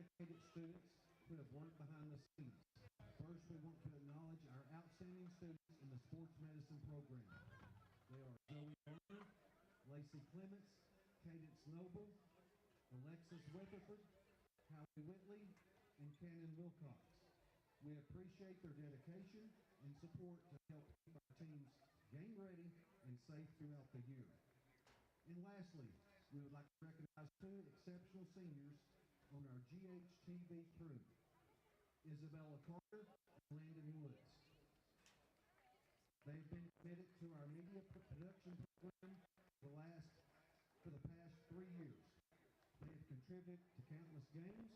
dedicated students who have worked behind the scenes. First, we want to acknowledge our outstanding students in the sports medicine program. They are Zoe Warner, Lacey Clements, Cadence Noble, Alexis Weatherford, Howie Whitley, and Cannon Wilcox. We appreciate their dedication and support to help keep our teams game ready and safe throughout the year. And lastly, we would like to recognize two exceptional seniors on our GHTV crew, Isabella Carter and Landon Woods. They've been committed to our media production program for the past 3 years. They have contributed to countless games,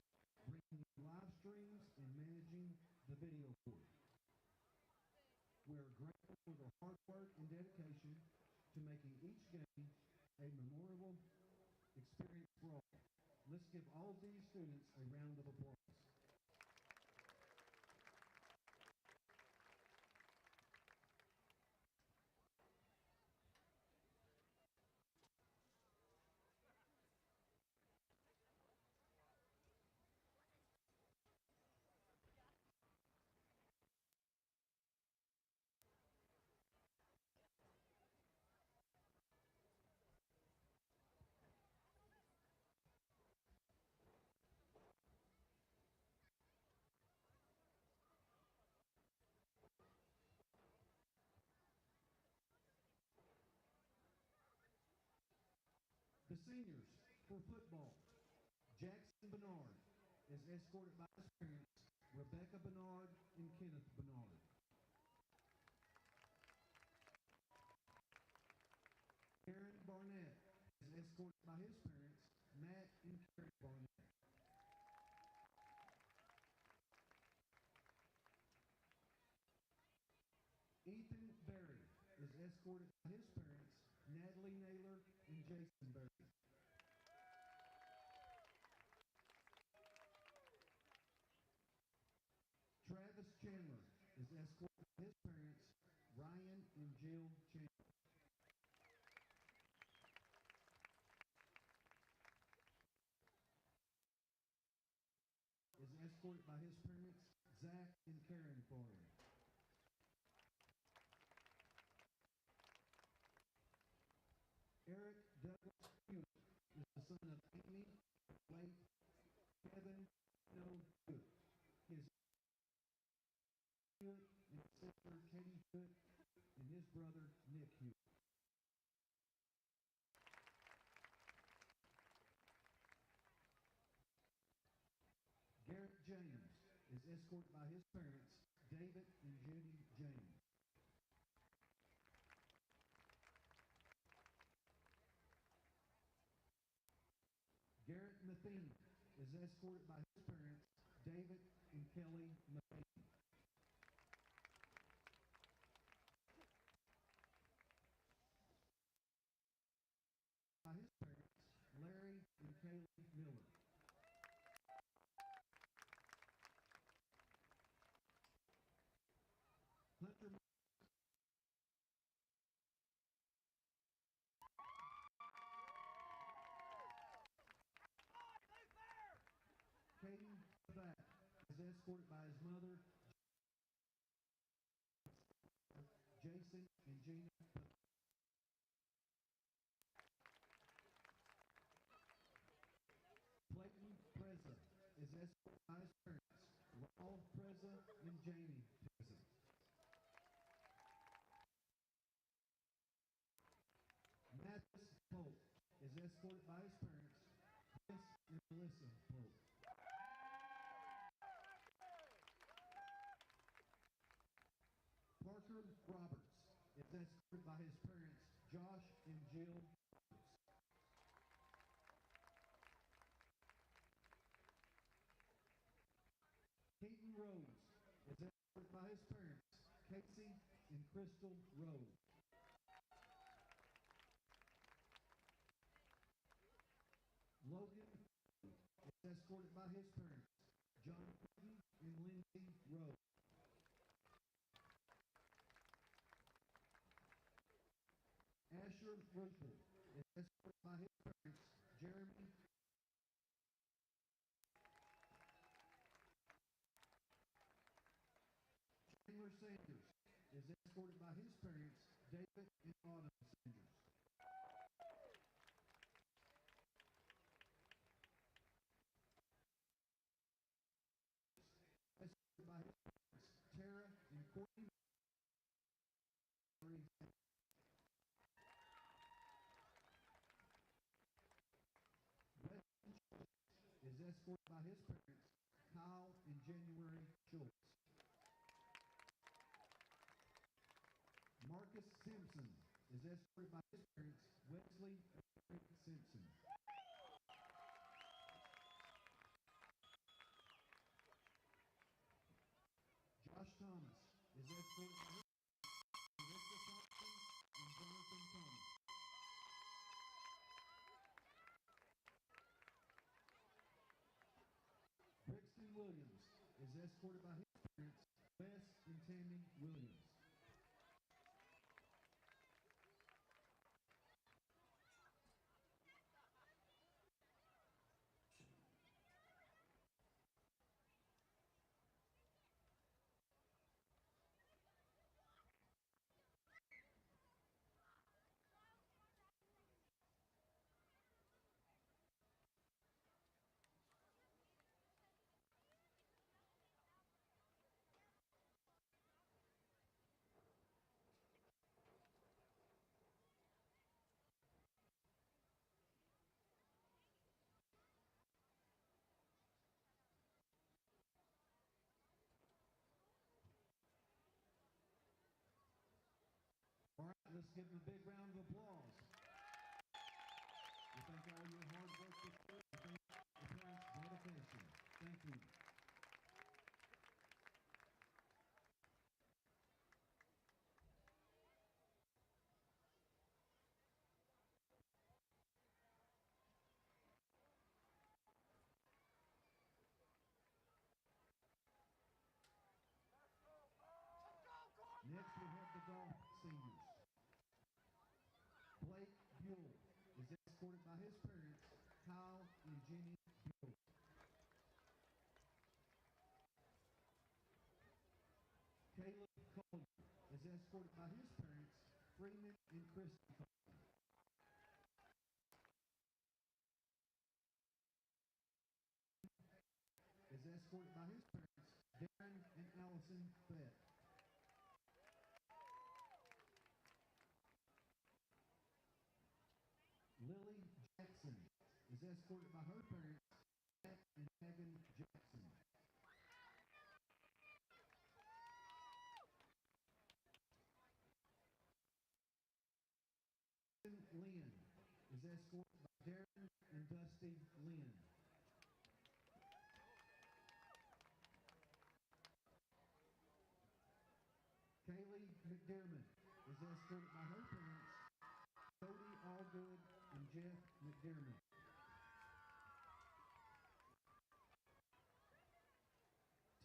bringing live streams and managing the video board. We are grateful for their hard work and dedication to making each game a memorable experience for all. Let's give all of these students a round of applause. The seniors for football, Jackson Bernard is escorted by his parents, Rebecca Bernard and Kenneth Bernard. Aaron Barnett is escorted by his parents, Matt and Carrie Barnett. Ethan Berry is escorted by his parents, Natalie Naylor and Jason Berry. Travis Chandler is escorted by his parents, Ryan and Jill Chandler. Is escorted by his parents, Zach and Karen Farley. Eric Douglas Hewitt is the son of Amy, late Kevin No Hewitt. His Hewitt and sister Katie Hewitt and his brother Nick Hewitt. Garrett James is escorted by his parents, David and Judy James. Garrett Matheny is escorted by his parents, David and Kelly Matheny. By his parents, Larry and Kaylee Miller. Hunter Caden Sabat is escorted by his mother, Jason and Gina. Clayton Preza is escorted by his parents, Raul Preza and Jamie Preza. Mathis Polk is escorted by his parents, Chris and Melissa Polk. Parker Roberts is escorted by his parents, Josh and Jill Roberts. Keaton Rose is escorted by his parents, Casey and Crystal Rose. Logan is escorted by his parents, John Clinton and Lindsay Rose. Asher Rupel is escorted by his parents, Jeremy. Sanders is escorted by his parents, David and Autumn Sanders. Escorted by his parents, Tara and Courtney. Weston is escorted by his parents, Kyle and January Schultz. Marcus Simpson is escorted by his parents, Wesley and Eric Simpson. Josh Thomas is escorted by his parents, Melissa Thompson and Jonathan Thomas. Brixton Williams is escorted by his parents, Wes and Tammy Williams. All right, let's give them a big round of applause. We thank all your hard work this year. We thank the parents' dedication. Thank you. Next, we have the golf seniors. Blake Buell is escorted by his parents, Kyle and Jenny Buell. Caleb Collier is escorted by his parents, Freeman and Christy Collier. Is escorted by his parents, Darren and Allison Fett. Lily Jackson is escorted by her parents, Matt and Megan Jackson. Lynn is escorted by Darren and Dusty Lynn. Kaylee McDermott is escorted by her parents, Cody Allgood and Jeff McDermott.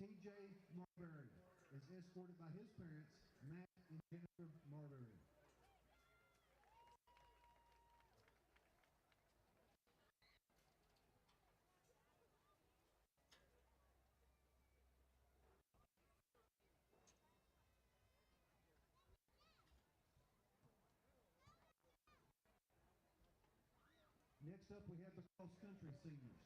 TJ Marbury is escorted by his parents, Matt and Jennifer Marbury. Next up, we have the cross-country seniors.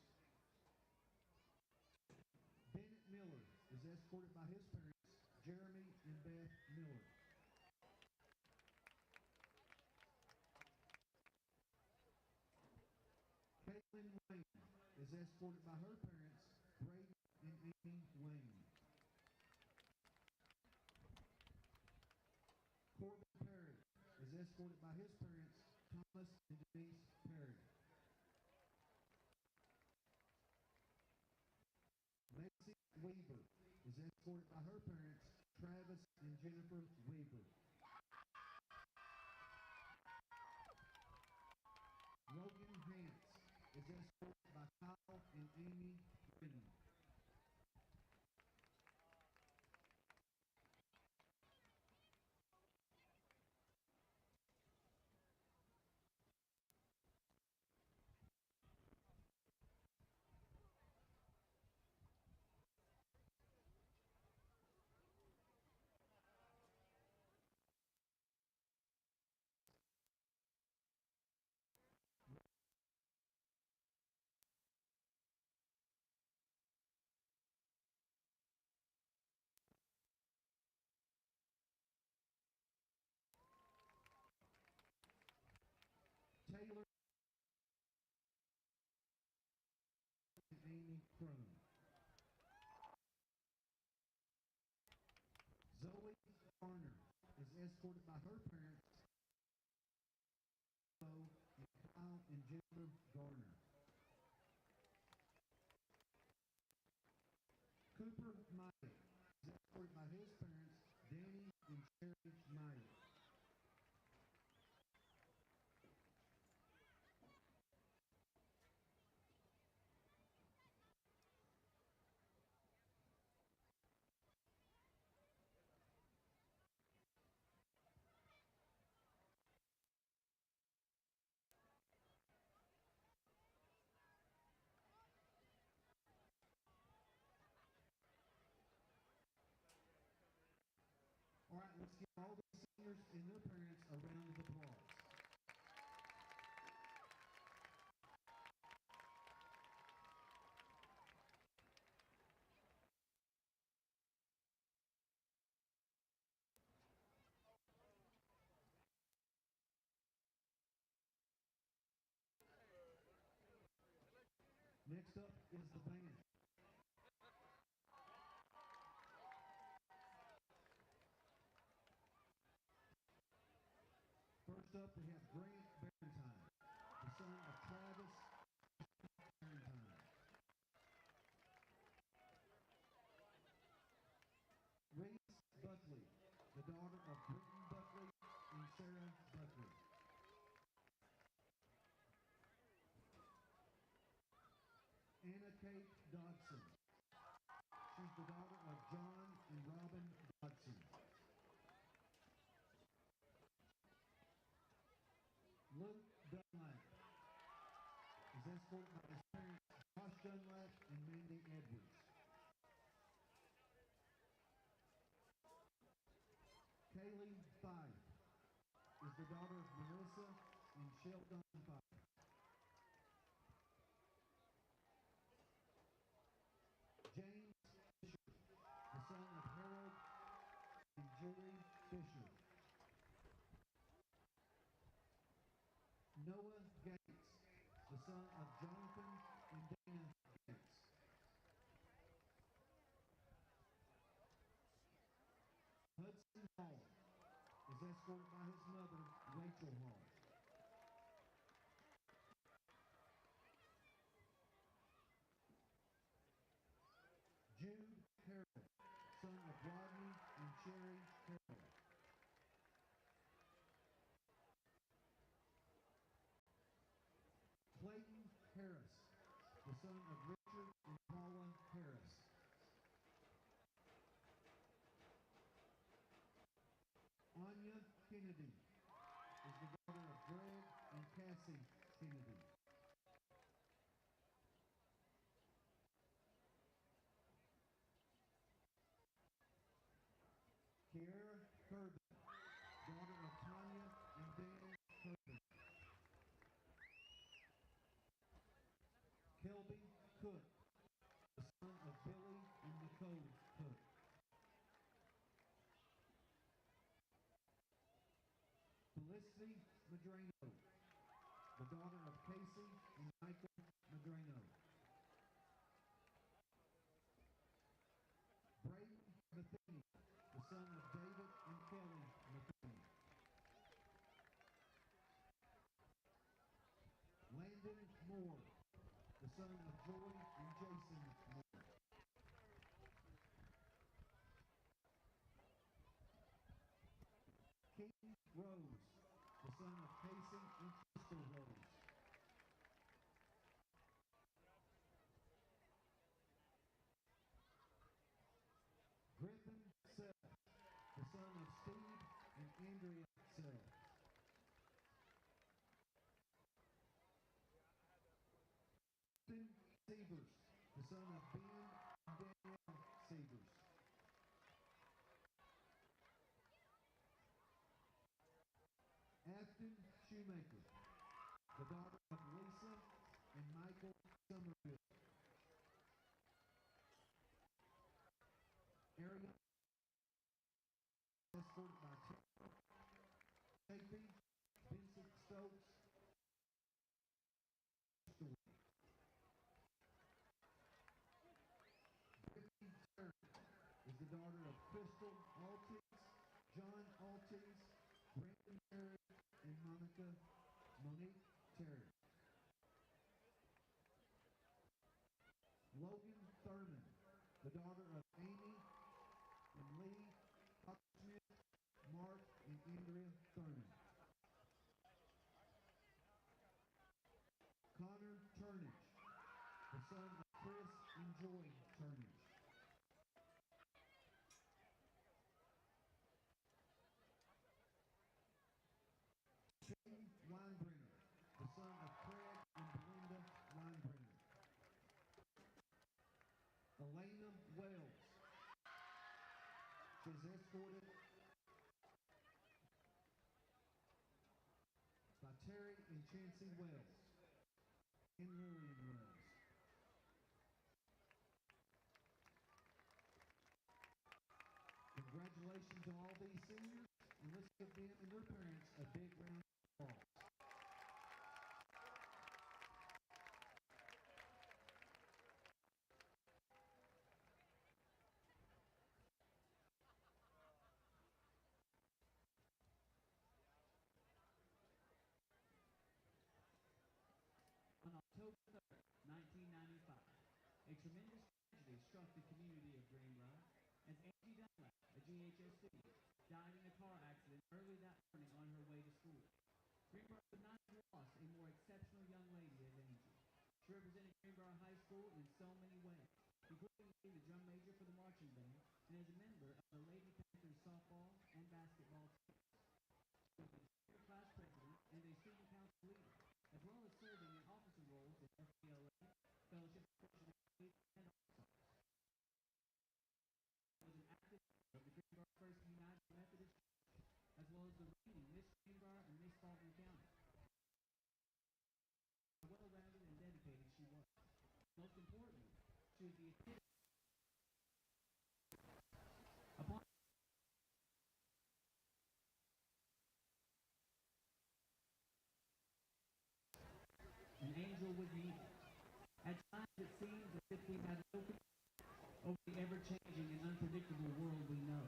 Bennett Miller is escorted by his parents, Jeremy and Beth Miller. Caitlin Wayne is escorted by her parents, Braden and Amy Wayne. Corbin Perry is escorted by his parents, Thomas and Denise Perry. Macy Weaver is escorted by her parents, Travis and Jennifer Weaver. Logan Hance is escorted by Kyle and Amy Green. Crone. Zoe Garner is escorted by her parents, and Kyle and Jennifer Garner. Cooper Meyer is escorted by his parents, Danny and Sherry Meyer. All right, let's give all the seniors and their parents a round of applause. Next up is the band. First up, we have Grant Barentine, the son of Travis Barentine. Reese Buckley, the daughter of Britton Buckley and Sarah Buckley. Anna Kate Dodson. She's the daughter of John and Robin Dodson. Luke Dunlap is escorted by his parents, Josh Dunlap and Mandy Edwards. Kaylee Fife is the daughter of Melissa and Sheldon Fife. James Fisher, the son of Harold and Jerry Fisher. Noah Gates, the son of Jonathan and Dana Gates. Hudson Hall is escorted by his mother, Rachel Hall. Jude Carroll, son of Rodney and Sherry Carroll. Clayton Harris, the son of Richard and Paula Harris. Anya Kennedy is the daughter of Greg and Cassie Kennedy. Kiara Kirby, daughter of Tanya and Dan Kirby. Kelby Cook, the son of Billy and Nicole Cook. Felicity Madrano, the daughter of Casey and Michael Madrano. Braden Matheny, the son of David and Kelly Matheny. Landon Moore, the son of Joy and Jason Moore. King Rose, the son of Casey and Crystal Rose. Griffin Seth, the son of Steve and Andrea Seth. Ethan Sievers, the son of Ben and Danielle Sievers. Afton Shoemaker, the daughter of Lisa and Michael Somerville. Ariana, escorted by Tara Chapey, Vincent Stokes, Crystal Altis, John Altis, Brandon Terry, and Monique Terry. Logan Thurman, the daughter of Amy and Lee Smith, Mark and Andrea Thurman. Connor Turnage, the son of Chris and Joy Turnage. Shane Weinbrenner, the son of Craig and Belinda Weinbrenner. Elena Wells. She's escorted by Terry and Chancey Wells and Lillian Wells. Congratulations to all these seniors, and let's give them and their parents a big round of applause. On October 3rd, 1995, a tremendous tragedy struck the community of Greenbrier as Angie Dunlap, a GHS student, died in a car accident early that morning on her way to school. Greenbrier would not have lost a more exceptional young lady as Angie. She represented Greenbrier High School in so many ways, including being the drum major for the marching band and as a member of the Lady Panthers softball and basketball teams. She was the junior class president and a student council leader, as well as serving in officer roles in FBLA, Fellowship Christian Aid, and Arts. She was an active member of the Greenbrier First United Methodist Church, as well as the reigning Miss Greenbrier and Miss Fulton County. How well-rounded and dedicated she was. Most importantly, she was the epitome. Upon an angel was needed. At times it seems as if we have no control over the ever-changing and unpredictable world we know.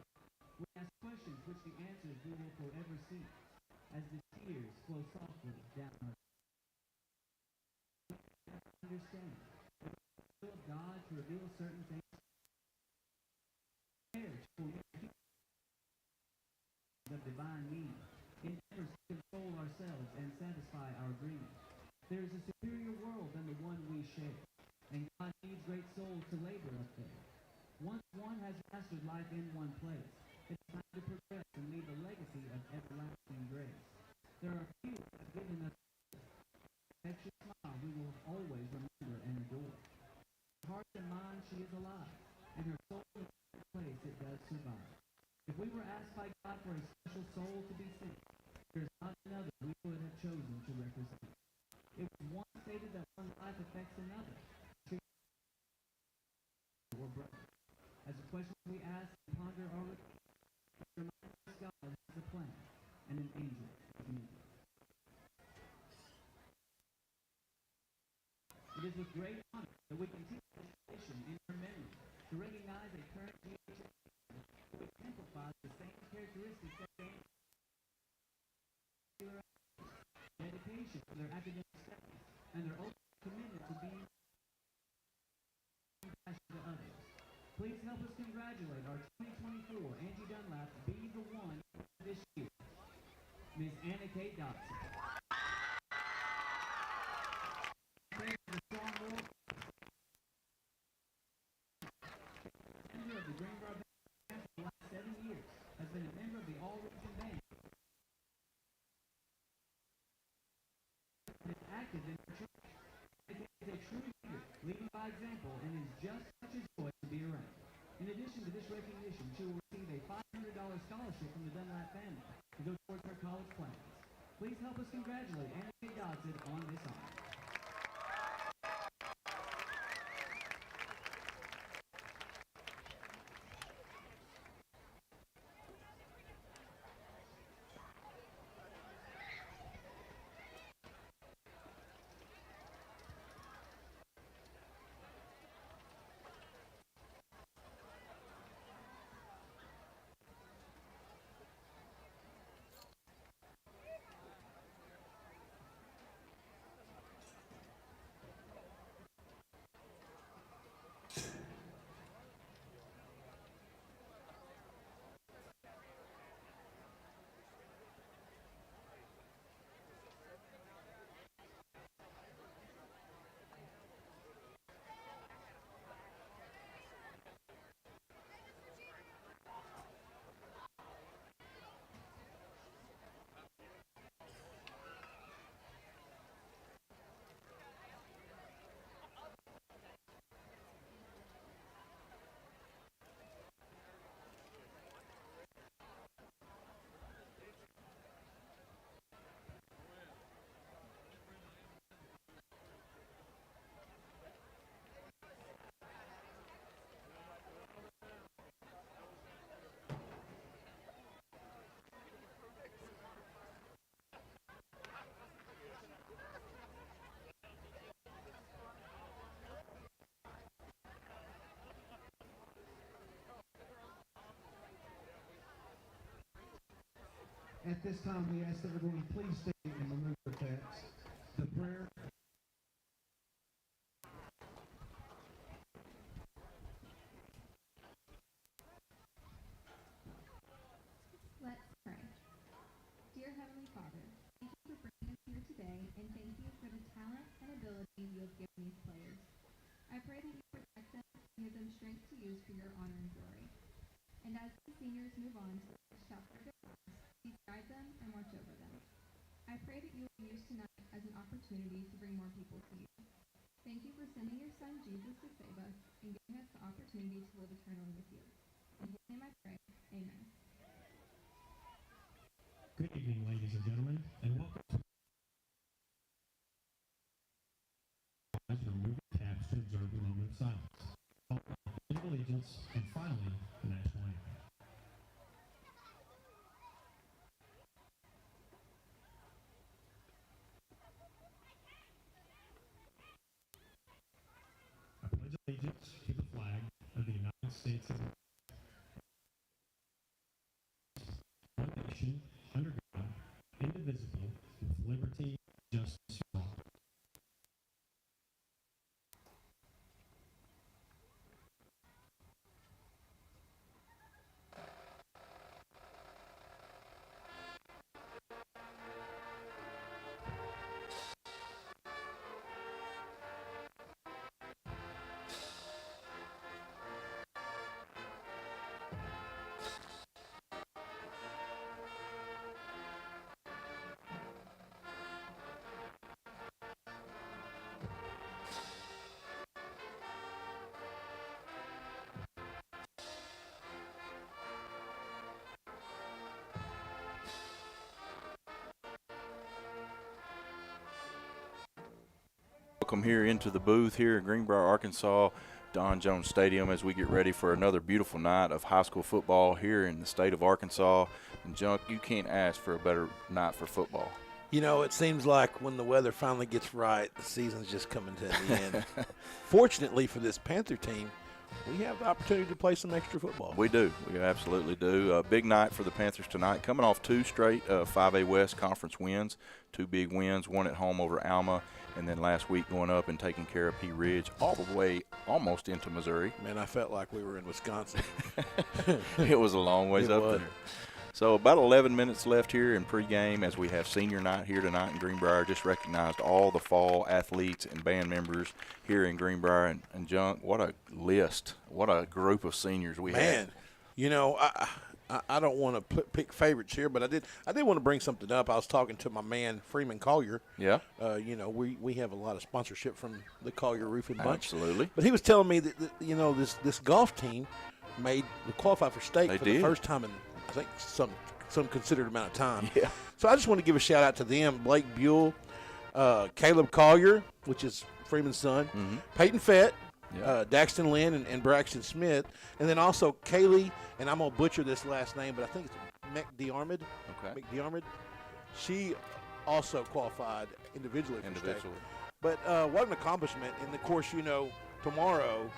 We ask questions which the answers we will forever see, as the tears flow softly down our understand the will of God to reveal certain things. Of divine meaning, endeavors to control ourselves and satisfy our dreams. There is a superior world than the one we share, and God needs great souls to labor up there. Once one has mastered life in one place, it's time to progress and leave a legacy of everlasting grace. There are few who have given us an extra smile we will always remember and adore. Her heart and mind, she is alive, and her soul in every place it does survive. If we were asked by God for a special soul to be sent, there is not another we would have chosen to represent. It was once stated that one life affects another, or brother. As the question we ask and ponder our remind us God has a plan and an angel is needed. It is with great honor that we continue this tradition in her memory to recognize a current GHS who exemplifies the same characteristics as dedication to their academic studies and their open commitment to being compassionate to others. Please help us congratulate our 2024 Angie Dunlap Be the One this year, Ms. Anna Kate Dodson. Member of the Greenbrier Band for the last 7 years, has been a member of the All-Region Band. Is active in her church. Anna is a true leader, leading by example, and is just such a joy to be around. In addition to this recognition, she will receive a $500 scholarship from the Dunlap family to go towards her college plans. Please help us congratulate Anna Kate Dodson on this honor. At this time, we ask that everyone please stand and remove their caps. The prayer. Let's pray. Dear Heavenly Father, thank you for bringing us here today, and thank you for the talent and ability you have given these players. I pray that you protect them and give them strength to use for your honor and glory. And as the seniors move on to the next chapter of their lives, please guide them and watch over them. I pray that you will use tonight as an opportunity to bring more people to you. Thank you for sending your son Jesus to save us and giving us the opportunity to live eternally with you. In his name I pray. Amen. Good evening, ladies and gentlemen, and welcome to remove your caps to observe the moment of silence, followed by the Pledge of Allegiance, and finally, the national anthem. I pledge allegiance to the flag of the United States of America, one nation, under God, indivisible, with liberty, justice, and law. Welcome here into the booth here in Greenbrier, Arkansas, Don Jones Stadium, as we get ready for another beautiful night of high school football here in the state of Arkansas. And Junk, you can't ask for a better night for football. You know, it seems like when the weather finally gets right, the season's just coming to the end. Fortunately for this Panther team, we have the opportunity to play some extra football. We do. We absolutely do. Big night for the Panthers tonight, coming off two straight 5A West Conference wins, two big wins, one at home over Alma, and then last week going up and taking care of Pea Ridge all the way almost into Missouri. Man, I felt like we were in Wisconsin. It was a long ways up there. So about 11 minutes left here in pregame as we have senior night here tonight in Greenbrier. Just recognized all the fall athletes and band members here in Greenbrier. And Junk, what a list. What a group of seniors we had. Man, you know, I don't want to pick favorites here, but I did want to bring something up. I was talking to my man, Freeman Collier. Yeah. You know, we have a lot of sponsorship from the Collier Roofing Bunch. Absolutely. But he was telling me that you know, this golf team qualified for state for the first time in, I think, some considered amount of time. Yeah. So I just want to give a shout out to them: Blake Buell, Caleb Collier, which is Freeman's son, Peyton Fett, Daxton Lynn, and Braxton Smith, and then also Kaylee, and I'm gonna butcher this last name, but I think it's McDiarmid. Okay. McDiarmid. She also qualified individually. But what an accomplishment! And of course, you know, tomorrow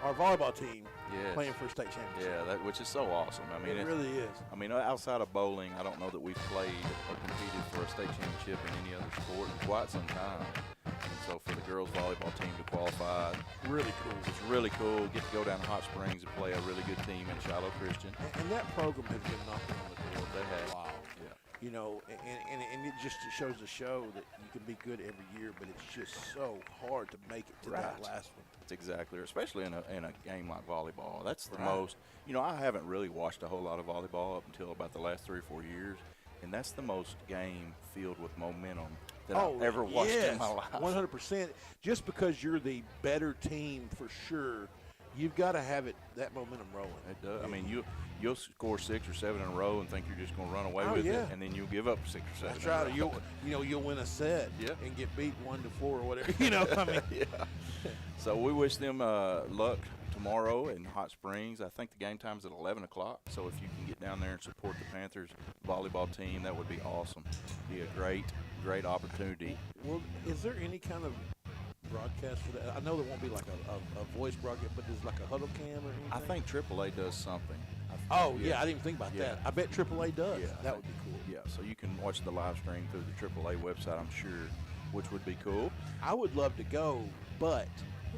our volleyball team playing for a state championship. Yeah, which is so awesome. I mean, it really is. I mean, outside of bowling, I don't know that we've played or competed for a state championship in any other sport in quite some time. And so for the girls volleyball team to qualify, really cool. It's really cool. Get to go down to Hot Springs and play a really good team in Shiloh Christian. And that program has been knocking on the door. They have. Wow. Yeah. You know, and it just shows the show that you can be good every year, but it's just so hard to make it to that last one. That's exactly, especially in a game like volleyball. That's the most. You know, I haven't really watched a whole lot of volleyball up until about the last 3 or 4 years, and that's the most game filled with momentum that I've ever watched in my life. 100%. Just because you're the better team for sure, you've got to have that momentum rolling. It does. I mean, you'll score 6 or 7 in a row and think you're just going to run away with it, and then you'll give up 6 or 7. That's right. You'll win a set and get beat 1-4 or whatever. You know, I mean. So we wish them luck tomorrow in Hot Springs. I think the game time's at 11 o'clock. So if you can get down there and support the Panthers volleyball team, that would be awesome. Be a great opportunity. Well, is there any kind of broadcast for that? I know there won't be like a voice broadcast, but there's like a huddle cam or anything? I think AAA does something. I didn't even think about that. I bet AAA does. Yeah, that would be cool. Yeah, so you can watch the live stream through the AAA website, I'm sure, which would be cool. I would love to go, but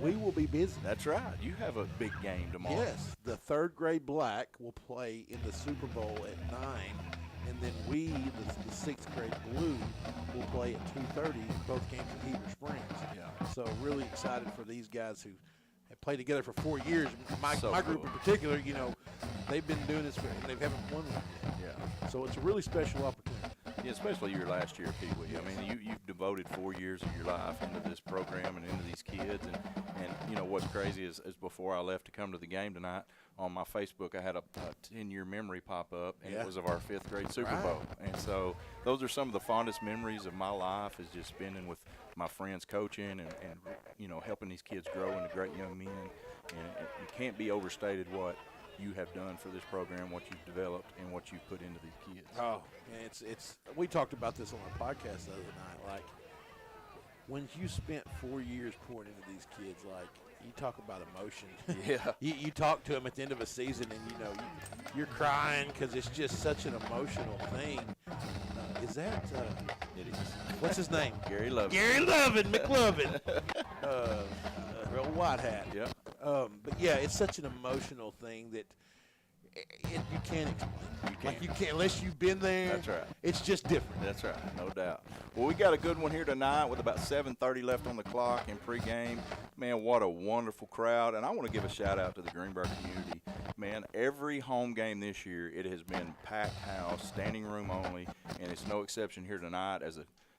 we will be busy. That's right. You have a big game tomorrow. Yes, the third grade black will play in the Super Bowl at 9, and then we, the sixth grade blue, will play at 2:30. Both games at Heber Springs. Yeah. So really excited for these guys who have played together for 4 years. My group cool. in particular, you know, they've been doing this and they haven't won one yet. Yeah. So it's a really special opportunity. Yeah, especially your last year, Pee Wee. I mean, you've devoted 4 years of your life into this program and into these kids. And you know, what's crazy is before I left to come to the game tonight, on my Facebook, I had a 10-year memory pop up, and it was of our 5th grade Super Bowl. And so those are some of the fondest memories of my life, is just spending with my friends coaching and you know, helping these kids grow into great young men. And it can't be overstated what you have done for this program, what you've developed, and what you've put into these kids. Oh, and it's we talked about this on our podcast the other night. Like, when you spent 4 years pouring into these kids, like, you talk about emotion. Yeah. You talk to them at the end of a season, and you know you're crying because it's just such an emotional thing. Is that It is. what's his name? Gary Lovin. Gary Lovin, McLovin. Real white hat. Yeah. But yeah, it's such an emotional thing that you can't explain. Like, you can't unless you've been there. That's right. It's just different. That's right, no doubt. Well, we got a good one here tonight with about 7:30 left on the clock in pregame. Man, what a wonderful crowd. And I want to give a shout-out to the Greenbrier community. Man, every home game this year, it has been packed house, standing room only, and it's no exception here tonight as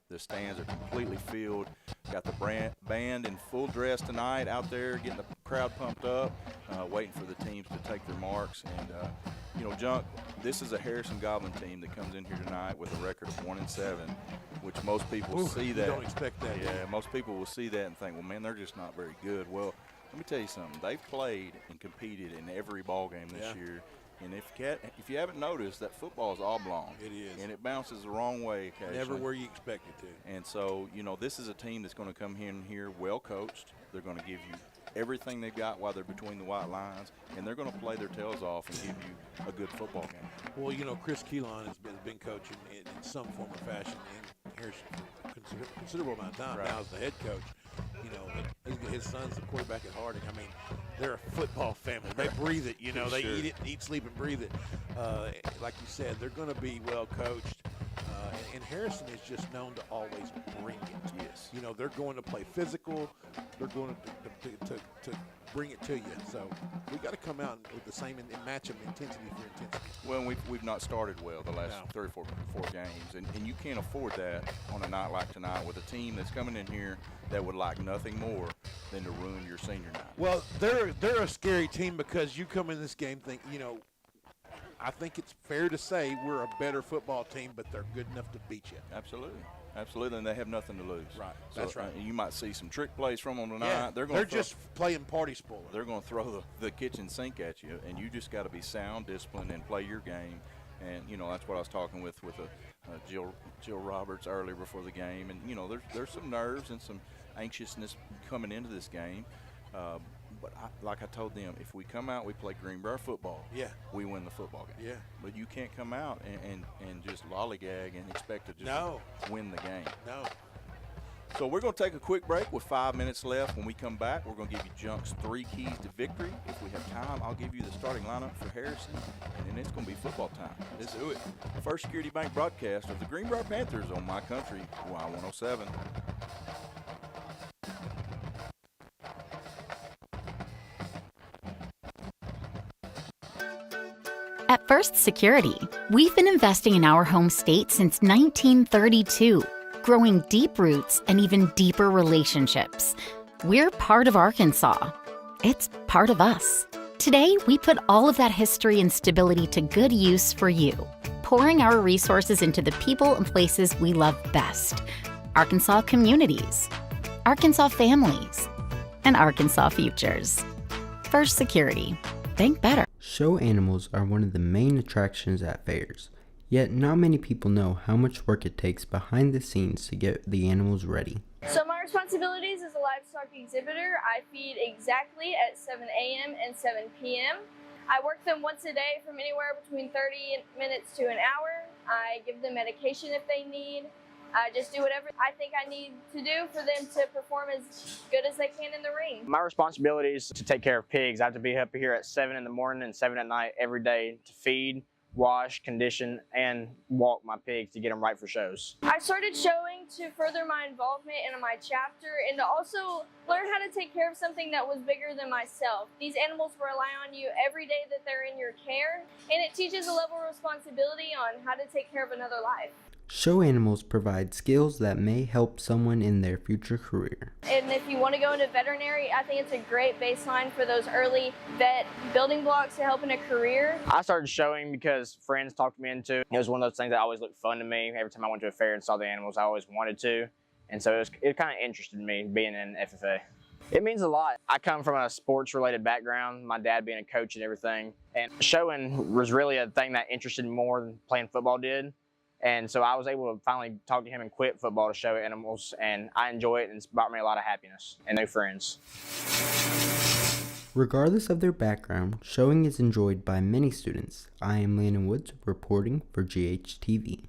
the stands are completely filled. Got the band in full dress tonight out there, getting the crowd pumped up, waiting for the teams to take their marks. And, you know, Junk, this is a Harrison Goblin team that comes in here tonight with a record of 1-7, which most people see that. You don't expect that. Yeah, most people will see that and think, well, man, they're just not very good. Well, let me tell you something. They've played and competed in every ball game this year. And if you haven't noticed, that football is oblong. It is. And it bounces the wrong way occasionally. Never where you expect it to. And so, you know, this is a team that's going to come in here well coached. They're going to give you everything they've got while they're between the white lines, and they're going to play their tails off and give you a good football game. Well, you know, Chris Keelan has been coaching in some form or fashion in Harrison for a considerable amount of time now as the head coach. You know, his son's the quarterback at Harding. I mean, they're a football family. They breathe it. You know, they eat, sleep, and breathe it. Like you said, they're going to be well coached. And Harrison is just known to always bring it. Yes. You know, they're going to play physical. They're going to bring it to you. So we got to come out with the same and match them intensity for intensity. Well, we've not started well the last 3 or 4 games, and you can't afford that on a night like tonight with a team that's coming in here that would like nothing more than to ruin your senior night. Well, they're a scary team because you come in this game thinking, you know, I think it's fair to say we're a better football team, but they're good enough to beat you. Absolutely. Absolutely, and they have nothing to lose. Right, so, that's right. You might see some trick plays from them tonight. Yeah, they're just playing party spoiler. They're going to throw the kitchen sink at you, and you just got to be sound, disciplined, and play your game. And, you know, that's what I was talking with Jill Roberts earlier before the game. And, you know, there's some nerves and some anxiousness coming into this game. But like I told them, if we come out, we play Greenbrier football, we win the football game. Yeah. But you can't come out and just lollygag and expect to just win the game. No. So we're going to take a quick break with 5 minutes left. When we come back, we're going to give you Junk's 3 keys to victory. If we have time, I'll give you the starting lineup for Harrison, and then it's going to be football time. Let's do it. First Security Bank broadcast of the Greenbrier Panthers on My Country, Y107. At First Security, we've been investing in our home state since 1932, growing deep roots and even deeper relationships. We're part of Arkansas. It's part of us. Today, we put all of that history and stability to good use for you, pouring our resources into the people and places we love best. Arkansas communities, Arkansas families, and Arkansas futures. First Security. Think better. Show animals are one of the main attractions at fairs, yet not many people know how much work it takes behind the scenes to get the animals ready. So my responsibilities as a livestock exhibitor, I feed exactly at 7 a.m. and 7 p.m. I work them once a day from anywhere between 30 minutes to an hour. I give them medication if they need. I just do whatever I think I need to do for them to perform as good as they can in the ring. My responsibility is to take care of pigs. I have to be up here at 7 in the morning and 7 at night every day to feed, wash, condition, and walk my pigs to get them right for shows. I started showing to further my involvement in my chapter and to also learn how to take care of something that was bigger than myself. These animals rely on you every day that they're in your care, and it teaches a level of responsibility on how to take care of another life. Show animals provide skills that may help someone in their future career. And if you want to go into veterinary, I think it's a great baseline for those early vet building blocks to help in a career. I started showing because friends talked me into it. It was one of those things that always looked fun to me. Every time I went to a fair and saw the animals, I always wanted to. And so it kind of interested me being in FFA. It means a lot. I come from a sports-related background, my dad being a coach and everything. And showing was really a thing that interested me more than playing football did. And so I was able to finally talk to him and quit football to show animals, and I enjoy it, and it's brought me a lot of happiness and new friends. Regardless of their background, showing is enjoyed by many students. I am Landon Woods reporting for GHTV.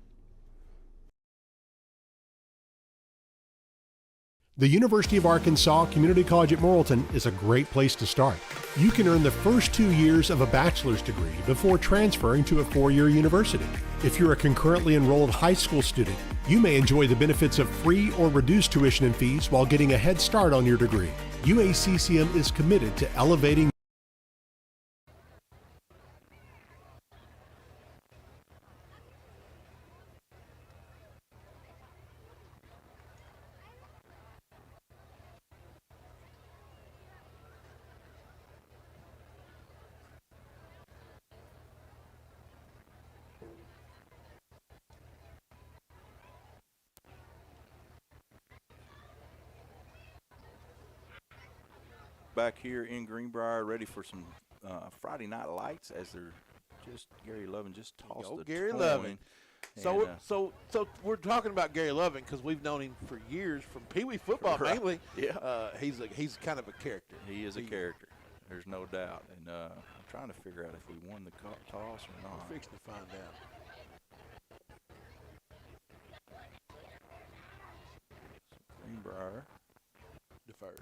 The University of Arkansas Community College at Morrilton is a great place to start. You can earn the first 2 years of a bachelor's degree before transferring to a 4-year university. If you're a concurrently enrolled high school student, you may enjoy the benefits of free or reduced tuition and fees while getting a head start on your degree. UACCM is committed to elevating back here in Greenbrier, ready for some Friday Night Lights as they're just Gary Loving just tossed the Gary coin. Loving. So, And, so we're talking about Gary Loving because we've known him for years from Pee Wee football mainly. Yeah. He's kind of a character. He is a character. There's no doubt. And I'm trying to figure out if we won the toss or not. We're fixing to find out. Greenbrier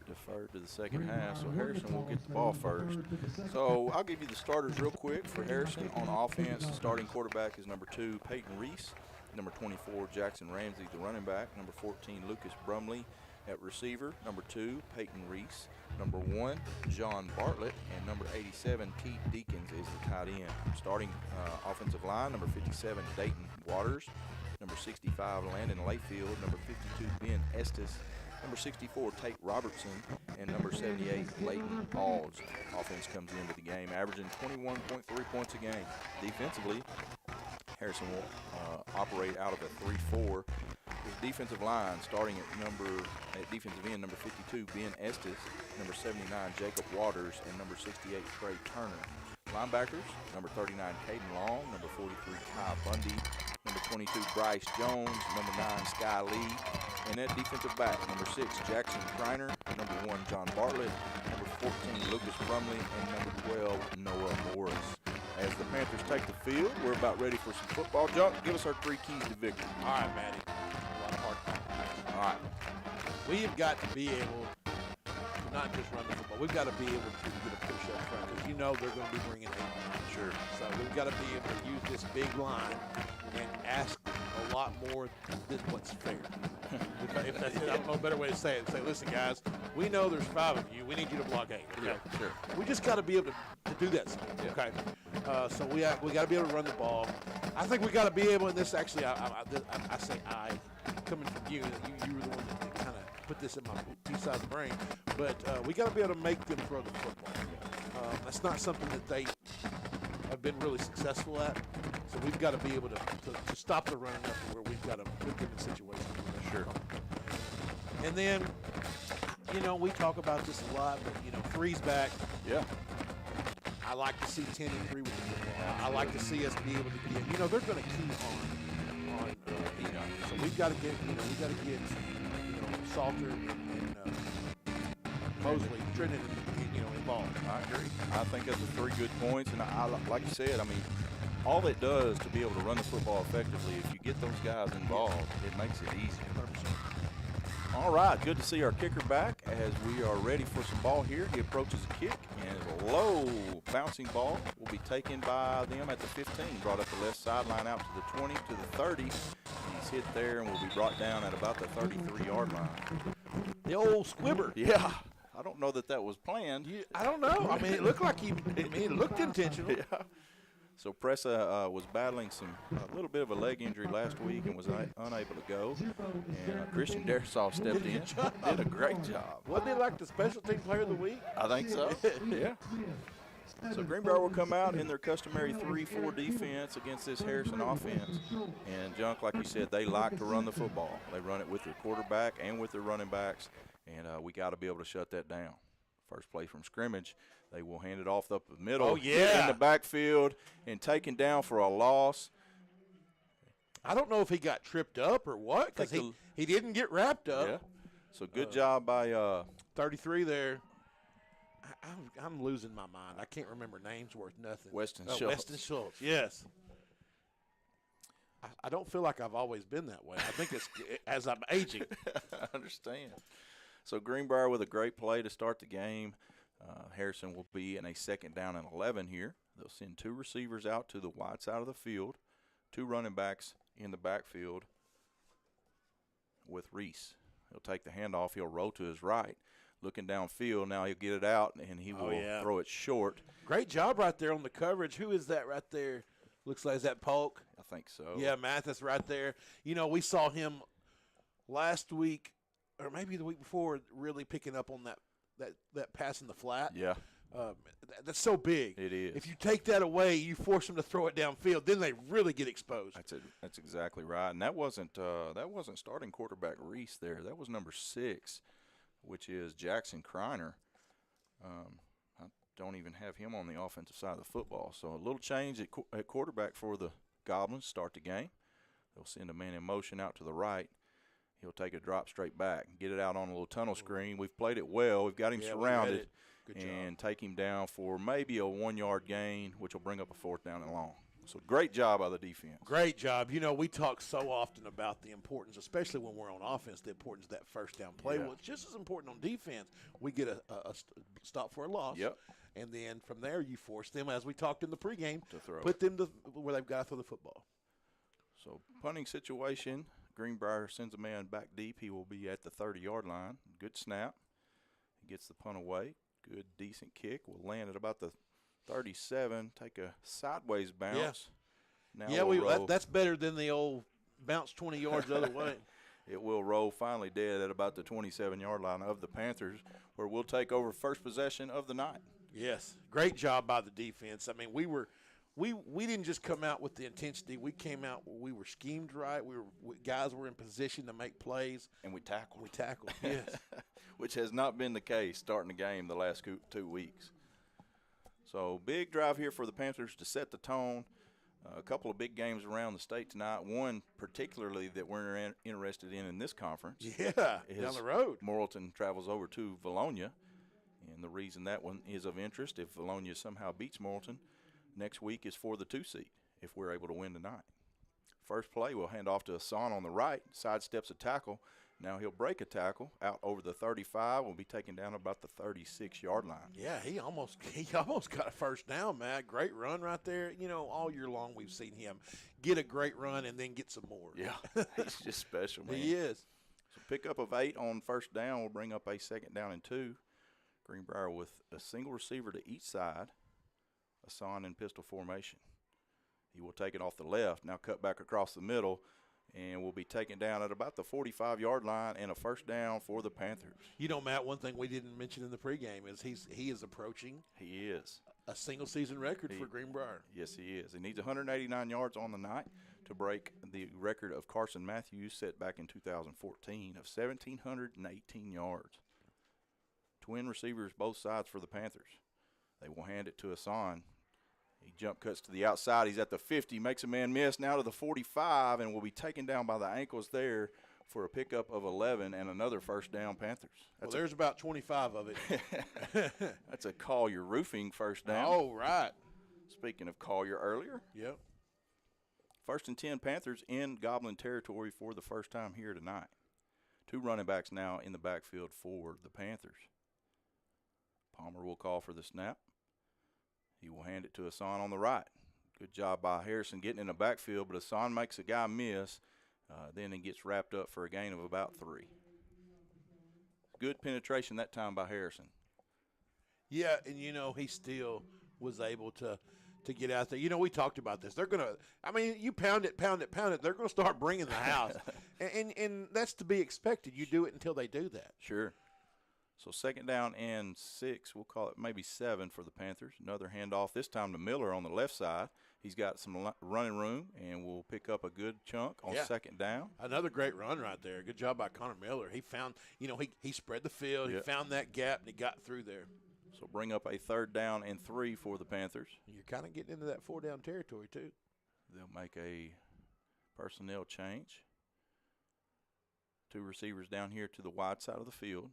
deferred to the second Greenbrier half, so won the Harrison will toss, get the they ball will defer first. to the second So I'll give you the starters real quick for Harrison. On offense, the starting quarterback is number 2, Peyton Reese. Number 24, Jackson Ramsey, the running back. Number 14, Lucas Brumley at receiver. Number 2, Peyton Reese. Number 1, John Bartlett. And number 87, Keith Deakins is the tight end. Starting offensive line, number 57, Dayton Waters. Number 65, Landon Layfield. Number 52, Ben Estes. Number 64, Tate Robertson, and number 78, Leighton Alls. Offense comes into the game, averaging 21.3 points a game. Defensively, Harrison will operate out of a 3-4. His defensive line starting at defensive end, number 52, Ben Estes, number 79, Jacob Waters, and number 68, Trey Turner. Linebackers, number 39, Caden Long, number 43, Ty Bundy, number 22, Bryce Jones, number 9, Sky Lee, and at defensive back, number 6, Jackson Kreiner, number 1, John Bartlett, number 14, Lucas Brumley, and number 12, Noah Morris. As the Panthers take the field, we're about ready for some football. John, give us our 3 keys to victory. All right, Maddie. A lot of hard time. All right. We have got to be able to not just run the football. We've got to be able to get a push up front because you know they're going to be bringing it. Sure. So we've got to be able to use this big line and ask a lot more than what's fair. if that's it, I don't know a better way to say it. Say, listen, guys, we know there's 5 of you. We need you to block 8. Okay? Yeah, sure. We just got to be able to do that. Yeah. Okay. So we got to be able to run the ball. I think we got to be able. And this actually, I say coming from you. You were the one that kind of put this in my piece out of the brain. But we got to be able to make them throw the football. That's not something that they have been really successful at. So we've got to be able to stop the run enough to where we've got to put them in situations where they're sure. And then, we talk about this a lot, but, 3's back. Yeah. I like to see 10 and 3 with the football. I like to see us be able to get, they're going to keep on. So we've got to get, Salter and Mosley, Trinity, involved. I agree. I think that's 3 good points, and I like you said, all it does to be able to run the football effectively, if you get those guys involved, it makes it easy. 100%. All right, good to see our kicker back as we are ready for some ball here. He approaches a kick, and it's a low bouncing ball will be taken by them at the 15, brought up the left sideline out to the 20, to the 30. He's hit there and will be brought down at about the 33-yard line. The old squibber. Yeah. I don't know that was planned. I don't know. I mean, it looked like it looked intentional. Yeah. So Pressa was battling a little bit of a leg injury last week and was unable to go. And Christian Darisaw stepped in, did a great job. Wasn't he like the special team player of the week? I think so. Yeah. So Greenbrier will come out in their customary 3-4 defense against this Harrison offense. And Junk, like you said, they like to run the football. They run it with their quarterback and with their running backs, and we got to be able to shut that down. First play from scrimmage, they will hand it off up the middle. Oh, yeah. In the backfield and taken down for a loss. I don't know if he got tripped up or what, because he didn't get wrapped up. Yeah. So good job by 33 there. I'm losing my mind. I can't remember names worth nothing. Weston Schultz. Weston Schultz, yes. I don't feel like I've always been that way. I think it's as I'm aging. I understand. So Greenbrier with a great play to start the game. Harrison will be in a 2nd down and 11 here. They'll send 2 receivers out to the wide side of the field, 2 running backs in the backfield with Reese. He'll take the handoff. He'll roll to his right. Looking downfield, now he'll get it out, and he will throw it short. Great job right there on the coverage. Who is that right there? Looks like, is that Polk? I think so. Yeah, Mathis right there. You know, we saw him last week, or maybe the week before, really picking up on that pass in the flat. Yeah. That's so big. It is. If you take that away, you force them to throw it downfield, then they really get exposed. That's exactly right. And that wasn't starting quarterback Reese there. That was number 6, which is Jackson Kreiner. I don't even have him on the offensive side of the football. So a little change at quarterback for the Goblins start the game. They'll send a man in motion out to the right. He'll take a drop straight back, get it out on a little tunnel screen. We've played it well. We've got him surrounded. Good job. And take him down for maybe a 1-yard gain, which will bring up a 4th down and long. So great job by the defense. Great job. You know, we talk so often about the importance, especially when we're on offense, the importance of that first down play. Yeah. Well, it's just as important on defense. We get a stop for a loss. Yep. And then from there, you force them, as we talked in the pregame, to throw. Put them to where they've got to throw the football. So punting situation, Greenbrier sends a man back deep. He will be at the 30-yard line. Good snap. He gets the punt away. Good, decent kick. Will land at about the 37, take a sideways bounce. Yeah, Now that's better than the old bounce 20 yards the other way. It will roll finally dead at about the 27-yard line of the Panthers, where we'll take over first possession of the night. Yes, great job by the defense. I mean, we didn't just come out with the intensity. We came out, we were schemed right. Guys were in position to make plays. And we tackled. Yes. Which has not been the case starting the game the last 2 weeks. So big drive here for the Panthers to set the tone. A couple of big games around the state tonight. One particularly that we're interested in this conference. Yeah, down the road. Morrilton travels over to Valonia. And the reason that one is of interest, if Valonia somehow beats Morrilton, next week is for the 2 seed if we're able to win tonight. First play, we'll hand off to Hassan on the right, sidesteps a tackle. Now he'll break a tackle out over the 35. Will be taken down about the 36-yard line. Yeah, he almost got a first down, Matt. Great run right there. You know, all year long we've seen him get a great run and then get some more. Yeah, he's just special, man. He is. So pickup of 8 on first down will bring up a 2nd down and 2. Greenbrier with a single receiver to each side. Hassan in pistol formation. He will take it off the left, now cut back across the middle, and will be taken down at about the 45-yard line and a first down for the Panthers. You know, Matt, one thing we didn't mention in the pregame is he is approaching. He is. A single-season record for Greenbrier. Yes, he is. He needs 189 yards on the night to break the record of Carson Matthews set back in 2014 of 1,718 yards. Twin receivers both sides for the Panthers. They will hand it to Hassan. He jump cuts to the outside. He's at the 50, makes a man miss, now to the 45, and will be taken down by the ankles there for a pickup of 11 and another first down Panthers. There's about 25 of it. That's a Collier Roofing first down. Oh, right. Speaking of Collier earlier. Yep. First and 10 Panthers in Goblin territory for the first time here tonight. 2 running backs now in the backfield for the Panthers. Palmer will call for the snap. He will hand it to Hassan on the right. Good job by Harrison getting in the backfield, but Hassan makes a guy miss. Then he gets wrapped up for a gain of about 3. Good penetration that time by Harrison. Yeah, and, he still was able to get out there. We talked about this. They're going to – you pound it, they're going to start bringing the house. and that's to be expected. You do it until they do that. Sure. So second down and 6, we'll call it maybe 7 for the Panthers. Another handoff, this time to Miller on the left side. He's got some running room, and will pick up a good chunk on second down. Another great run right there. Good job by Connor Miller. He found, he spread the field. He found that gap, and he got through there. So bring up a third down and 3 for the Panthers. You're kind of getting into that 4-down territory too. They'll make a personnel change. 2 receivers down here to the wide side of the field.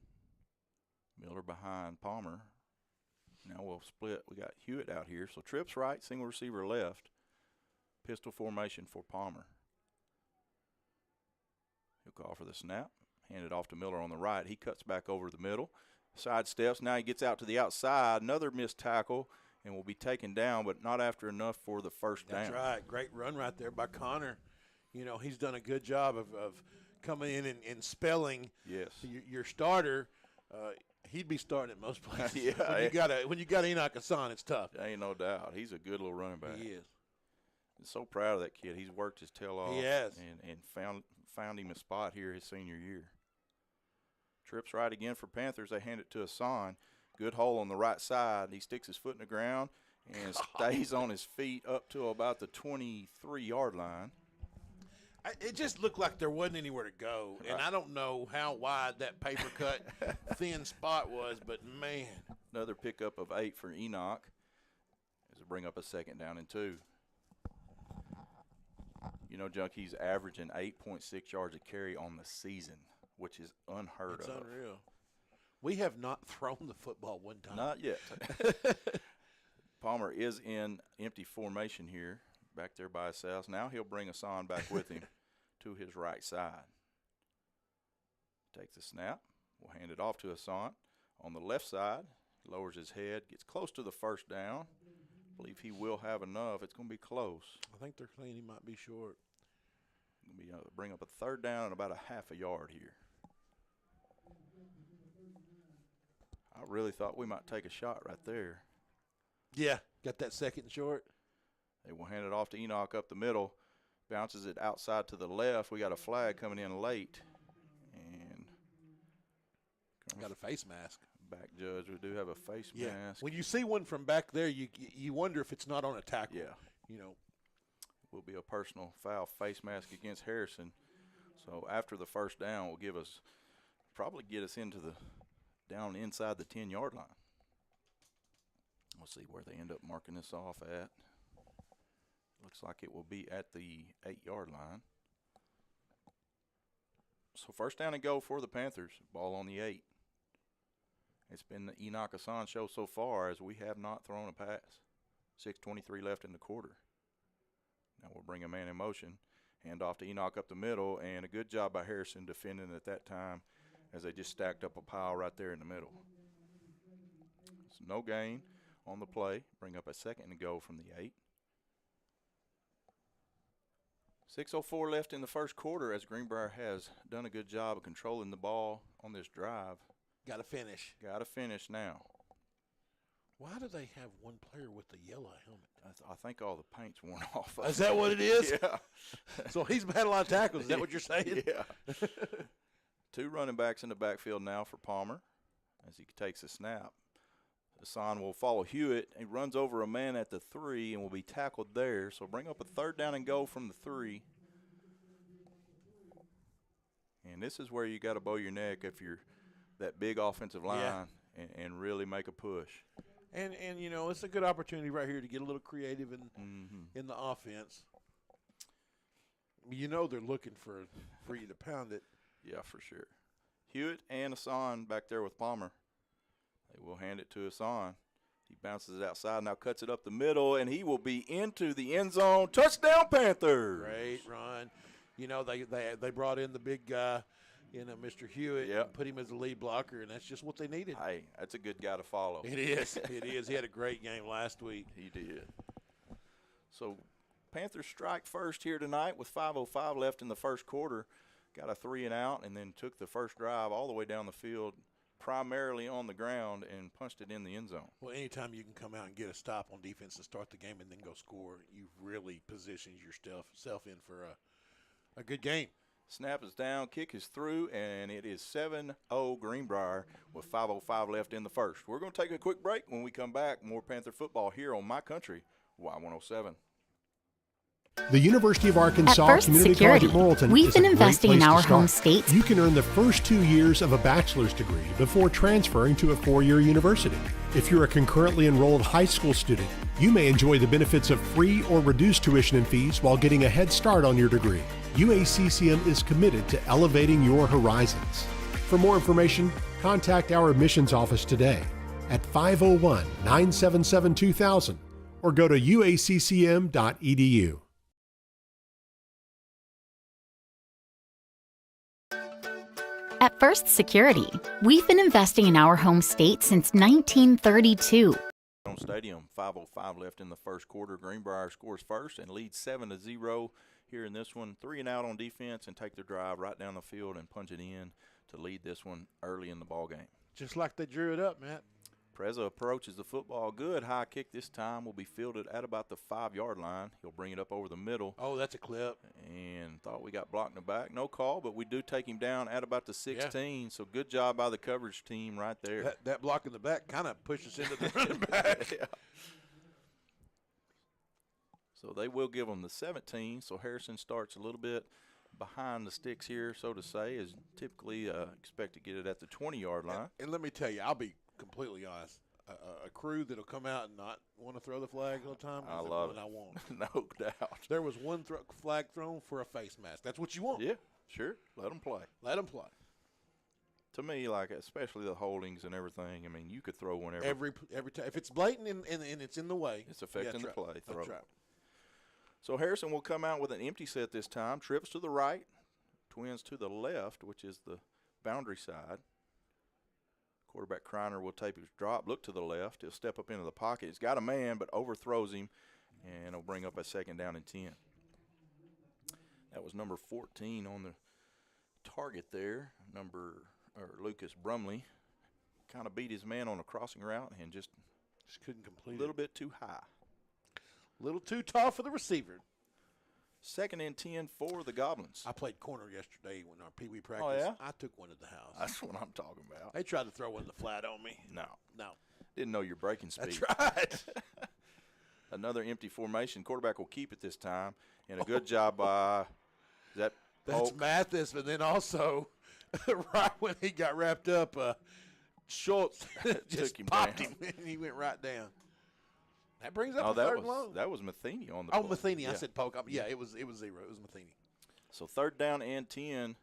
Miller behind Palmer. Now we'll split. We got Hewitt out here. So trips right, single receiver left. Pistol formation for Palmer. He'll call for the snap. Hand it off to Miller on the right. He cuts back over the middle. Side steps. Now he gets out to the outside. Another missed tackle and will be taken down, but not after enough for the first down. That's right. Great run right there by Connor. He's done a good job of coming in and spelling your starter. He'd be starting at most places. When you got Enoch Hassan, it's tough. Ain't no doubt. He's a good little running back. He is. I'm so proud of that kid. He's worked his tail off. He has. And found him a spot here his senior year. Trips right again for Panthers. They hand it to Hassan. Good hole on the right side. He sticks his foot in the ground and stays on his feet up to about the 23-yard line. It just looked like there wasn't anywhere to go, and I don't know how wide that paper cut thin spot was, but man. Another pickup of 8 for Enoch as they bring up a second down and 2. Junkie's averaging 8.6 yards a carry on the season, which is unheard of. It's unreal. We have not thrown the football one time. Not yet. Palmer is in empty formation here. Back there by himself. Now he'll bring Hassan back with him to his right side. Takes the snap. We'll hand it off to Hassan. On the left side, he lowers his head, gets close to the first down. I believe he will have enough. It's going to be close. I think they're saying he might be short. Going to be bring up a third down and about a half a yard here. I really thought we might take a shot right there. Yeah, got that second short. They will hand it off to Enoch up the middle. Bounces it outside to the left. We got a flag coming in late. And got a face mask. Back judge, we do have a face mask. When you see one from back there, you wonder if it's not on a tackle. Yeah. Will be a personal foul face mask against Harrison. So after the first down will probably get us into the down inside the 10-yard line. We'll see where they end up marking this off at. Looks like it will be at the 8-yard line. So first down and go for the Panthers. Ball on the 8. It's been the Enoch Hassan show so far as we have not thrown a pass. 6:23 left in the quarter. Now we'll bring a man in motion. Hand off to Enoch up the middle, and a good job by Harrison defending at that time as they just stacked up a pile right there in the middle. It's no gain on the play. Bring up a second and go from the 8. 6:04 left in the first quarter as Greenbrier has done a good job of controlling the ball on this drive. Got to finish. Got to finish now. Why do they have one player with the yellow helmet? I think all the paint's worn off. Is that what it is? Yeah. So he's had a lot of tackles. Is that what you're saying? Yeah. 2 running backs in the backfield now for Palmer as he takes a snap. Hassan will follow Hewitt. He runs over a man at the 3 and will be tackled there. So bring up a third down and go from the 3. And this is where you got to bow your neck if you're that big offensive line and really make a push. And it's a good opportunity right here to get a little creative in the offense. They're looking for you to pound it. Yeah, for sure. Hewitt and Hassan back there with Palmer. They will hand it to Hassan. He bounces it outside, now cuts it up the middle, and he will be into the end zone. Touchdown, Panthers. Great run. You know, they brought in the big guy, Mr. Hewitt, and put him as the lead blocker, and that's just what they needed. Hey, that's a good guy to follow. It is. It is. He had a great game last week. He did. So Panthers strike first here tonight with 5:05 left in the first quarter. Got a 3 and out, and then took the first drive all the way down the field, primarily on the ground, and punched it in the end zone. Well, anytime you can come out and get a stop on defense to start the game and then go score, you really positions yourself in for a good game. Snap is down, kick is through, and it is 7-0 Greenbrier with 5:05 left in the first. We're going to take a quick break. When we come back, more Panther football here on My Country, Y107. The University of Arkansas At First Community Security, College at Morrilton we've is been a great investing in place to our home start. states. You can earn the first 2 years of a bachelor's degree before transferring to a 4-year university. If you're a concurrently enrolled high school student, you may enjoy the benefits of free or reduced tuition and fees while getting a head start on your degree. UACCM is committed to elevating your horizons. For more information, contact our admissions office today at 501-977-2000 or go to uaccm.edu. At First Security, we've been investing in our home state since 1932. Stadium, 5:05 left in the first quarter. Greenbrier scores first and leads 7-0 here in this one. 3 and out on defense, and take their drive right down the field and punch it in to lead this one early in the ball game. Just like they drew it up, Matt. Preza approaches the football. Good high kick this time. Will be fielded at about the 5-yard line. He'll bring it up over the middle. Oh, that's a clip. And thought we got blocked in the back. No call, but we do take him down at about the 16. Yeah. So good job by the coverage team right there. That block in the back kind of pushes into the running back. Yeah. So they will give them the 17. So Harrison starts a little bit behind the sticks here, so to say, is typically expect to get it at the 20-yard line. And let me tell you, I'll be completely honest. A crew that'll come out and not want to throw the flag all the time. I love it. I want. No doubt. There was one flag thrown for a face mask. That's what you want. Yeah, sure. Let them play. Let them play. To me, like especially the holdings and everything. I mean, you could throw one every time. If it's blatant and it's in the way, it's affecting the play. Throw. That's right. So Harrison will come out with an empty set this time. Trips to the right, Twins to the left, which is the boundary side. Quarterback Kreiner will tape his drop, look to the left. He'll step up into the pocket. He's got a man, but overthrows him, and he'll bring up a 2nd down and 10. That was number 14 on the target there. Lucas Brumley kind of beat his man on a crossing route and just couldn't complete it. A little bit too high. A little too tall for the receiver. 2nd and 10 for the Goblins. I played corner yesterday when our Pee Wee practice. Oh, yeah? I took one at the house. That's what I'm talking about. They tried to throw one in the flat on me. No. No. Didn't know your breaking speed. That's right. Another empty formation. Quarterback will keep it this time. And a good job by That's Polk. Mathis, but then also right when he got wrapped up, Schultz just popped him, and he went right down. That brings up a 3rd and long. That was Matheny on the play. play. Matheny. Yeah. I said Polk. Yeah, it was 0. It was Matheny. So 3rd down and 10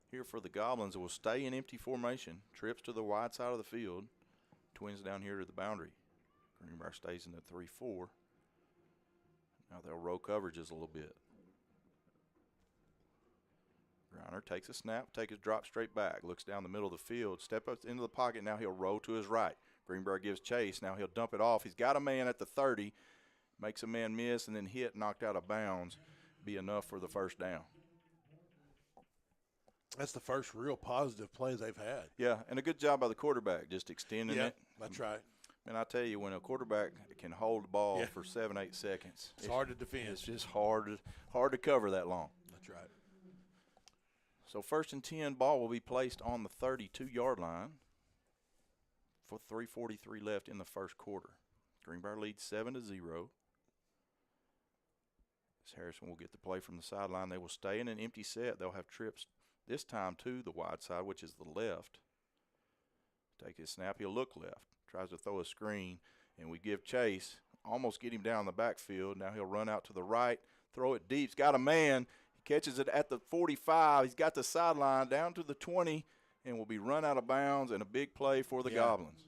here for the Goblins. It will stay in empty formation. Trips to the wide side of the field. Twins down here to the boundary. Greenbrier stays in the 3-4. Now they'll roll coverages a little bit. Griner takes a snap, take his drop straight back, looks down the middle of the field, step up into the pocket. Now he'll roll to his right. Greenbrier gives chase. Now he'll dump it off. He's got a man at the 30, makes a man miss, and then hit, knocked out of bounds. Be enough for the 1st down. That's the first real positive play they've had. Yeah, and a good job by the quarterback, just extending it. That's right. And I tell you, when a quarterback can hold the ball for 7-8 seconds, it's hard to defend. It's just hard to cover that long. That's right. So 1st and 10, ball will be placed on the 32-yard line for 3:43 left in the first quarter. Greenbrier leads 7-0. As Harrison will get the play from the sideline, they will stay in an empty set. They'll have trips this time to the wide side, which is the left. Take his snap. He'll look left. Tries to throw a screen, and we give chase. Almost get him down the backfield. Now he'll run out to the right, throw it deep. He's got a man. He catches it at the 45. He's got the sideline down to the 20, and will be run out of bounds, and a big play for the Goblins.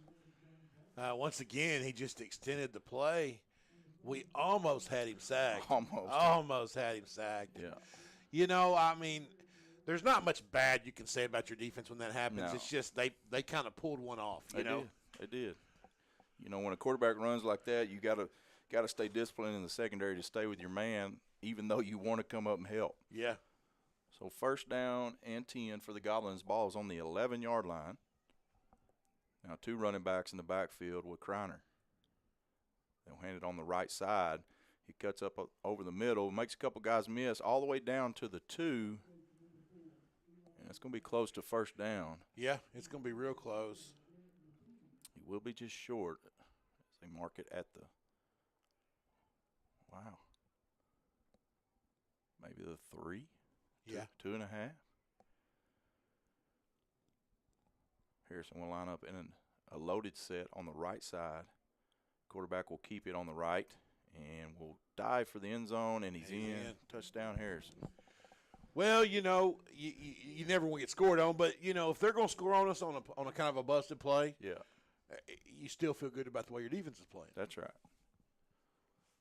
Once again, he just extended the play. We almost had him sacked. Almost had him sacked. Yeah. You know, I mean, there's not much bad you can say about your defense when that happens. No. It's just they kind of pulled one off. They did. You know, when a quarterback runs like that, you got to stay disciplined in the secondary to stay with your man, even though you want to come up and help. Yeah. So 1st down and 10 for the Goblins. Ball is on the 11-yard line. Now 2 running backs in the backfield with Kreiner. They'll hand it on the right side. He cuts up over the middle, makes a couple guys miss, all the way down to the 2. And it's going to be close to 1st down. Yeah, it's going to be real close. He will be just short as they mark it at the – wow. Maybe the 3? Yeah. 2.5. Harrison will line up in a loaded set on the right side. Quarterback will keep it on the right and will dive for the end zone, and he's in. Touchdown, Harrison. Well, you know, you never want to get scored on, but, you know, if they're going to score on us on a kind of a busted play, yeah, you still feel good about the way your defense is playing. That's right.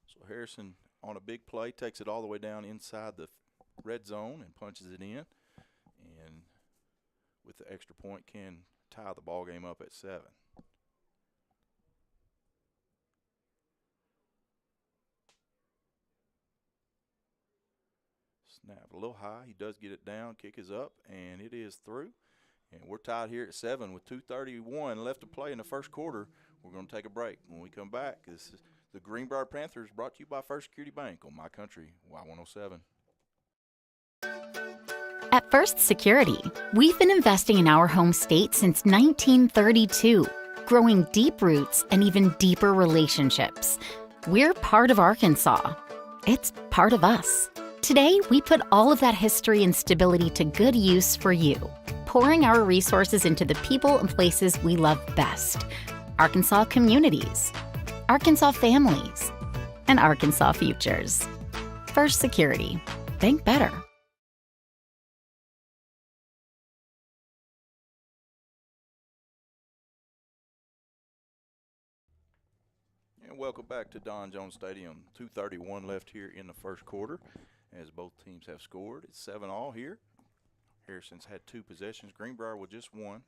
So Harrison on a big play takes it all the way down inside the red zone and punches it in, and with the extra point can tie the ball game up at 7. Snap a little high. He does get it down. Kick is up, and it is through. And we're tied here at 7 with 2:31 left to play in the first quarter. We're going to take a break. When we come back, this is the Greenbrier Panthers brought to you by First Security Bank on My Country Y107. At First Security, we've been investing in our home state since 1932, growing deep roots and even deeper relationships. We're part of Arkansas. It's part of us. Today, we put all of that history and stability to good use for you, pouring our resources into the people and places we love best. Arkansas communities, Arkansas families, and Arkansas futures. First Security. Think better. And welcome back to Don Jones Stadium. 2:31 left here in the first quarter as both teams have scored. It's 7-all here. Harrison's had 2 possessions. Greenbrier with just 1.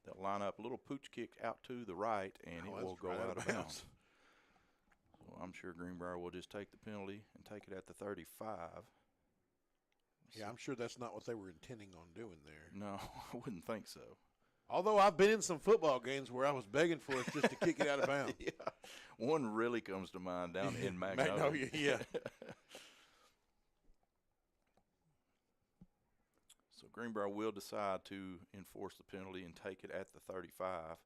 They'll line up a little pooch kick out to the right, and it will go out of bounds. So I'm sure Greenbrier will just take the penalty and take it at the 35. Yeah, I'm sure that's not what they were intending on doing there. No, I wouldn't think so. Although I've been in some football games where I was begging for us just to kick it out of bounds. Yeah, one really comes to mind down in Magnolia. Yeah. So Greenbrier will decide to enforce the penalty and take it at the 35.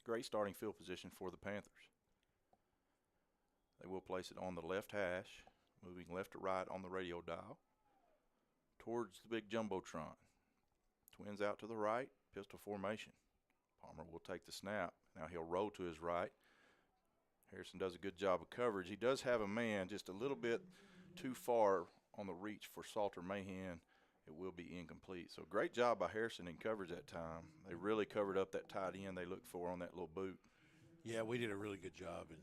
Great starting field position for the Panthers. They will place it on the left hash, moving left to right on the radio dial towards the big jumbotron. Twins out to the right, pistol formation. Palmer will take the snap. Now he'll roll to his right. Harrison does a good job of coverage. He does have a man just a little bit too far on the reach for Salter Mahan. It will be incomplete. So great job by Harrison in coverage that time. They really covered up that tight end they looked for on that little boot. Yeah, we did a really good job in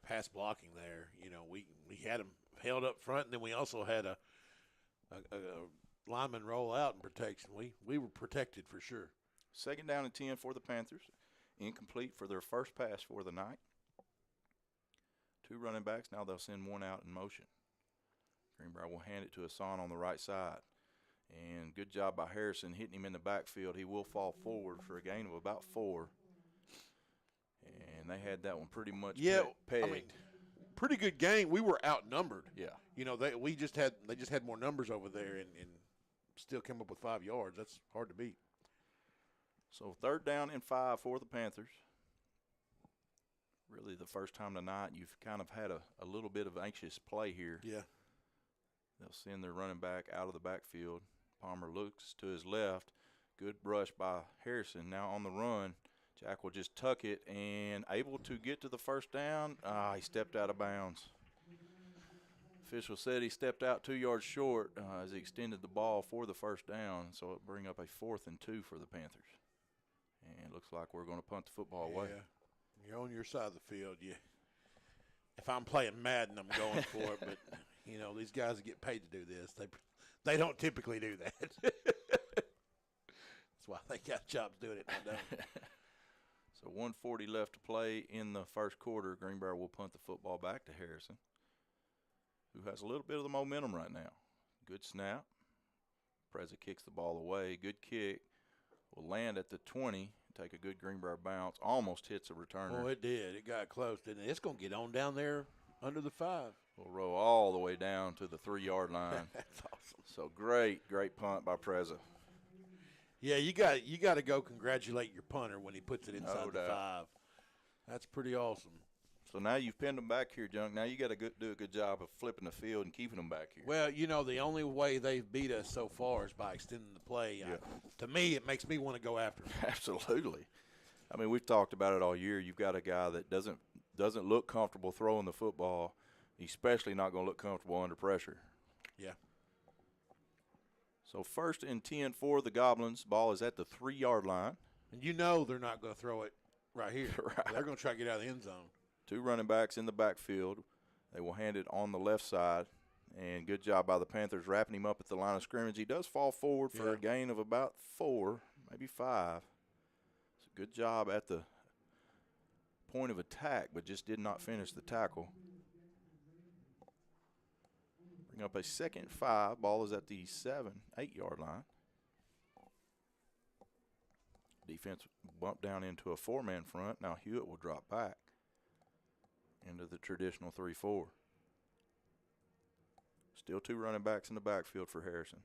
pass blocking there. You know, we had them held up front, and then we also had a lineman roll out in protection. We were protected for sure. 2nd down and 10 for the Panthers. Incomplete for their first pass for the night. 2 running backs. Now they'll send one out in motion. Greenbrier will hand it to Hassan on the right side. And good job by Harrison hitting him in the backfield. He will fall forward for a gain of about 4. And they had that one pretty much pegged. I mean, pretty good game. We were outnumbered. Yeah. You know, they just had more numbers over there and still came up with 5 yards. That's hard to beat. So 3rd down and 5 for the Panthers. Really the first time tonight you've kind of had a little bit of anxious play here. Yeah. They'll send their running back out of the backfield. Palmer looks to his left. Good brush by Harrison. Now on the run, Jack will just tuck it and able to get to the 1st down. He stepped out of bounds. Official said he stepped out 2 yards short as he extended the ball for the 1st down, so it'll bring up a 4th and 2 for the Panthers. And it looks like we're going to punt the football away. You're on your side of the field. If I'm playing Madden, I'm going for it. But, these guys that get paid to do this, they don't typically do that. That's why they got jobs doing it. I don't. So 1:40 left to play in the first quarter. Greenbrier will punt the football back to Harrison, who has a little bit of the momentum right now. Good snap. Preza kicks the ball away. Good kick. Will land at the 20. Take a good Greenbrier bounce. Almost hits a returner. Oh, it did. It got close, didn't it? It's going to get on down there under the 5. Will roll all the way down to the 3-yard line. That's awesome. So great punt by Preza. Yeah, you got to go congratulate your punter when he puts it inside No the doubt. 5. That's pretty awesome. So now you've pinned them back here, Junk. Now you got to do a good job of flipping the field and keeping them back here. Well, the only way they've beat us so far is by extending the play. Yeah. To me, it makes me want to go after them. Absolutely. I mean, we've talked about it all year. You've got a guy that doesn't look comfortable throwing the football, especially not going to look comfortable under pressure. Yeah. So 1st and 10 for the Goblins. Ball is at the 3-yard line. And they're not going to throw it right here. Right. They're going to try to get out of the end zone. 2 running backs in the backfield. They will hand it on the left side. And good job by the Panthers wrapping him up at the line of scrimmage. He does fall forward for a gain of about 4, maybe 5. It's a good job at the point of attack, but just did not finish the tackle. Bring up a 2nd and 5. Ball is at the 8-yard line. Defense bumped down into a 4-man front. Now Hewitt will drop back into the traditional 3-4. Still 2 running backs in the backfield for Harrison.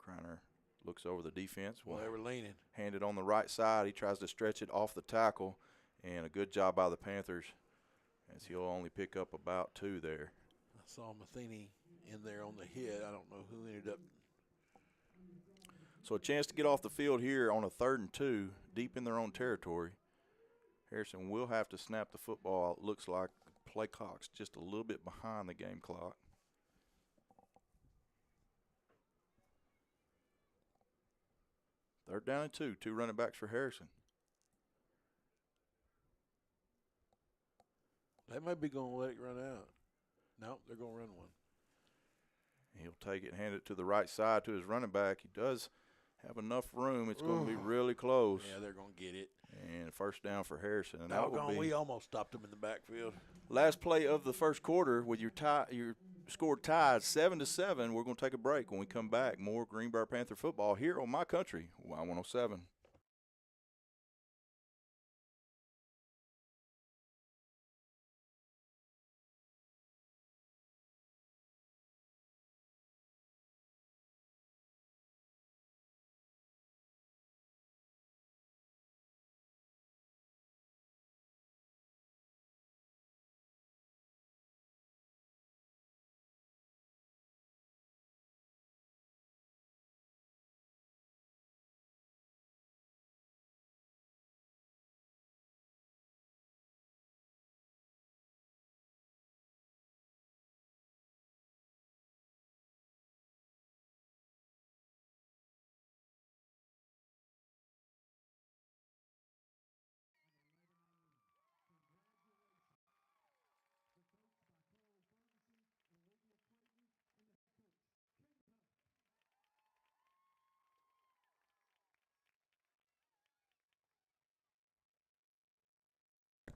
Kreiner looks over the defense. Well, they were leaning. Hand it on the right side. He tries to stretch it off the tackle, and a good job by the Panthers as he'll only pick up about 2 there. I saw Matheny in there on the hit. I don't know who ended up. So a chance to get off the field here on a 3rd and 2, deep in their own territory. Harrison will have to snap the football. It looks like the play clock's just a little bit behind the game clock. Third down and 2. 2 running backs for Harrison. They might be going to let it run out. No, they're going to run one. He'll take it and hand it to the right side to his running back. He does have enough room. It's going to be really close. Yeah, they're going to get it. And 1st down for Harrison. And we almost stopped them in the backfield. Last play of the first quarter with your score tied 7-7. We're going to take a break. When we come back, more Greenbrier Panther football here on My Country, Y107.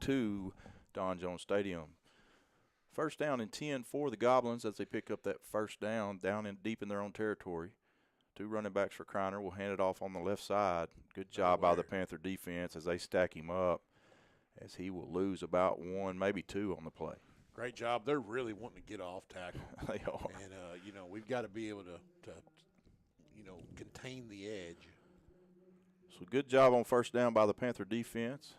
To Don Jones Stadium. 1st down and 10 for the Goblins as they pick up that 1st down deep in their own territory. 2 running backs for Kreiner. Will hand it off on the left side. Good job by the Panther defense as they stack him up, as he will lose about 1, maybe 2 on the play. Great job. They're really wanting to get off tackle. They are. And, we've got to be able to contain the edge. So good job on 1st down by the Panther defense.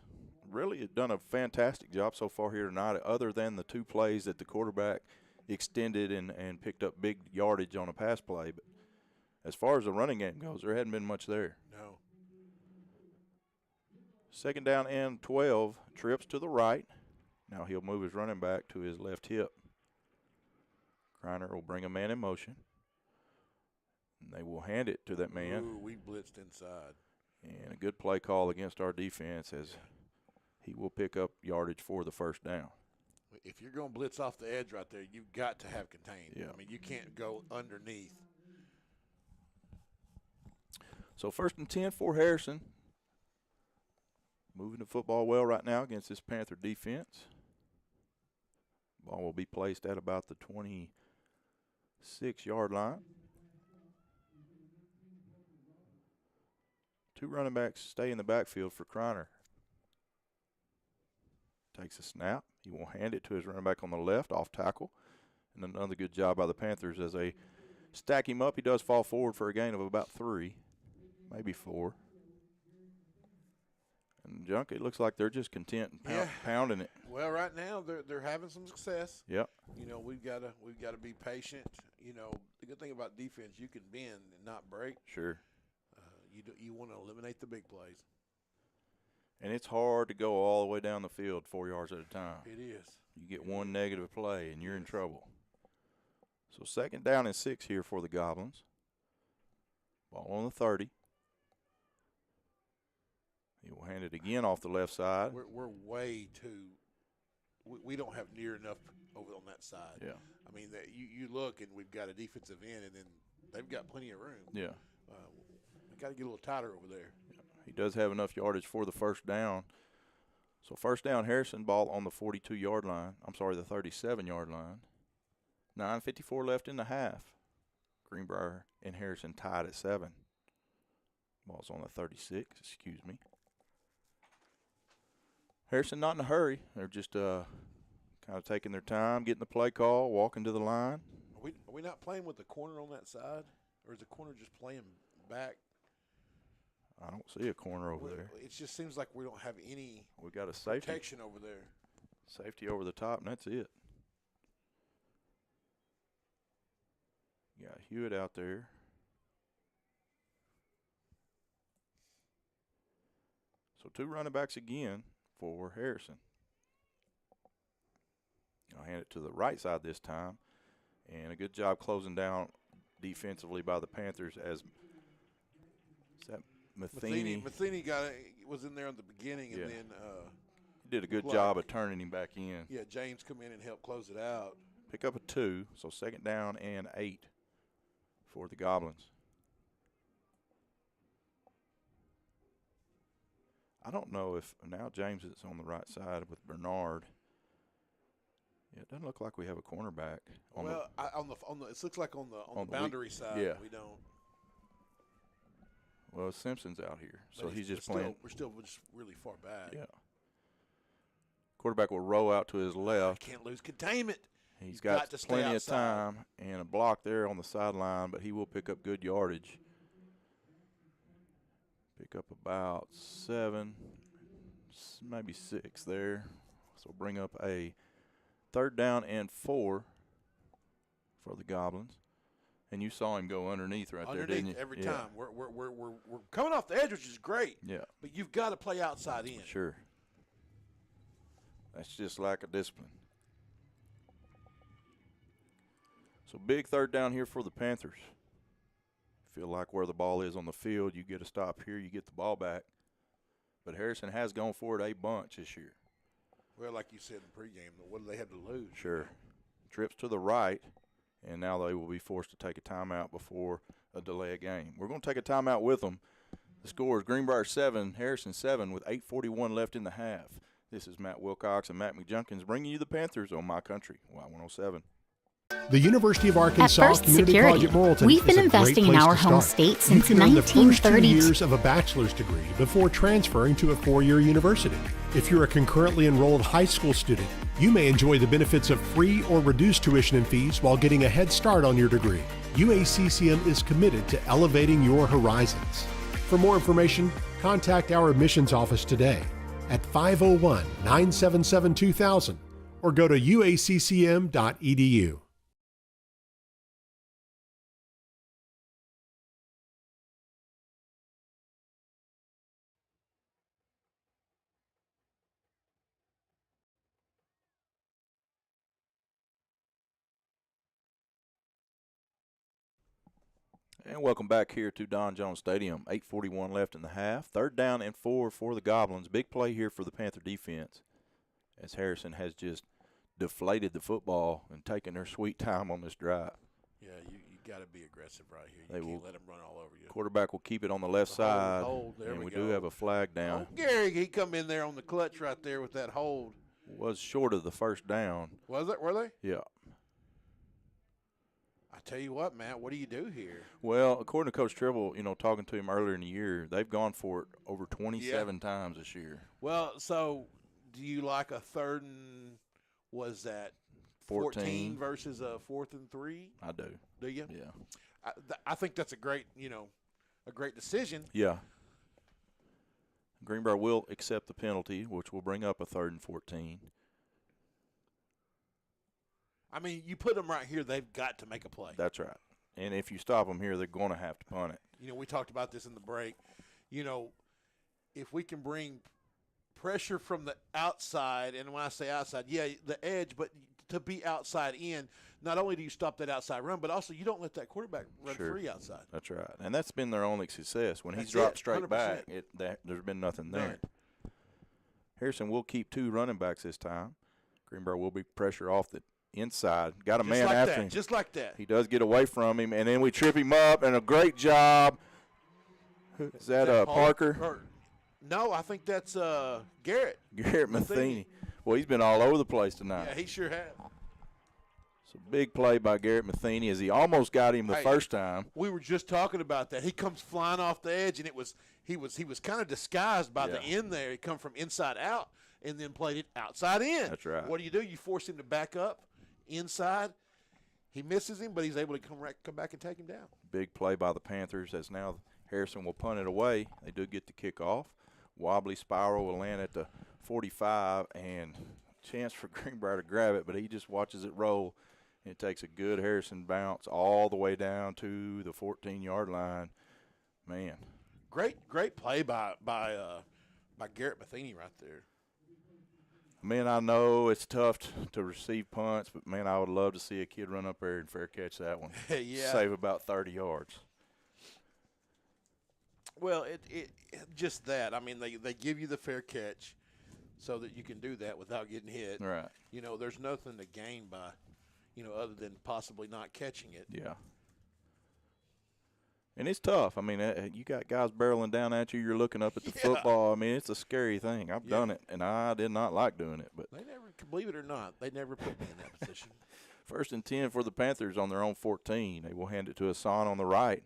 Really have done a fantastic job so far here tonight, other than the 2 plays that the quarterback extended and picked up big yardage on a pass play. But as far as the running game goes, there hadn't been much there. No. 2nd down and 12, trips to the right. Now he'll move his running back to his left hip. Kreiner will bring a man in motion. And they will hand it to that man. Ooh, we blitzed inside. And a good play call against our defense as he will pick up yardage for the first down. If you're going to blitz off the edge right there, you've got to have contained. Yeah. I mean, you can't go underneath. So 1st and 10 for Harrison. Moving the football well right now against this Panther defense. Ball will be placed at about the 26-yard line. 2 running backs stay in the backfield for Kreiner. Takes a snap. He will hand it to his running back on the left, off tackle. And another good job by the Panthers as they stack him up. He does fall forward for a gain of about 3, maybe 4. And Junk, it looks like they're just content and pounding it. Well, right now they're having some success. Yep. You know, we've got to be patient. You know, the good thing about defense, you can bend and not break. Sure. You want to eliminate the big plays. And it's hard to go all the way down the field 4 yards at a time. It is. You get one negative play and you're in trouble. So 2nd down and 6 here for the Goblins. Ball on the 30. He will hand it again off the left side. We're way too – we don't have near enough over on that side. Yeah. I mean, you look and we've got a defensive end and then they've got plenty of room. Yeah. We got to get a little tighter over there. He does have enough yardage for the first down. So 1st down, Harrison, ball on the 42-yard line. I'm sorry, the 37-yard line. 9:54 left in the half. Greenbrier and Harrison tied at 7. Ball's on the 36, excuse me. Harrison not in a hurry. They're just kind of taking their time, getting the play call, walking to the line. Are we not playing with the corner on that side? Or is the corner just playing back? I don't see a corner over there. It just seems like we don't have any We got a safety protection over there. Safety over the top, and that's it. You got Hewitt out there. So 2 running backs again for Harrison. I'll hand it to the right side this time. And a good job closing down defensively by the Panthers as Matheny was in there in the beginning, and then he did a good job of turning him back in. Yeah, James come in and help close it out. Pick up a 2, so 2nd down and 8 for the Goblins. I don't know if now James is on the right side with Bernard. Yeah, it doesn't look like we have a cornerback. On the it looks like on the boundary side. Yeah. We don't. Well, Simpson's out here, so he's just playing. playing. We're still just really far back. Yeah. Quarterback will roll out to his left. Can't lose containment. He's got plenty of time and a block there on the sideline, but he will pick up good yardage. Pick up about 7, maybe 6 there. So bring up a 3rd down and 4 for the Goblins. And you saw him go underneath there, didn't you? Every time. We're coming off the edge, which is great. Yeah. But you've got to play outside in. Sure. That's just lack of discipline. So big 3rd down here for the Panthers. Feel like where the ball is on the field, you get a stop here, you get the ball back. But Harrison has gone for it a bunch this year. Well, like you said in pregame, what do they have to lose? Sure. Trips to the right, and now they will be forced to take a timeout before a delay of game. We're going to take a timeout with them. The score is Greenbrier 7, Harrison 7 with 8:41 left in the half. This is Matt Wilcox and Matt McJunkins bringing you the Panthers on My Country, Y107. The University of Arkansas At First Community Security, College at Morrilton we've been is a great investing in place our to home start. state since You can earn the first 2 1932. years of a bachelor's degree before transferring to a 4-year university. If you're a concurrently enrolled high school student, you may enjoy the benefits of free or reduced tuition and fees while getting a head start on your degree. UACCM is committed to elevating your horizons. For more information, contact our admissions office today at 501-977-2000 or go to uaccm.edu. And welcome back here to Don Jones Stadium. 8:41 left in the half. 3rd down and 4 for the Goblins. Big play here for the Panther defense as Harrison has just deflated the football and taken their sweet time on this drive. Yeah, you got to be aggressive right here. They You can't will, let them run all over you. Quarterback will keep it on the left side. Hold. There and we go. do have a flag down. Oh, Gary, he come in there on the clutch right there with that hold. Was short of the first down. Was it? Were they? Yeah. I tell you what, Matt, what do you do here? Well, according to Coach Tribble, talking to him earlier in the year, they've gone for it over 27 times this year. Well, so do you like a 3rd and was that 14 versus a 4th and 3? I do. Do you? Yeah. I think that's a great, a great decision. Yeah. Greenbrier will accept the penalty, which will bring up a 3rd and 14. I mean, you put them right here, they've got to make a play. That's right. And if you stop them here, they're going to have to punt it. We talked about this in the break. If we can bring pressure from the outside, and when I say outside, the edge, but to be outside in, not only do you stop that outside run, but also you don't let that quarterback run free outside. That's right. And that's been their only success. When he's That's dropped it, straight 100%. back, there's been nothing there. Harrison will keep 2 running backs this time. Greenbrier will be pressure off the inside. Got a man after him. Just like that. He does get away from him, and then we trip him up, and a great job. Is that Parker? No, I think that's Garrett. Garrett Matheny. Well, he's been all over the place tonight. Yeah, he sure has. It's a big play by Garrett Matheny as he almost got him the first time. We were just talking about that. He comes flying off the edge, and he was kind of disguised by the end there. He come from inside out and then played it outside in. That's right. What do? You force him to back up inside. He misses him, but he's able to come back and take him down. Big play by the Panthers as now Harrison will punt it away. They do get the kickoff. Wobbly spiral will land at the 45, and chance for Greenbrier to grab it, but he just watches it roll. It takes a good Harrison bounce all the way down to the 14-yard line. Man. Great play by Garrett Matheny right there. Man, I know it's tough to receive punts, but, man, I would love to see a kid run up there and fair catch that one. Yeah. Save about 30 yards. Well, it just that. I mean, they give you the fair catch so that you can do that without getting hit. Right. There's nothing to gain by, other than possibly not catching it. Yeah. And it's tough. I mean, you got guys barreling down at you. You're looking up at the football. I mean, it's a scary thing. I've done it, and I did not like doing it. But they never, believe it or not, they never put me in that position. 1st and 10 for the Panthers on their own 14. They will hand it to Hassan on the right.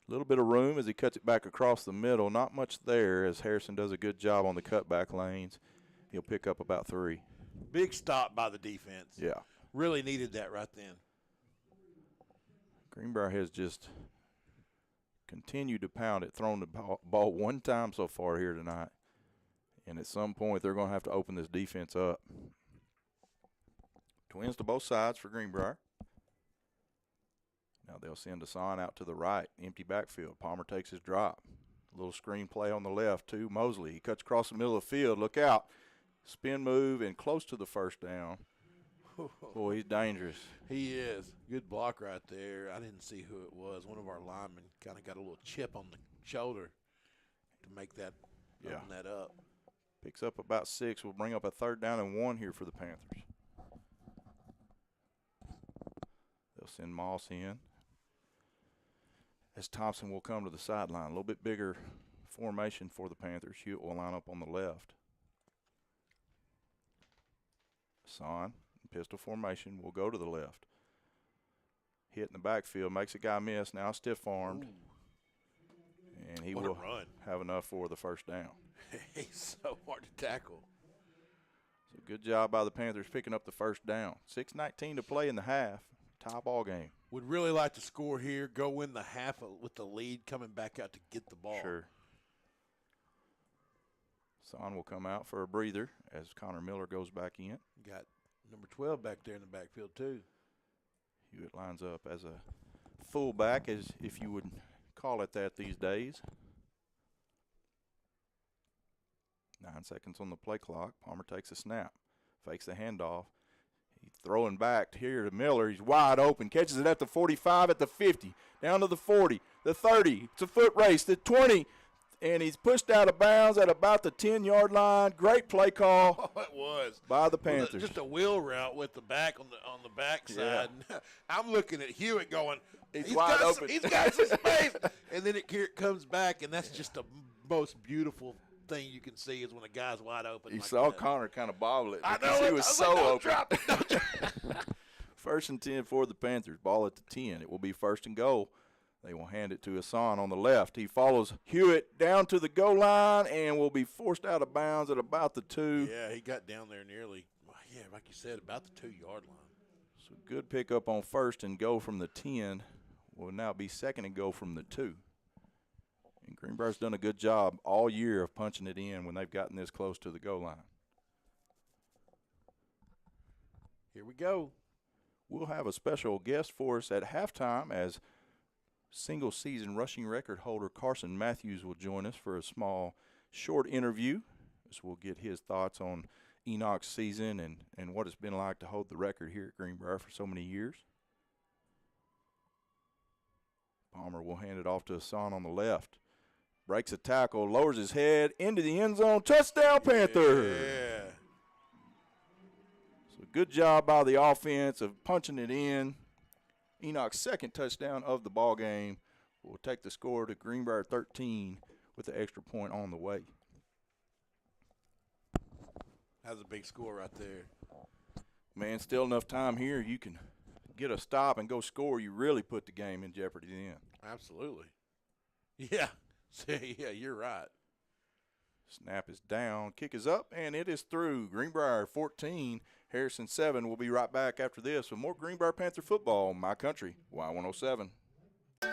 A little bit of room as he cuts it back across the middle. Not much there as Harrison does a good job on the cutback lanes. He'll pick up about 3. Big stop by the defense. Yeah. Really needed that right then. Greenbrier has just continued to pound it, thrown the ball 1 time so far here tonight. And at some point, they're going to have to open this defense up. Twins to both sides for Greenbrier. Now they'll send Hassan out to the right, empty backfield. Palmer takes his drop. A little screen play on the left to Mosley. He cuts across the middle of the field. Look out. Spin move and close to the first down. Boy, he's dangerous. He is. Good block right there. I didn't see who it was. One of our linemen kind of got a little chip on the shoulder to make that open that up. Picks up about 6. We'll bring up a 3rd down and 1 here for the Panthers. They'll send Moss in. As Thompson will come to the sideline. A little bit bigger formation for the Panthers. Hewitt will line up on the left. Hassan, pistol formation, will go to the left. Hit in the backfield, makes a guy miss, now stiff-armed. And he will have enough for the first down. He's so hard to tackle. So good job by the Panthers picking up the first down. 6:19 to play in the half. Tie ball game. Would really like to score here, go in the half with the lead, coming back out to get the ball. Sure. Son will come out for a breather as Connor Miller goes back in. Got number 12 back there in the backfield too. Hewitt lines up as a fullback, as if you would call it that these days. 9 seconds on the play clock. Palmer takes a snap, fakes the handoff. He Throwing back here to Miller. He's wide open. Catches it at the 45, at the 50, down to the 40, the 30. It's a foot race, the 20. And he's pushed out of bounds at about the 10-yard line. Great play call. Oh, it was by the Panthers. Just a wheel route with the back on the backside. Yeah. I'm looking at Hewitt going, he's wide open. He's got some space. And then it comes back, and that's just the most beautiful thing you can see is when a guy's wide open. You like saw that. Connor kind of bobble it. I know he was so open. Don't drop. 1st and 10 for the Panthers. Ball at the 10. It will be 1st and goal. They will hand it to Hassan on the left. He follows Hewitt down to the goal line and will be forced out of bounds at about the 2. Yeah, he got down there nearly, like you said, about the 2-yard line. So good pickup on 1st and goal from the 10. Will now be 2nd and goal from the 2. And Greenbrier's done a good job all year of punching it in when they've gotten this close to the goal line. Here we go. We'll have a special guest for us at halftime as single-season rushing record holder Carson Matthews will join us for a small, short interview. As we'll get his thoughts on Enoch's season and what it's been like to hold the record here at Greenbrier for so many years. Palmer will hand it off to Hassan on the left. Breaks a tackle, lowers his head into the end zone. Touchdown, Panthers! Yeah. So good job by the offense of punching it in. Enoch's 2nd touchdown of the ball game will take the score to Greenbrier 13 with the extra point on the way. That's a big score right there. Man, still enough time here. You can get a stop and go score. You really put the game in jeopardy then. Absolutely. Yeah. Yeah, you're right. Snap is down. Kick is up, and it is through. Greenbrier 14, Harrison 7. We'll be right back after this with more Greenbrier Panther football. My country, Y107.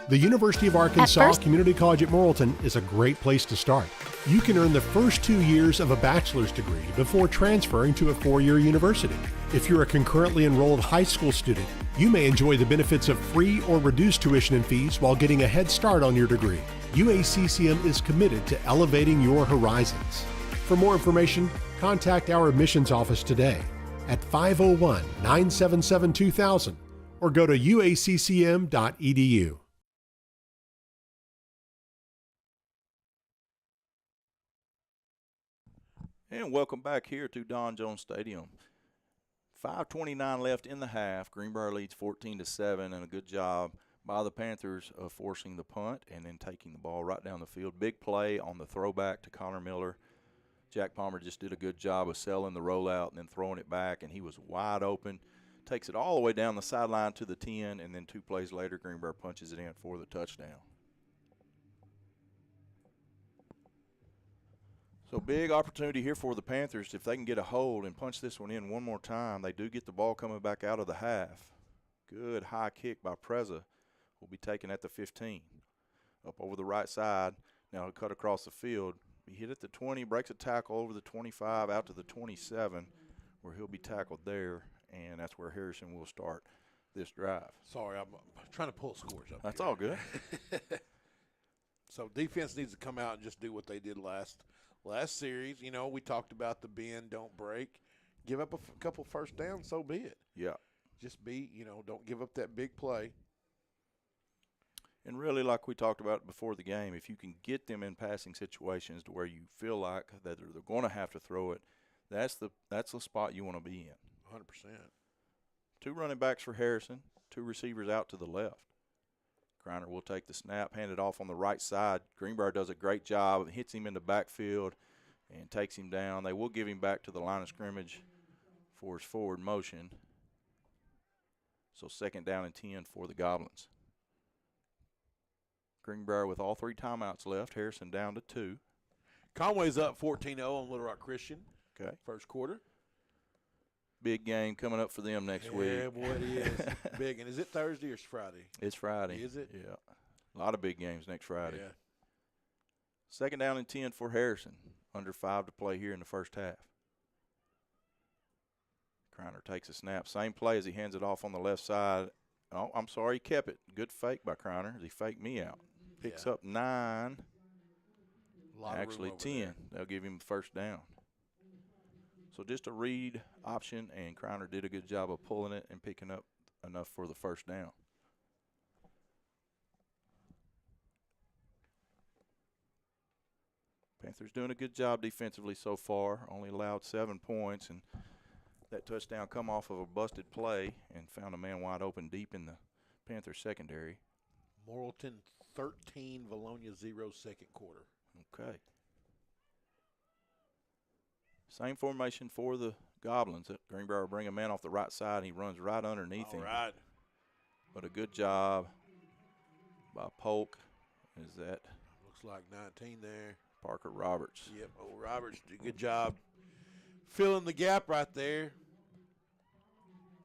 The University of Arkansas Community College at Morrilton is a great place to start. You can earn the first 2 years of a bachelor's degree before transferring to a 4-year university. If you're a concurrently enrolled high school student, you may enjoy the benefits of free or reduced tuition and fees while getting a head start on your degree. UACCM is committed to elevating your horizons. For more information, contact our admissions office today at 501-977-2000 or go to uaccm.edu. And welcome back here to Don Jones Stadium. 5:29 left in the half. Greenbrier leads 14-7, and a good job by the Panthers of forcing the punt and then taking the ball right down the field. Big play on the throwback to Connor Miller. Jack Palmer just did a good job of selling the rollout and then throwing it back, and he was wide open. Takes it all the way down the sideline to the 10, and then 2 plays later, Greenbrier punches it in for the touchdown. So big opportunity here for the Panthers. If they can get a hold and punch this one in one more time, they do get the ball coming back out of the half. Good high kick by Preza. Will be taken at the 15. Up over the right side. Now he'll cut across the field. He hit at the 20, breaks a tackle over the 25 out to the 27, where he'll be tackled there, and that's where Harrison will start this drive. Sorry, I'm trying to pull scores up. That's here. all good. So defense needs to come out and just do what they did last series. You know, we talked about the bend, don't break. Give up a couple first downs, so be it. Yeah. Just don't give up that big play. And really, like we talked about before the game, if you can get them in passing situations to where you feel like that they're going to have to throw it, that's the spot you want to be in. 100%. 2 running backs for Harrison, 2 receivers out to the left. Greiner will take the snap, hand it off on the right side. Greenbrier does a great job, hits him in the backfield and takes him down. They will give him back to the line of scrimmage for his forward motion. So 2nd down and 10 for the Goblins. Greenbrier with all 3 timeouts left. Harrison down to 2. Conway's up 14-0 on Little Rock Christian. Okay. First quarter. Big game coming up for them next week. Yeah, boy, it is. Big. And is it Thursday or is it Friday? It's Friday. Is it? Yeah. A lot of big games next Friday. Yeah. 2nd down and 10 for Harrison. Under 5 to play here in the first half. Greiner takes a snap. Same play as he hands it off on the left side. Oh, I'm sorry, he kept it. Good fake by Greiner as he faked me out. Picks up 9. Actually 10. They'll give him the first down. So just a read option, and Kreiner did a good job of pulling it and picking up enough for the first down. Panthers doing a good job defensively so far, only allowed 7 points, and that touchdown come off of a busted play and found a man wide open deep in the Panthers secondary. Morrilton 13, Valonia 0 second quarter. Okay. Same formation for the Goblins. Greenbrier will bring a man off the right side, and he runs right underneath him. All right. But a good job by Polk. Is that? Looks like 19 there. Parker Roberts. Yep, old Roberts did a good job filling the gap right there.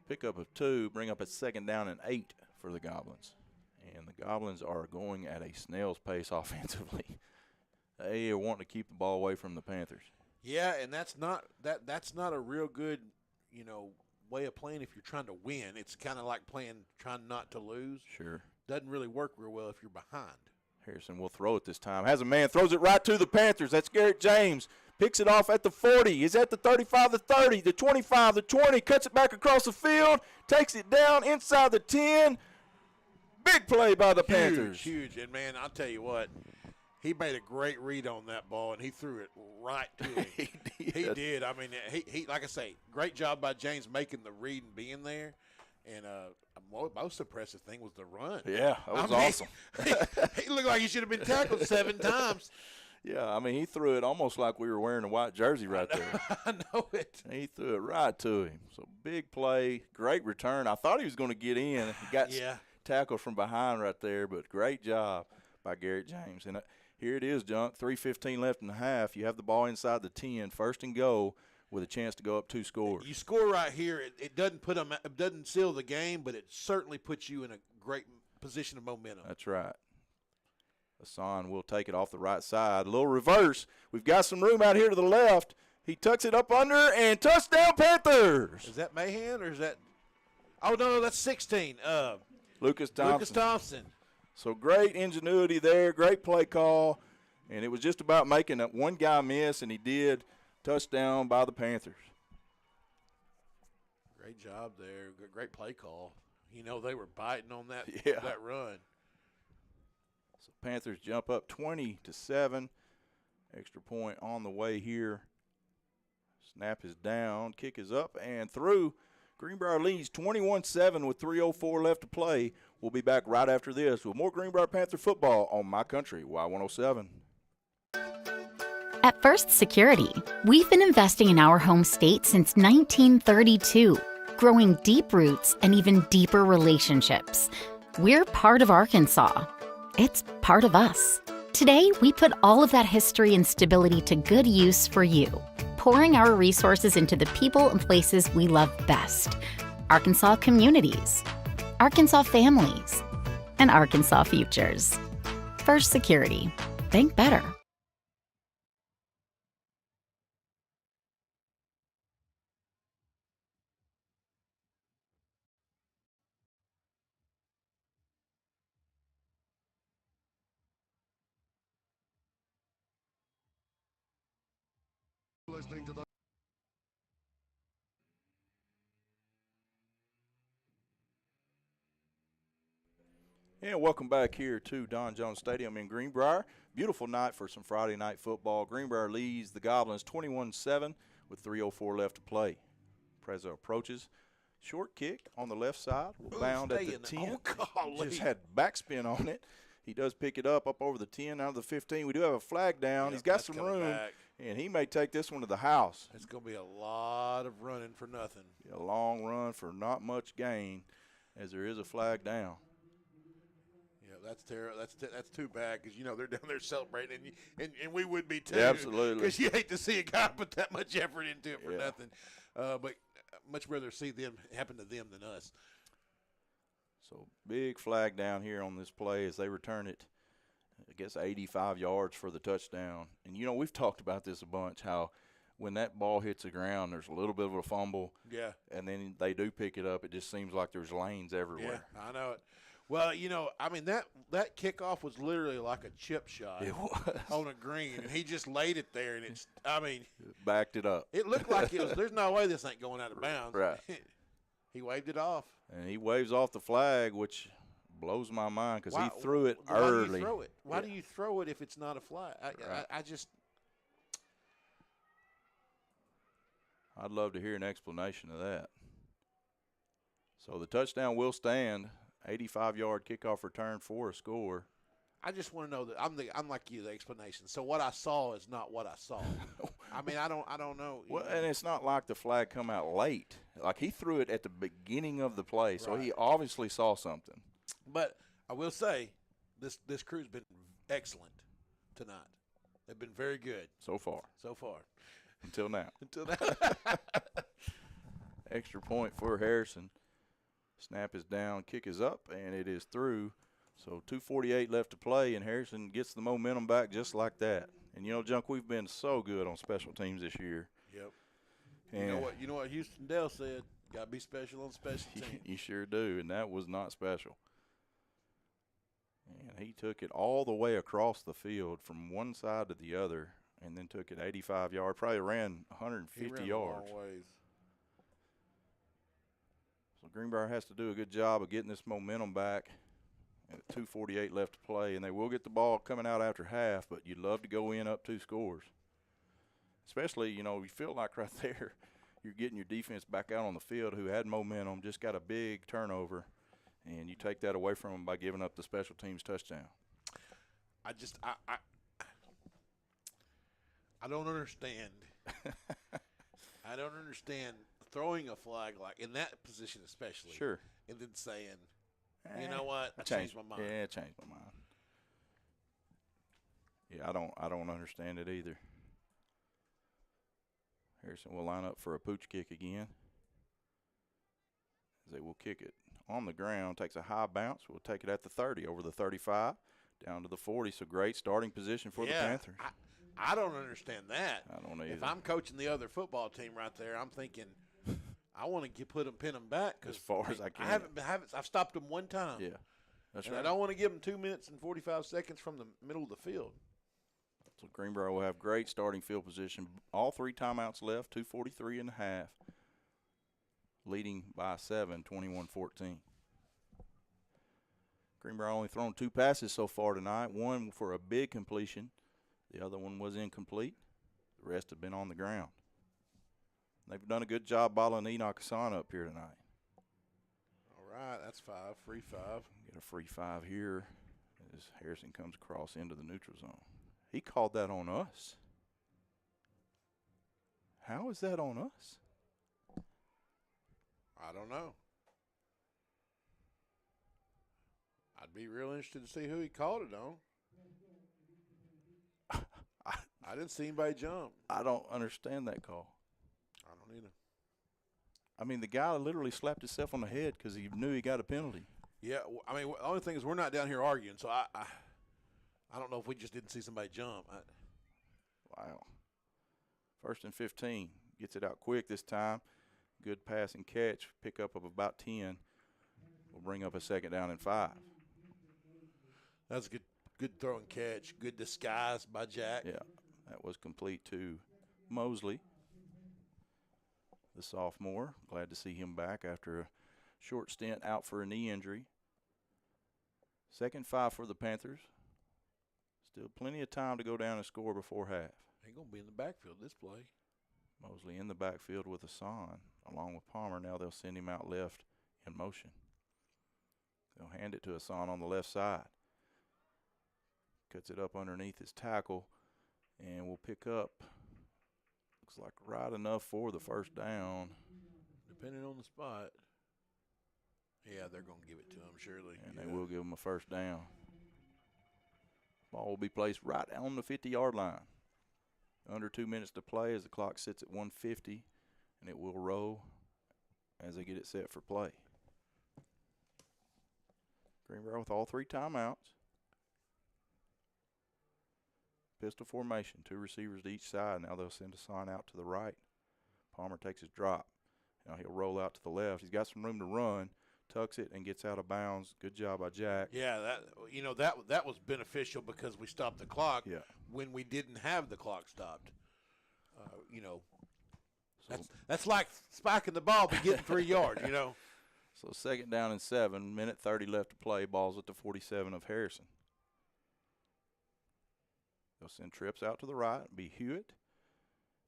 Pickup of 2, bring up a second down and 8 for the Goblins. And the Goblins are going at a snail's pace offensively. They are wanting to keep the ball away from the Panthers. Yeah, and that's not a real good, way of playing if you're trying to win. It's kind of like trying not to lose. Sure. Doesn't really work real well if you're behind. Harrison will throw it this time. Has a man, throws it right to the Panthers. That's Garrett James. Picks it off at the 40. He's at the 35, the 30, the 25, the 20. Cuts it back across the field. Takes it down inside the 10. Big play by the Panthers. Huge. And, man, I'll tell you what. He made a great read on that ball, and he threw it right to him. He did. I mean, he like I say, great job by James making the read and being there. And most impressive thing was the run. Yeah, that was awesome. He looked like he should have been tackled 7 times. Yeah, I mean, he threw it almost like we were wearing a white jersey right there. I know it. He threw it right to him. So big play, great return. I thought he was going to get in. He got tackled from behind right there, but great job by Garrett James. And here it is, Junk, 3:15 left in the half. You have the ball inside the 10, first and goal, with a chance to go up 2 scores. You score right here. It doesn't seal the game, but it certainly puts you in a great position of momentum. That's right. Hassan will take it off the right side. A little reverse. We've got some room out here to the left. He tucks it up under, and touchdown Panthers. Is that Mahan or is that – oh, no, that's 16. Lucas Thompson. Lucas Thompson. So great ingenuity there, great play call, and it was just about making one guy miss, and he did. Touchdown by the Panthers. Great job there. Great play call. They were biting on that run. So Panthers jump up 20-7. Extra point on the way here. Snap is down. Kick is up and through. Greenbrier leads 21-7 with 3:04 left to play. We'll be back right after this with more Greenbrier Panther football on My Country, Y107. At First Security, we've been investing in our home state since 1932, growing deep roots and even deeper relationships. We're part of Arkansas. It's part of us. Today, we put all of that history and stability to good use for you, pouring our resources into the people and places we love best. Arkansas communities, Arkansas families, and Arkansas futures. First Security. Think better. Listening to the And welcome back here to Don Jones Stadium in Greenbrier. Beautiful night for some Friday night football. Greenbrier leads the Goblins 21-7 with 3:04 left to play. Prezzo approaches. Short kick on the left side. Will bound at the 10. Just had backspin on it. He does pick it up over the 10, out of the 15. We do have a flag down. He's got some room, and he may take this one to the house. It's going to be a lot of running for nothing. A long run for not much gain, as there is a flag down. Yeah, that's terrible. That's too bad because, they're down there celebrating, and we would be too. Yeah, absolutely. Because you hate to see a guy put that much effort into it for nothing. But much rather see them happen to them than us. So big flag down here on this play as they return it, I guess 85 yards for the touchdown. And, we've talked about this a bunch, how when that ball hits the ground, there's a little bit of a fumble. Yeah. And then they do pick it up. It just seems like there's lanes everywhere. Yeah, I know it. Well, I mean, that kickoff was literally like a chip shot on a green, and he just laid it there, and backed it up. It looked like it was, there's no way this ain't going out of bounds. Right. He waved it off. And he waves off the flag, which blows my mind because he threw it Why early. do you throw it? Why do you throw it if it's not a flag? I'd love to hear an explanation of that. So the touchdown will stand. 85-yard kickoff return for a score. I just want to know that I'm like you, the explanation. So what I saw is not what I saw. I mean, I don't know. Well, and it's not like the flag come out late. Like he threw it at the beginning of the play, so he obviously saw something. But I will say, this crew's been excellent tonight. They've been very good so far. Until now. Extra point for Harrison. Snap is down, kick is up, and it is through. So 2:48 left to play, and Harrison gets the momentum back just like that. And, Junk, we've been so good on special teams this year. Yep. And you know what Houston Dell said? Got to be special on special teams. You sure do, and that was not special. And he took it all the way across the field from one side to the other and then took it 85 yards, probably ran 150 yards. A long ways. So Greenbrier has to do a good job of getting this momentum back. At 2:48 left to play, and they will get the ball coming out after half, but you'd love to go in up 2 scores. Especially, you feel like right there you're getting your defense back out on the field who had momentum, just got a big turnover, and you take that away from them by giving up the special teams touchdown. I don't understand. I don't understand throwing a flag like in that position especially. Sure. And then saying, you know what? I changed my mind. Yeah, I changed my mind. Yeah, I don't understand it either. Harrison will line up for a pooch kick again. As they will kick it on the ground, takes a high bounce. We'll take it at the 30, over the 35, down to the 40. So great starting position for the Panthers. I don't understand that. I don't either. If I'm coaching the other football team right there, I'm thinking, I want to pin them back as far as I can. I've stopped them one time. Yeah, that's right. I don't want to give them 2 minutes and 45 seconds from the middle of the field. So Greenbrier will have great starting field position. All 3 timeouts left, 2:43 and a half, leading by 7, 21-14. Greenbrier only thrown 2 passes so far tonight, one for a big completion. The other one was incomplete. The rest have been on the ground. They've done a good job bottling Enoch Hassan up here tonight. All right, that's 5, free 5. Get a free 5 here as Harrison comes across into the neutral zone. He called that on us. How is that on us? I don't know. I'd be real interested to see who he called it on. I didn't see anybody jump. I don't understand that call. I don't either. I mean, the guy literally slapped himself on the head because he knew he got a penalty. Yeah, I mean, the only thing is we're not down here arguing, so I don't know if we just didn't see somebody jump. Wow. 1st and 15. Gets it out quick this time. Good pass and catch. Pickup of about 10. We'll bring up a 2nd down and 5. That's a good throw and catch. Good disguise by Jack. Yeah, that was complete to Mosley, the sophomore. Glad to see him back after a short stint out for a knee injury. 2nd 5 for the Panthers. Still plenty of time to go down and score before half. They're going to be in the backfield this play. Mosley in the backfield with Hassan along with Palmer. Now they'll send him out left in motion. They'll hand it to Hassan on the left side. Cuts it up underneath his tackle and will pick up, looks like right enough for the 1st down. Depending on the spot. Yeah, they're going to give it to him, surely. And they will give him a 1st down. Ball will be placed right on the 50-yard line. Under 2 minutes to play as the clock sits at 1:50, and it will roll as they get it set for play. Greenbrier with all 3 timeouts. Pistol formation, 2 receivers to each side. Now they'll send Hassan out to the right. Palmer takes his drop. Now he'll roll out to the left. He's got some room to run. tucks it and gets out of bounds. Good job by Jack. Yeah, that was beneficial because we stopped the clock when we didn't have the clock stopped. That's like spiking the ball but getting 3 yards, So 2nd down and 7, minute 30 left to play. Ball's at the 47 of Harrison. They'll send trips out to the right. Be Hewitt.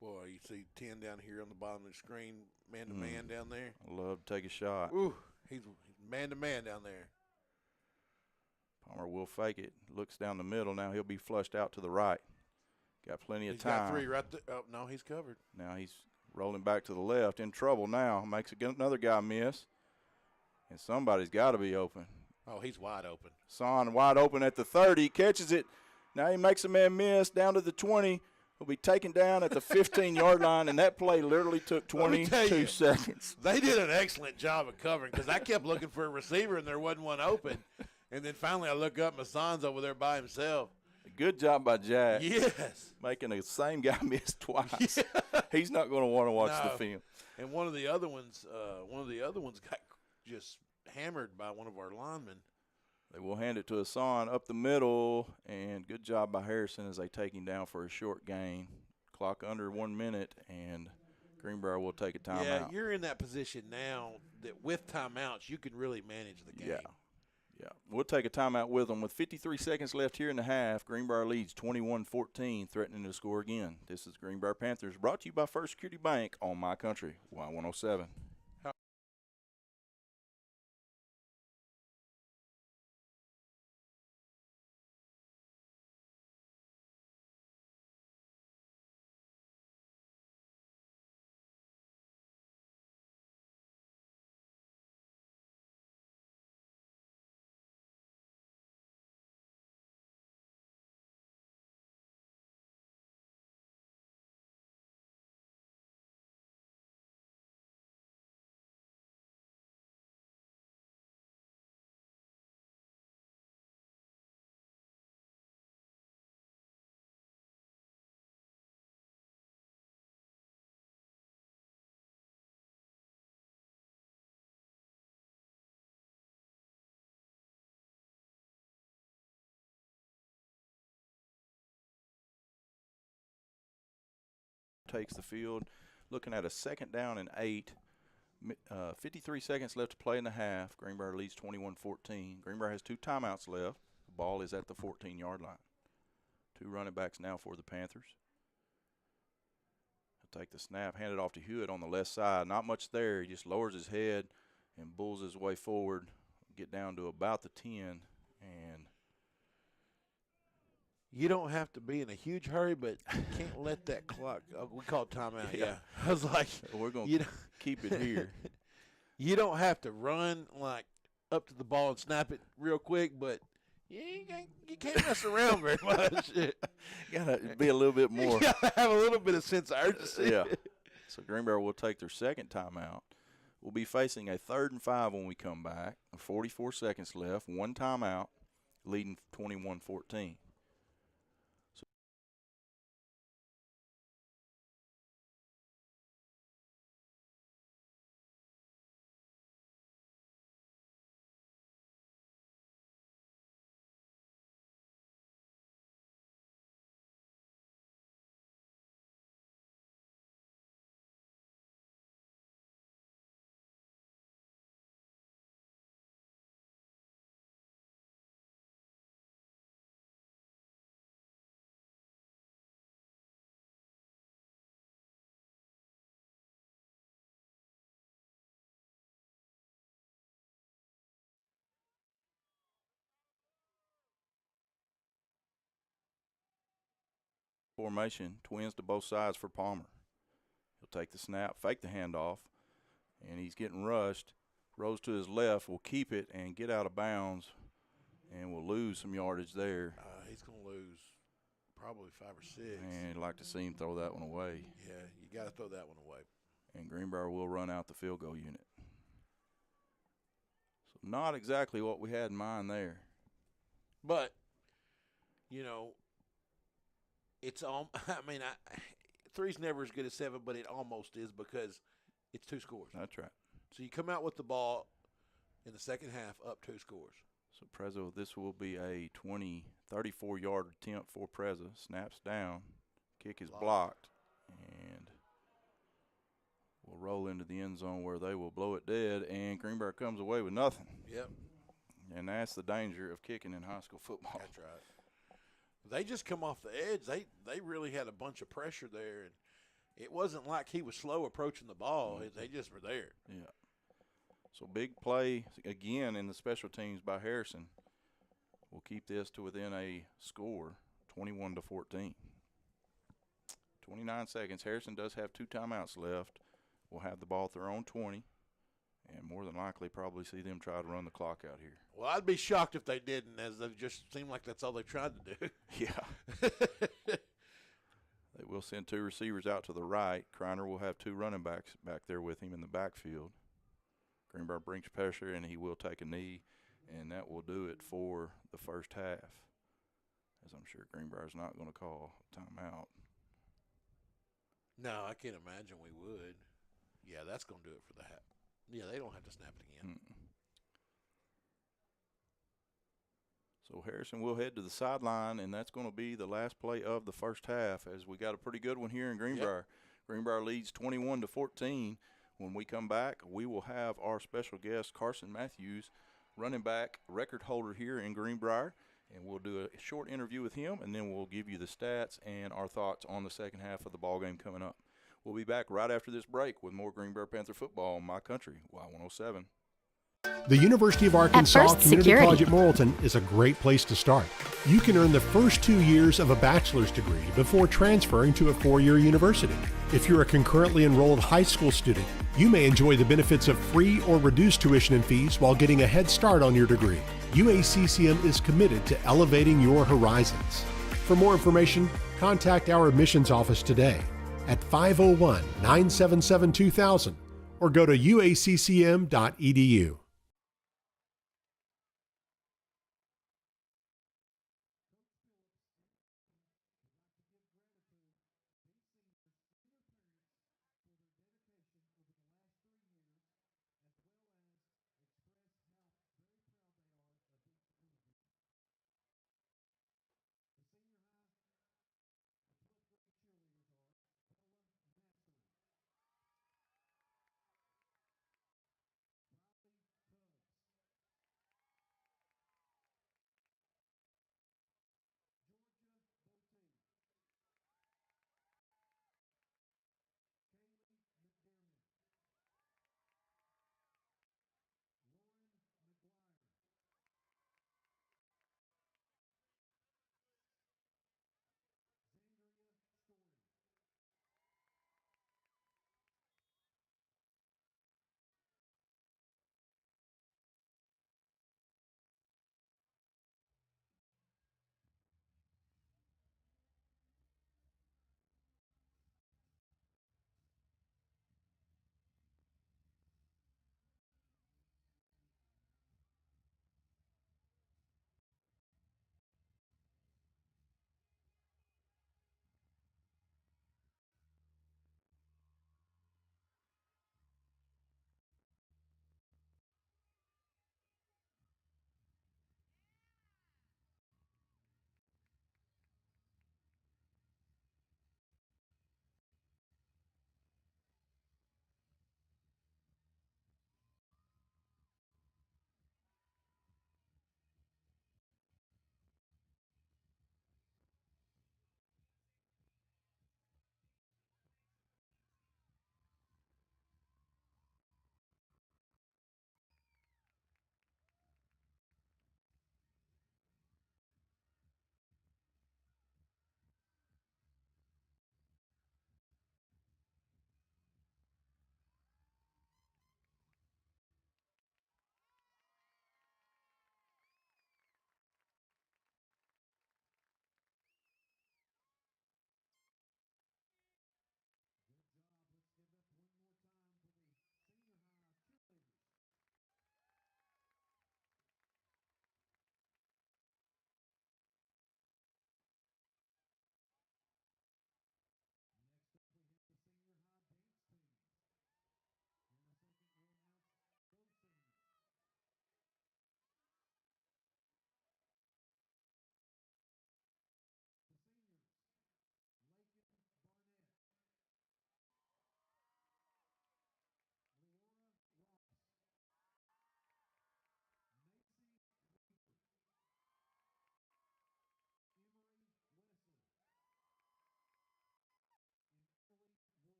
Boy, you see 10 down here on the bottom of the screen, man-to-man down there. I love to take a shot. Ooh, he's man-to-man down there. Palmer will fake it. Looks down the middle. Now he'll be flushed out to the right. Got plenty of time. He's got 3 right there. Oh, no, he's covered. Now he's rolling back to the left. In trouble now. Makes another guy miss. And somebody's got to be open. Oh, he's wide open. Son wide open at the 30. Catches it. Now he makes a man miss down to the 20. Will be taken down at the 15-yard line, and that play literally took 22 seconds. They did an excellent job of covering because I kept looking for a receiver, and there wasn't one open. And then finally I look up, Mason's over there by himself. Good job by Jack. Yes. Making the same guy miss twice. Yeah. He's not going to want to watch the film. And one of the other ones got just hammered by one of our linemen. They will hand it to Hassan up the middle, and good job by Harrison as they take him down for a short gain. Clock under 1 minute, and Greenbrier will take a timeout. Yeah, you're in that position now that with timeouts you can really manage the game. Yeah. We'll take a timeout with them. With 53 seconds left here in the half, Greenbrier leads 21-14, threatening to score again. This is Greenbrier Panthers, brought to you by First Security Bank on My Country, Y107. Takes the field, looking at a 2nd down and 8. 53 seconds left to play in the half. Greenbrier leads 21-14. Greenbrier has 2 timeouts left. The ball is at the 14-yard line. 2 running backs now for the Panthers. He'll take the snap, hand it off to Hewitt on the left side. Not much there. He just lowers his head and bulls his way forward. Get down to about the 10, and you don't have to be in a huge hurry, but you can't let that clock. We call it timeout. Yeah. I was like, we're going to keep it here. You don't have to run like up to the ball and snap it real quick, but you can't mess around very much. Got to be a little bit more. You got to have a little bit of sense of urgency. Yeah. So Greenbrier will take their 2nd timeout. We'll be facing a 3rd and 5 when we come back. 44 seconds left, 1 timeout, leading 21-14. Formation, twins to both sides for Palmer. He'll take the snap, fake the handoff, and he's getting rushed. Rose to his left, will keep it and get out of bounds, and will lose some yardage there. He's going to lose probably 5 or 6. And I'd like to see him throw that one away. Yeah, you got to throw that one away. And Greenbrier will run out the field goal unit. So not exactly what we had in mind there. But, it's three's never as good as 7, but it almost is because it's 2 scores. That's right. So you come out with the ball, in the second half, up 2 scores. So Preza, this will be a 34-yard attempt for Preza. Snaps down, kick is blocked, and will roll into the end zone where they will blow it dead, and Greenbrier comes away with nothing. Yep. And that's the danger of kicking in high school football. That's right. They just come off the edge. They really had a bunch of pressure there, and it wasn't like he was slow approaching the ball. They just were there. Yeah. So big play again in the special teams by Harrison. We'll keep this to within a score, 21-14. 29 seconds. Harrison does have 2 timeouts left. We'll have the ball at their own 20, and more than likely probably see them try to run the clock out here. Well, I'd be shocked if they didn't, as they just seem like that's all they tried to do. Yeah. They will send 2 receivers out to the right. Kreiner will have 2 running backs back there with him in the backfield. Greenbrier brings pressure, and he will take a knee, and that will do it for the first half, as I'm sure Greenbrier's not going to call timeout. No, I can't imagine we would. Yeah, that's going to do it for the half. Yeah, they don't have to snap it again. So Harrison will head to the sideline, and that's going to be the last play of the first half, as we got a pretty good one here in Greenbrier. Yep. Greenbrier leads 21-14. When we come back, we will have our special guest, Carson Matthews, running back record holder here in Greenbrier, and we'll do a short interview with him, and then we'll give you the stats and our thoughts on the second half of the ball game coming up. We'll be back right after this break with more Greenbrier Panther football on My Country, Y107. The University of Arkansas First Community Security. College at Morrilton is a great place to start. You can earn the first 2 years of a bachelor's degree before transferring to a 4-year university. If you're a concurrently enrolled high school student, you may enjoy the benefits of free or reduced tuition and fees while getting a head start on your degree. UACCM is committed to elevating your horizons. For more information, contact our admissions office today at 501-977-2000 or go to uaccm.edu.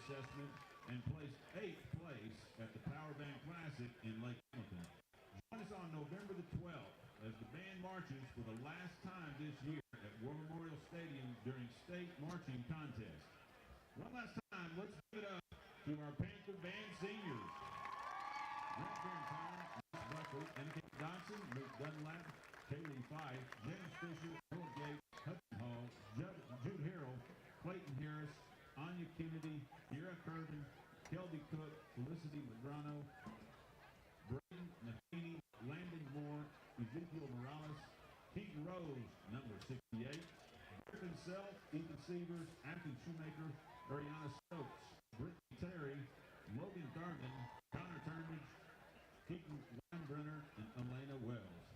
assessment and placed 8th place at the Power Band Classic in Lake Hamilton. Join us on November the 12th as the band marches for the last time this year at War Memorial Stadium during state marching contest. One last time, let's give it up to our Panther Band seniors. Grant Valentine, Miss Buckley, Anakin Dodson, Luke Dunlap, Kaylee Fife, James Fisher, Will Gates, Hudson Hall, Jude Harrell, Clayton Harris, Anya Kennedy, Kira Curtin, Kelby Cook, Felicity Madrano, Braden Matheny, Landon Moore, Ezekiel Morales, Keaton Rose, number 68, Griffin Self, Ethan Severs, Anthony Shoemaker, Ariana Stokes, Brittany Terry, Logan Thurman, Connor Turnage, Keaton Weinbrenner, and Elena Wells.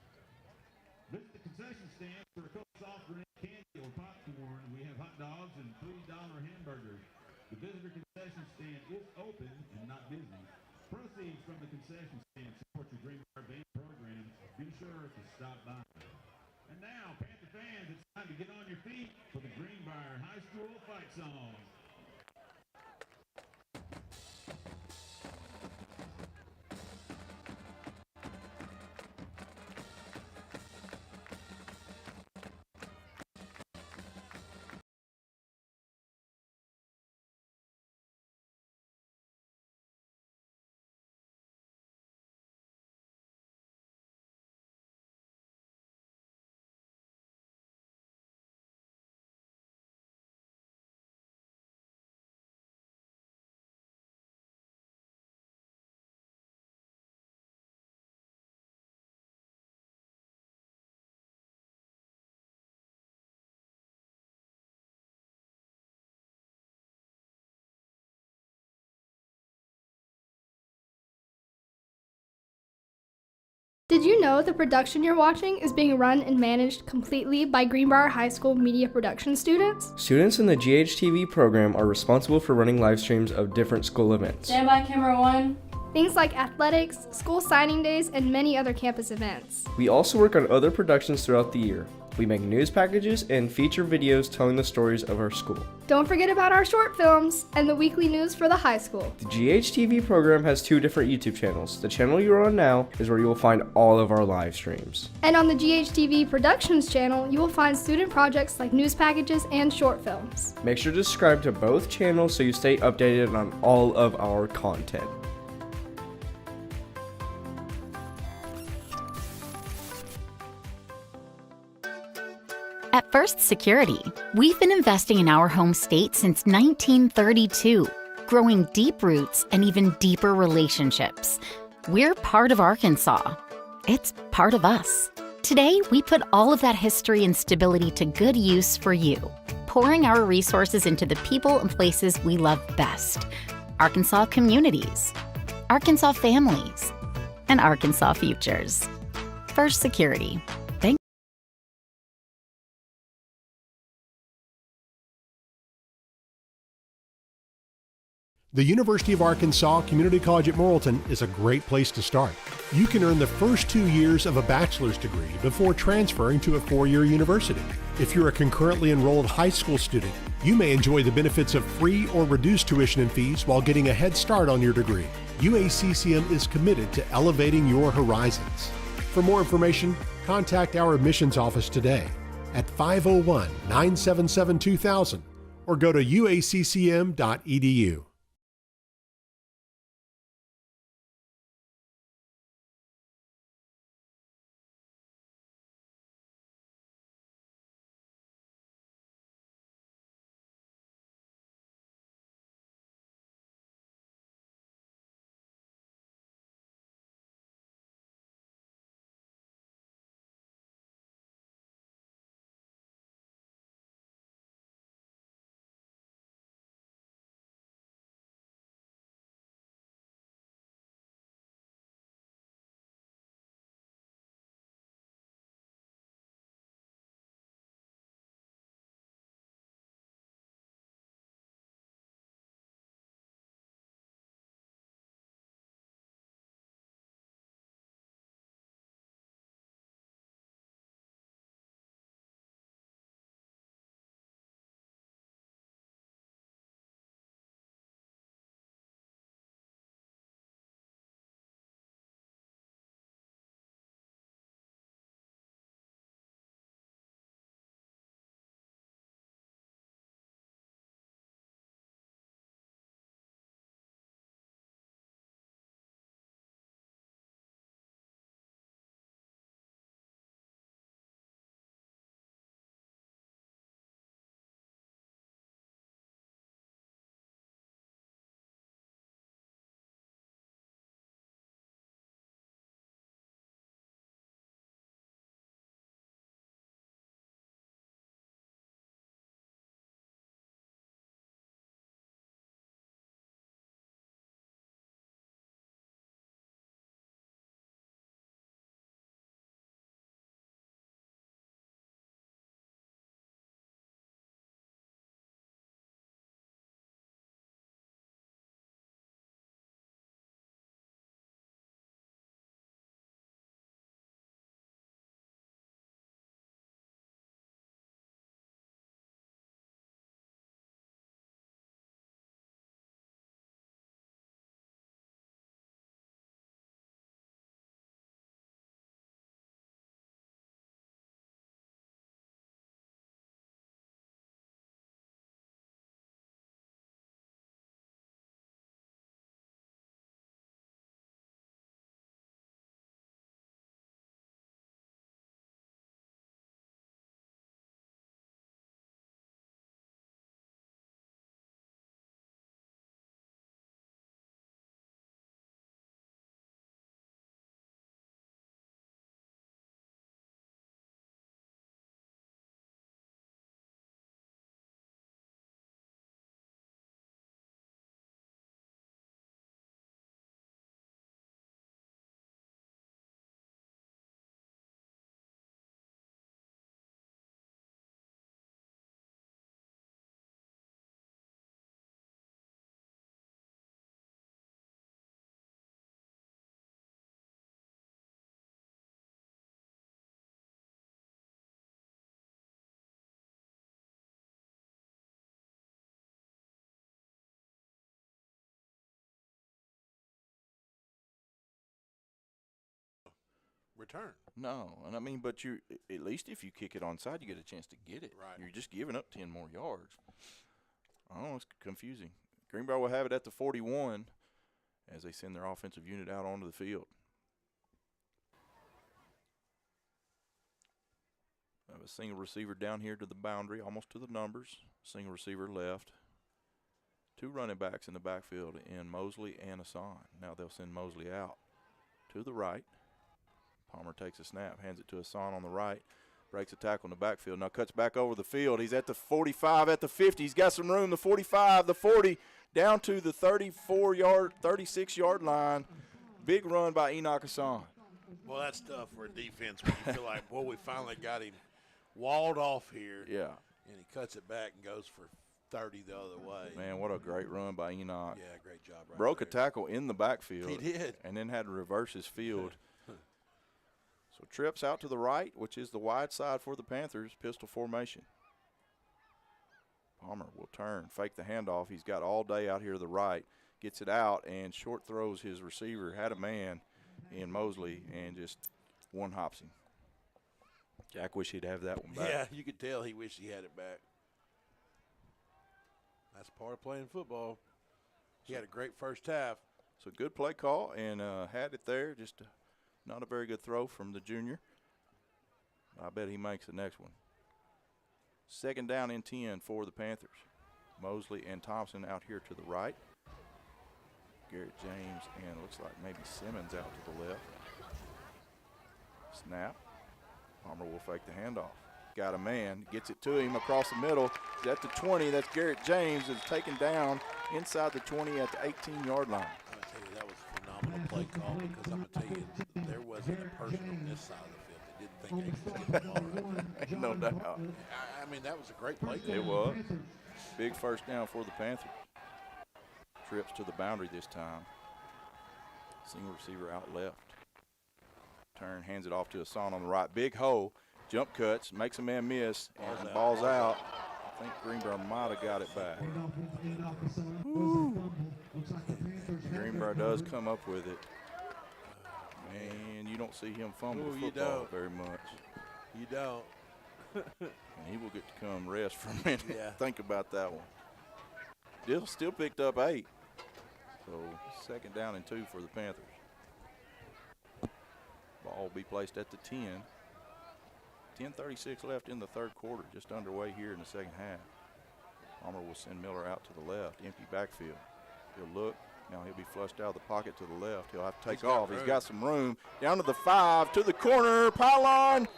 Visit the concession stand for a Coke soft drink, candy, or popcorn. We have hot dogs and $3 hamburgers. The visitor concession stand is open and not busy. Proceeds from the concession stand support your Greenbrier band programs. Be sure to stop by. And now, Panther fans, it's time to get on your feet for the Greenbrier High School fight song. Did you know the production you're watching is being run and managed completely by Greenbrier High School media production students? Students in the GHTV program are responsible for running live streams of different school events. Stand by, camera one. Things like athletics, school signing days, and many other campus events. We also work on other productions throughout the year. We make news packages and feature videos telling the stories of our school. Don't forget about our short films and the weekly news for the high school. The GHTV program has 2 different YouTube channels. The channel you're on now is where you will find all of our live streams. And on the GHTV Productions channel, you will find student projects like news packages and short films. Make sure to subscribe to both channels so you stay updated on all of our content. At First Security, we've been investing in our home state since 1932, growing deep roots and even deeper relationships. We're part of Arkansas. It's part of us. Today, we put all of that history and stability to good use for you, pouring our resources into the people and places we love best. Arkansas communities, Arkansas families, and Arkansas futures. First Security. The University of Arkansas Community College at Morrilton is a great place to start. You can earn the first 2 years of a bachelor's degree before transferring to a 4-year university. If you're a concurrently enrolled high school student, you may enjoy the benefits of free or reduced tuition and fees while getting a head start on your degree. UACCM is committed to elevating your horizons. For more information, contact our admissions office today at 501-977-2000 or go to uaccm.edu. return. No, and I mean, but you at least if you kick it onside, you get a chance to get it. Right. You're just giving up 10 more yards. I don't know, it's confusing. Greenbrier will have it at the 41 as they send their offensive unit out onto the field. I have a single receiver down here to the boundary, almost to the numbers. Single receiver left. 2 running backs in the backfield in Mosley and Hassan. Now they'll send Mosley out to the right. Palmer takes a snap, hands it to Hassan on the right. Breaks a tackle in the backfield. Now cuts back over the field. He's at the 45, at the 50. He's got some room. The 45, the 40, down to the 34-yard, 36-yard line. Big run by Enoch Hassan. Well, that's tough for a defense when you feel like, well, we finally got him walled off here. Yeah. And he cuts it back and goes for 30 the other way. Man, what a great run by Enoch. Yeah, great job right Broke there. a tackle in the backfield. He did. And then had to reverse his field. So trips out to the right, which is the wide side for the Panthers, pistol formation. Palmer will turn, fake the handoff. He's got all day out here to the right. Gets it out and short throws his receiver. Had a man in Mosley and just one hops him. Jack wish he'd have that one back. Yeah, you could tell he wished he had it back. That's part of playing football. He had a great first half. So good play call and had it there. Just not a very good throw from the junior. I bet he makes the next one. 2nd down and 10 for the Panthers. Mosley and Thompson out here to the right. Garrett James and looks like maybe Simmons out to the left. Snap. Palmer will fake the handoff. Got a man, gets it to him across the middle. He's at the 20. That's Garrett James. Is taken down inside the 20 at the 18-yard line. I'm going to tell you, that was a phenomenal play call because I'm going to tell you, there wasn't a person on this side of the field that didn't think they could get the ball right. No doubt. I mean, that was a great play call. It was. Big first down for the Panthers. Trips to the boundary this time. Single receiver out left. Turn, hands it off to Hassan on the right. Big hole. Jump cuts, makes a man miss, and ball's out. I think Greenbrier might have got it back. Greenbrier does come up with it. Man, you don't see him fumble the football very much. You don't. And he will get to come rest for a minute. Yeah. Think about that one. Still picked up 8. So 2nd down and 2 for the Panthers. Ball will be placed at the 10. 10:36 left in the 3rd quarter, just underway here in the 2nd half. Palmer will send Miller out to the left, empty backfield. He'll look. Now he'll be flushed out of the pocket to the left. He'll have to take off. He's got some room. Down to the 5, to the corner, pylon.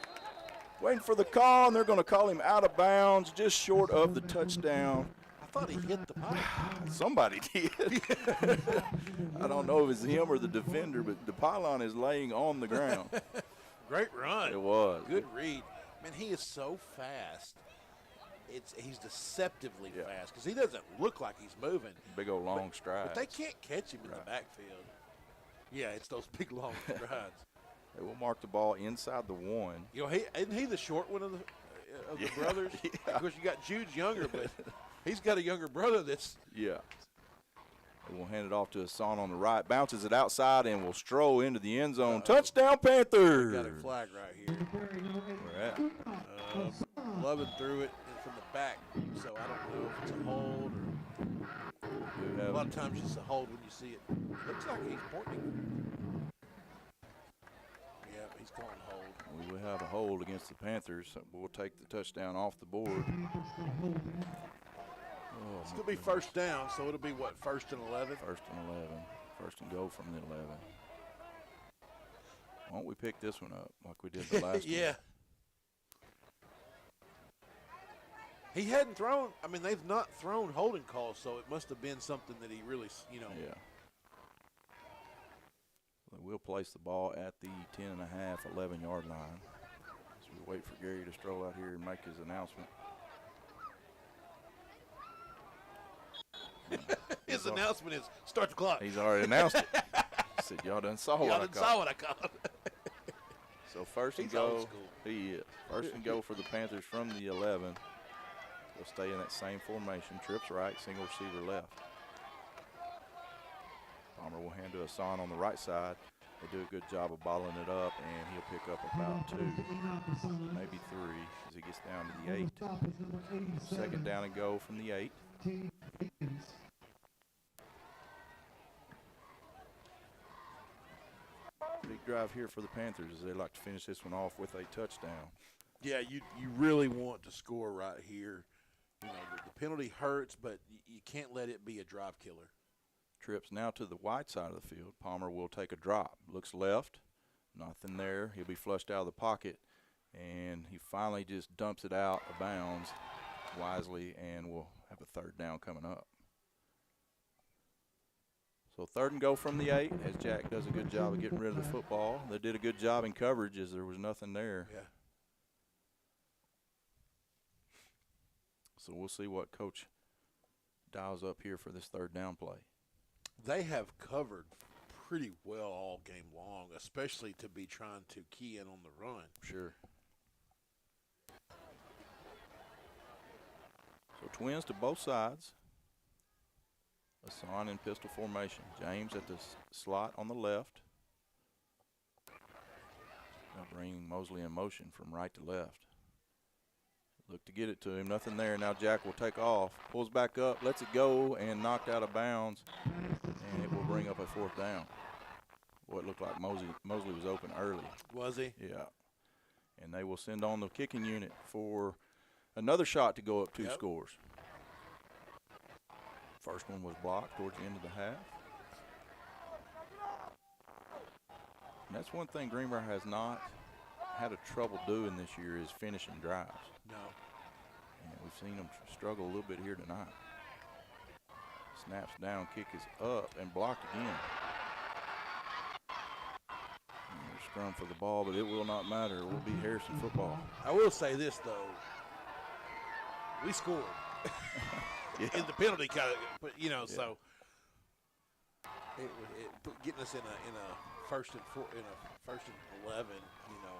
Waiting for the call, and they're going to call him out of bounds, just short of the touchdown. I thought he hit the pylon. Somebody did. I don't know if it's him or the defender, but the pylon is laying on the ground. Great run. It was. Good read. Man, he is so fast. He's deceptively fast because he doesn't look like he's moving. Big old long strides. But they can't catch him in the backfield. Yeah, it's those big long strides. They will mark the ball inside the 1. You know, isn't he the short one of the brothers? Yeah. Of course, you got Jude's younger, but he's got a younger brother that's. Yeah. They will hand it off to Hassan on the right. Bounces it outside and will stroll into the end zone. Touchdown, Panthers. Got a flag right here. Where at? Lovin threw it from the back, so I don't know if it's a hold or. A lot of times it's a hold when you see it. Looks like he's pointing. Yeah, he's calling hold. We will have a hold against the Panthers. So we'll take the touchdown off the board. It's going to be 1st down, so it'll be what, 1st and 11? 1st and 11. 1st and goal from the 11. Why don't we pick this one up like we did the last Yeah. one? He hadn't thrown, I mean, they've not thrown holding calls, so it must have been something that he really, you know. Yeah. They will place the ball at the 10.5, 11-yard line. So we wait for Gary to stroll out here and make his announcement. His announcement is start the clock. He's already announced it. He said, y'all done saw what I called. So 1st and He's goal. old school. He is. 1st and goal for the Panthers from the 11. They'll stay in that same formation. Trips right, single receiver left. Palmer will hand to Hassan on the right side. They do a good job of bottling it up, and he'll pick up about 2, maybe 3, as he gets down to the 8. Second down and go from the 8. Big drive here for the Panthers as they like to finish this one off with a touchdown. Yeah, you really want to score right here. You know, the penalty hurts, but you can't let it be a drive killer. Trips now to the wide side of the field. Palmer will take a drop. Looks left. Nothing there. He'll be flushed out of the pocket. And he finally just dumps it out of bounds wisely, and we'll have a third down coming up. So third and go from the 8 as Jack does a good job of getting rid of the football. They did a good job in coverage as there was nothing there. Yeah. So we'll see what Coach dials up here for this third down play. They have covered pretty well all game long, especially to be trying to key in on the run. Sure. So twins to both sides. Hassan in pistol formation. James at the slot on the left. Now bringing Mosley in motion from right to left. Look to get it to him. Nothing there. Now Jack will take off. Pulls back up, lets it go, and knocked out of bounds. And it will bring up a fourth down. Boy, it looked like Mosley was open early. Was he? Yeah. And they will send on the kicking unit for another shot to go up 2 scores. First one was blocked towards the end of the half. And that's one thing Greenbrier has not had a trouble doing this year is finishing drives. No. And we've seen them struggle a little bit here tonight. Snaps down, kick is up, and blocked again. And scrum for the ball, but it will not matter. It will be Harrison football. I will say this, though. We scored. In the penalty kind of, you know, so it getting us in a first and 11, you know,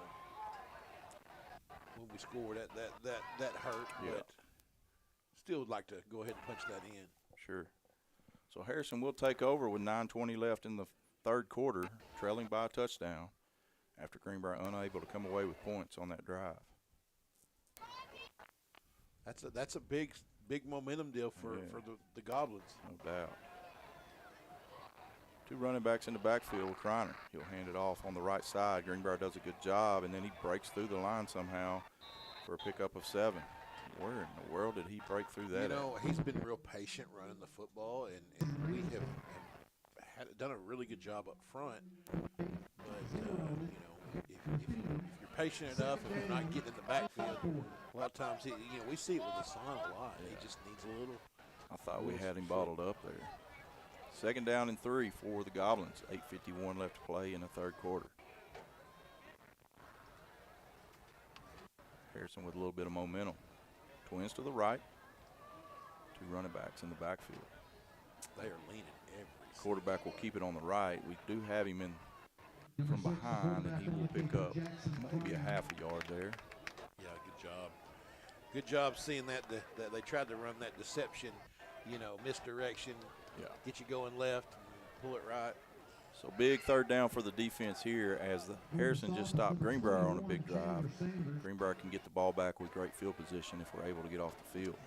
when we scored that hurt, but still would like to go ahead and punch that in. Sure. So Harrison will take over with 9:20 left in the third quarter, trailing by a touchdown after Greenbrier unable to come away with points on that drive. That's a big momentum deal for the Goblins. No doubt. 2 running backs in the backfield with Kreiner. He'll hand it off on the right side. Greenbrier does a good job, and then he breaks through the line somehow for a pickup of 7. Where in the world did he break through that? You know, he's been real patient running the football, and we have done a really good job up front. But, you know, if you're patient enough and you're not getting in the backfield, a lot of times, we see it with Hassan a lot. He just needs a little. I thought we had him bottled up there. Second down and 3 for the Goblins. 8:51 left to play in the third quarter. Harrison with a little bit of momentum. Twins to the right. 2 running backs in the backfield. They are leaning every. Quarterback will keep it on the right. We do have him in from behind, and he will pick up maybe a half a yard there. Yeah, good job. Good job seeing that they tried to run that deception, misdirection, get you going left, and pull it right. So big third down for the defense here as Harrison just stopped Greenbrier on a big drive. Greenbrier can get the ball back with great field position if we're able to get off the field.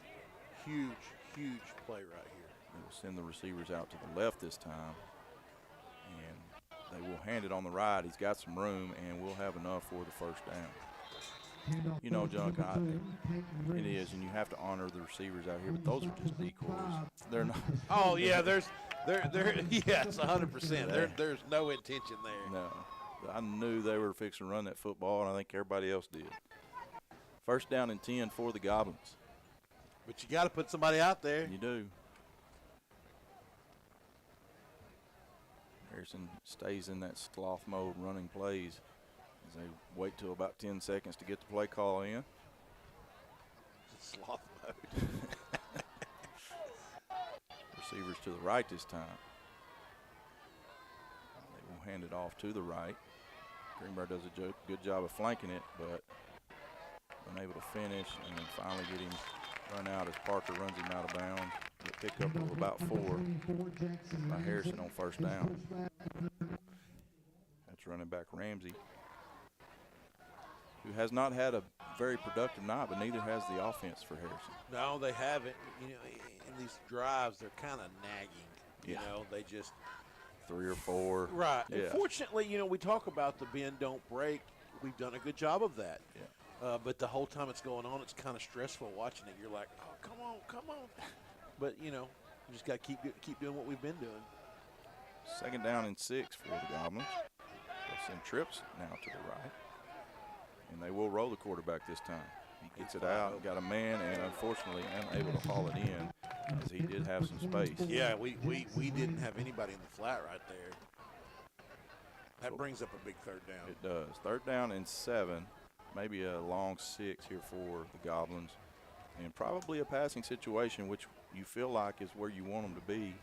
Huge, huge play right here. They will send the receivers out to the left this time, and they will hand it on the right. He's got some room, and we'll have enough for the first down. You know, Junk, it is, and you have to honor the receivers out here, but those are just decoys. They're not. Oh, yeah, yes, 100%. There's no intention there. No. I knew they were fixing to run that football, and I think everybody else did. First down and 10 for the Goblins. But you got to put somebody out there. You do. Harrison stays in that sloth mode running plays as they wait till about 10 seconds to get the play call in. Sloth mode. Receivers to the right this time. They will hand it off to the right. Greenbrier does a good job of flanking it, but unable to finish, and then finally get him run out as Parker runs him out of bounds. He'll pick up about 4 by Harrison on first down. Have running back Ramsey, who has not had a very productive night, but neither has the offense for Harrison. No, they haven't. You know, in these drives, they're kind of nagging. You know, they just 3 or 4. Right. Yeah. And fortunately, you know, we talk about the bend, don't break. We've done a good job of that. Yeah. But the whole time it's going on, it's kind of stressful watching it. You're like, oh, come on. But, you know, we just got to keep doing what we've been doing. 2nd down and 6 for the Goblins. They'll send trips now to the right. And they will roll the quarterback this time. He gets it out, got a man, and unfortunately unable to haul it in as he did have some space. Yeah, we didn't have anybody in the flat right there. That brings up a big 3rd down. It does. 3rd down and 7, maybe a long 6 here for the Goblins. And probably a passing situation, which you feel like is where you want them to be.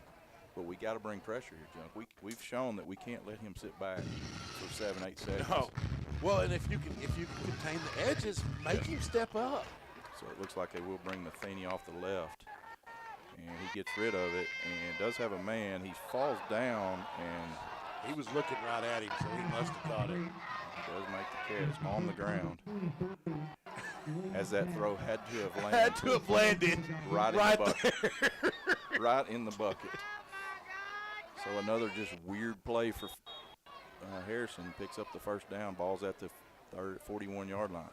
But we got to bring pressure here, Junk. We've shown that we can't let him sit back for 7, 8 seconds. No. Well, and if you can contain the edges, make him step up. So it looks like they will bring Matheny off the left. And he gets rid of it and does have a man. He falls down, and he was looking right at him, so he must have caught it. He does make the catch on the ground. As that throw had to have landed. Right in the bucket. Right in the bucket. So another just weird play for Harrison. Picks up the 1st down. Ball's at the 41-yard line.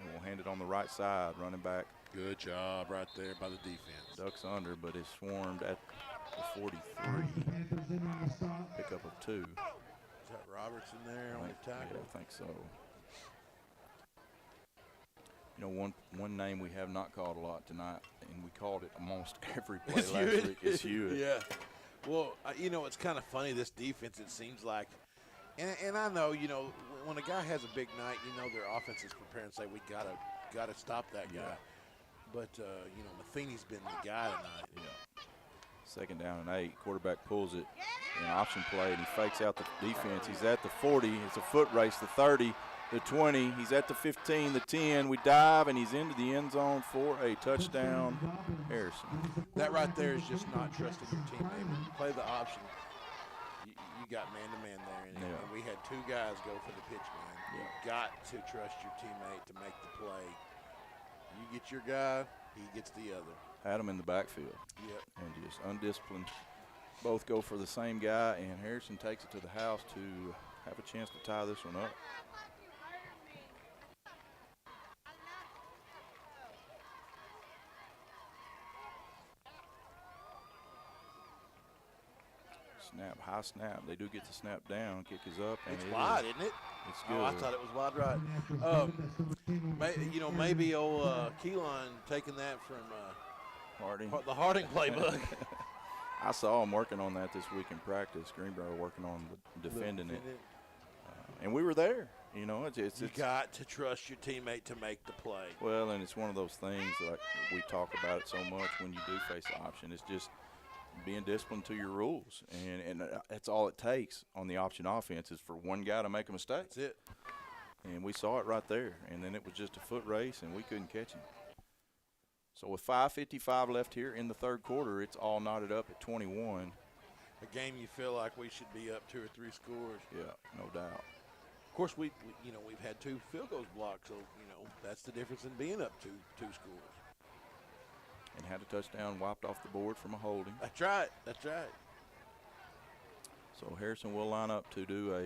And we'll hand it on the right side. Running back. Good job right there by the defense. Ducks under, but is swarmed at the 43. Pickup of 2. Is that Robertson there on the tackle? Yeah, I think so. You know, one name we have not called a lot tonight, and we called it almost every play last week, is Hewitt. Yeah. Well, you know, it's kind of funny, this defense, it seems like. And I know, you know, when a guy has a big night, you know their offense is preparing to say, we gotta stop that guy. But, you know, Matheny's been the guy tonight. Yeah. 2nd down and 8. Quarterback pulls it in option play, and he fakes out the defense. He's at the 40. It's a foot race, the 30, the 20. He's at the 15, the 10. We dive, and he's into the end zone for a touchdown. Harrison. That right there is just not trusting your teammate. When you play the option, you got man-to-man there. And we had 2 guys go for the pitch, man. You got to trust your teammate to make the play. You get your guy, he gets the other. Had him in the backfield. Yep. And just undisciplined. Both go for the same guy, and Harrison takes it to the house to have a chance to tie this one up. Snap, high snap. They do get the snap down. Kick is up. And it's wide, isn't it? It's good. Oh, I thought it was wide right. You know, maybe old Keelan taking that from Harding. The Harding playbook. I saw him working on that this week in practice. Greenbrier working on defending it. And we were there. You know, it's got to trust your teammate to make the play. Well, and it's one of those things like we talk about it so much when you do face the option. It's just being disciplined to your rules, and that's all it takes on the option offense is for one guy to make a mistake. That's it. And we saw it right there, and then it was just a foot race, and we couldn't catch him. So with 5:55 left here in the 3rd quarter, it's all knotted up at 21. A game you feel like we should be up 2 or 3 scores. Yeah, no doubt. Of course, we've had 2 field goals blocked, so that's the difference in being up 2 scores. And had a touchdown wiped off the board from a holding. That's right. So Harrison will line up to do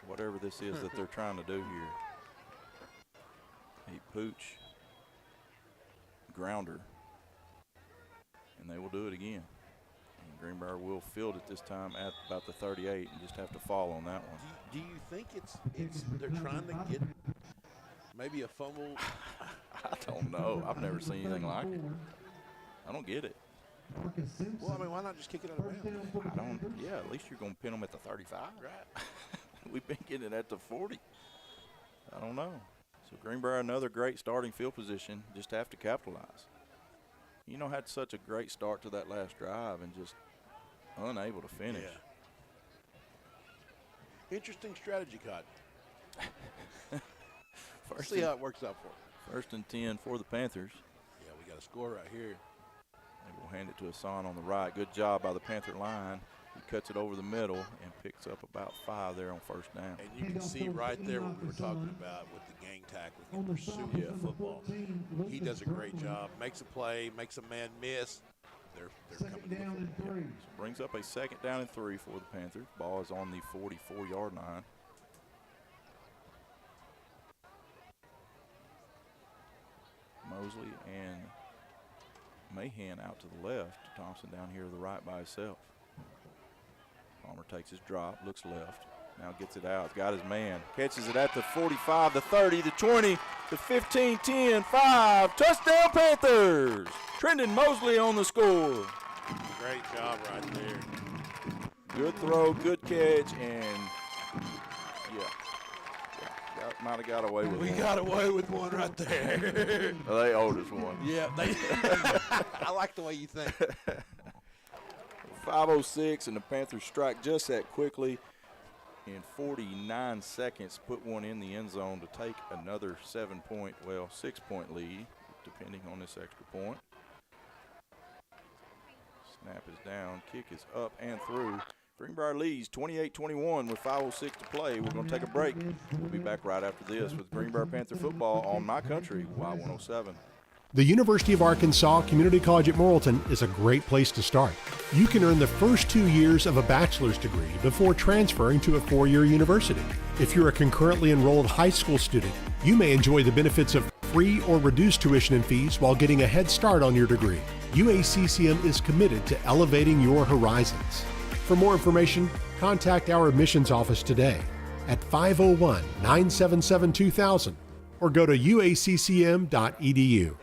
whatever this is that they're trying to do here. A pooch grounder. And they will do it again. And Greenbrier will field it this time at about the 38 and just have to fall on that one. Do you think it's they're trying to get maybe a fumble? I don't know. I've never seen anything like it. I don't get it. Well, I mean, why not just kick it out of bounds? Yeah, at least you're going to pin them at the 35. Right. We've been getting it at the 40. I don't know. So Greenbrier, another great starting field position, just have to capitalize. You know, had such a great start to that last drive and just unable to finish. Yeah. Interesting strategy, Cotton. See how it works out for them. 1st and 10 for the Panthers. Yeah, we got a score right here. They will hand it to Hassan on the right. Good job by the Panther line. He cuts it over the middle and picks up about 5 there on first down. And you can see right there what we were talking about with the gang tackling and pursuing the football. He does a great job. Makes a play, makes a man miss. They're coming to the football. So brings up a 2nd down and 3 for the Panthers. Ball is on the 44-yard line. Mosley and Mahan out to the left. Thompson down here to the right by himself. Palmer takes his drop, looks left. Now gets it out. Got his man. Catches it at the 45, the 30, the 20, the 15, 10, 5. Touchdown Panthers! Trendon Mosley on the score. Great job right there. Good throw, good catch, and might have got away with one. We got away with one right there. Well, they owed us one. Yeah, I like the way you think. 5:06, and the Panthers strike just that quickly. In 49 seconds, put one in the end zone to take another 6-point lead, depending on this extra point. Snap is down, kick is up and through. Greenbrier leads 28-21 with 5:06 to play. We're going to take a break. We'll be back right after this with Greenbrier Panther football on My Country, Y107. The University of Arkansas Community College at Morrilton is a great place to start. You can earn the first 2 years of a bachelor's degree before transferring to a 4-year university. If you're a concurrently enrolled high school student, you may enjoy the benefits of free or reduced tuition and fees while getting a head start on your degree. UACCM is committed to elevating your horizons. For more information, contact our admissions office today at 501-977-2000 or go to uaccm.edu.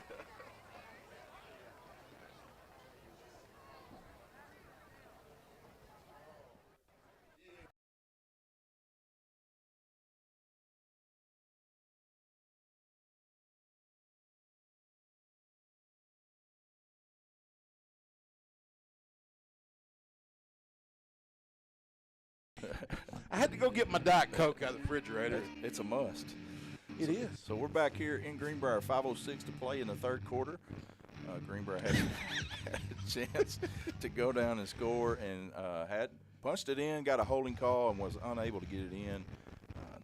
I had to go get my Diet Coke out of the refrigerator. It's a must. It is. So we're back here in Greenbrier, 5:06 to play in the third quarter. Greenbrier had a chance to go down and score and had punched it in, got a holding call, and was unable to get it in.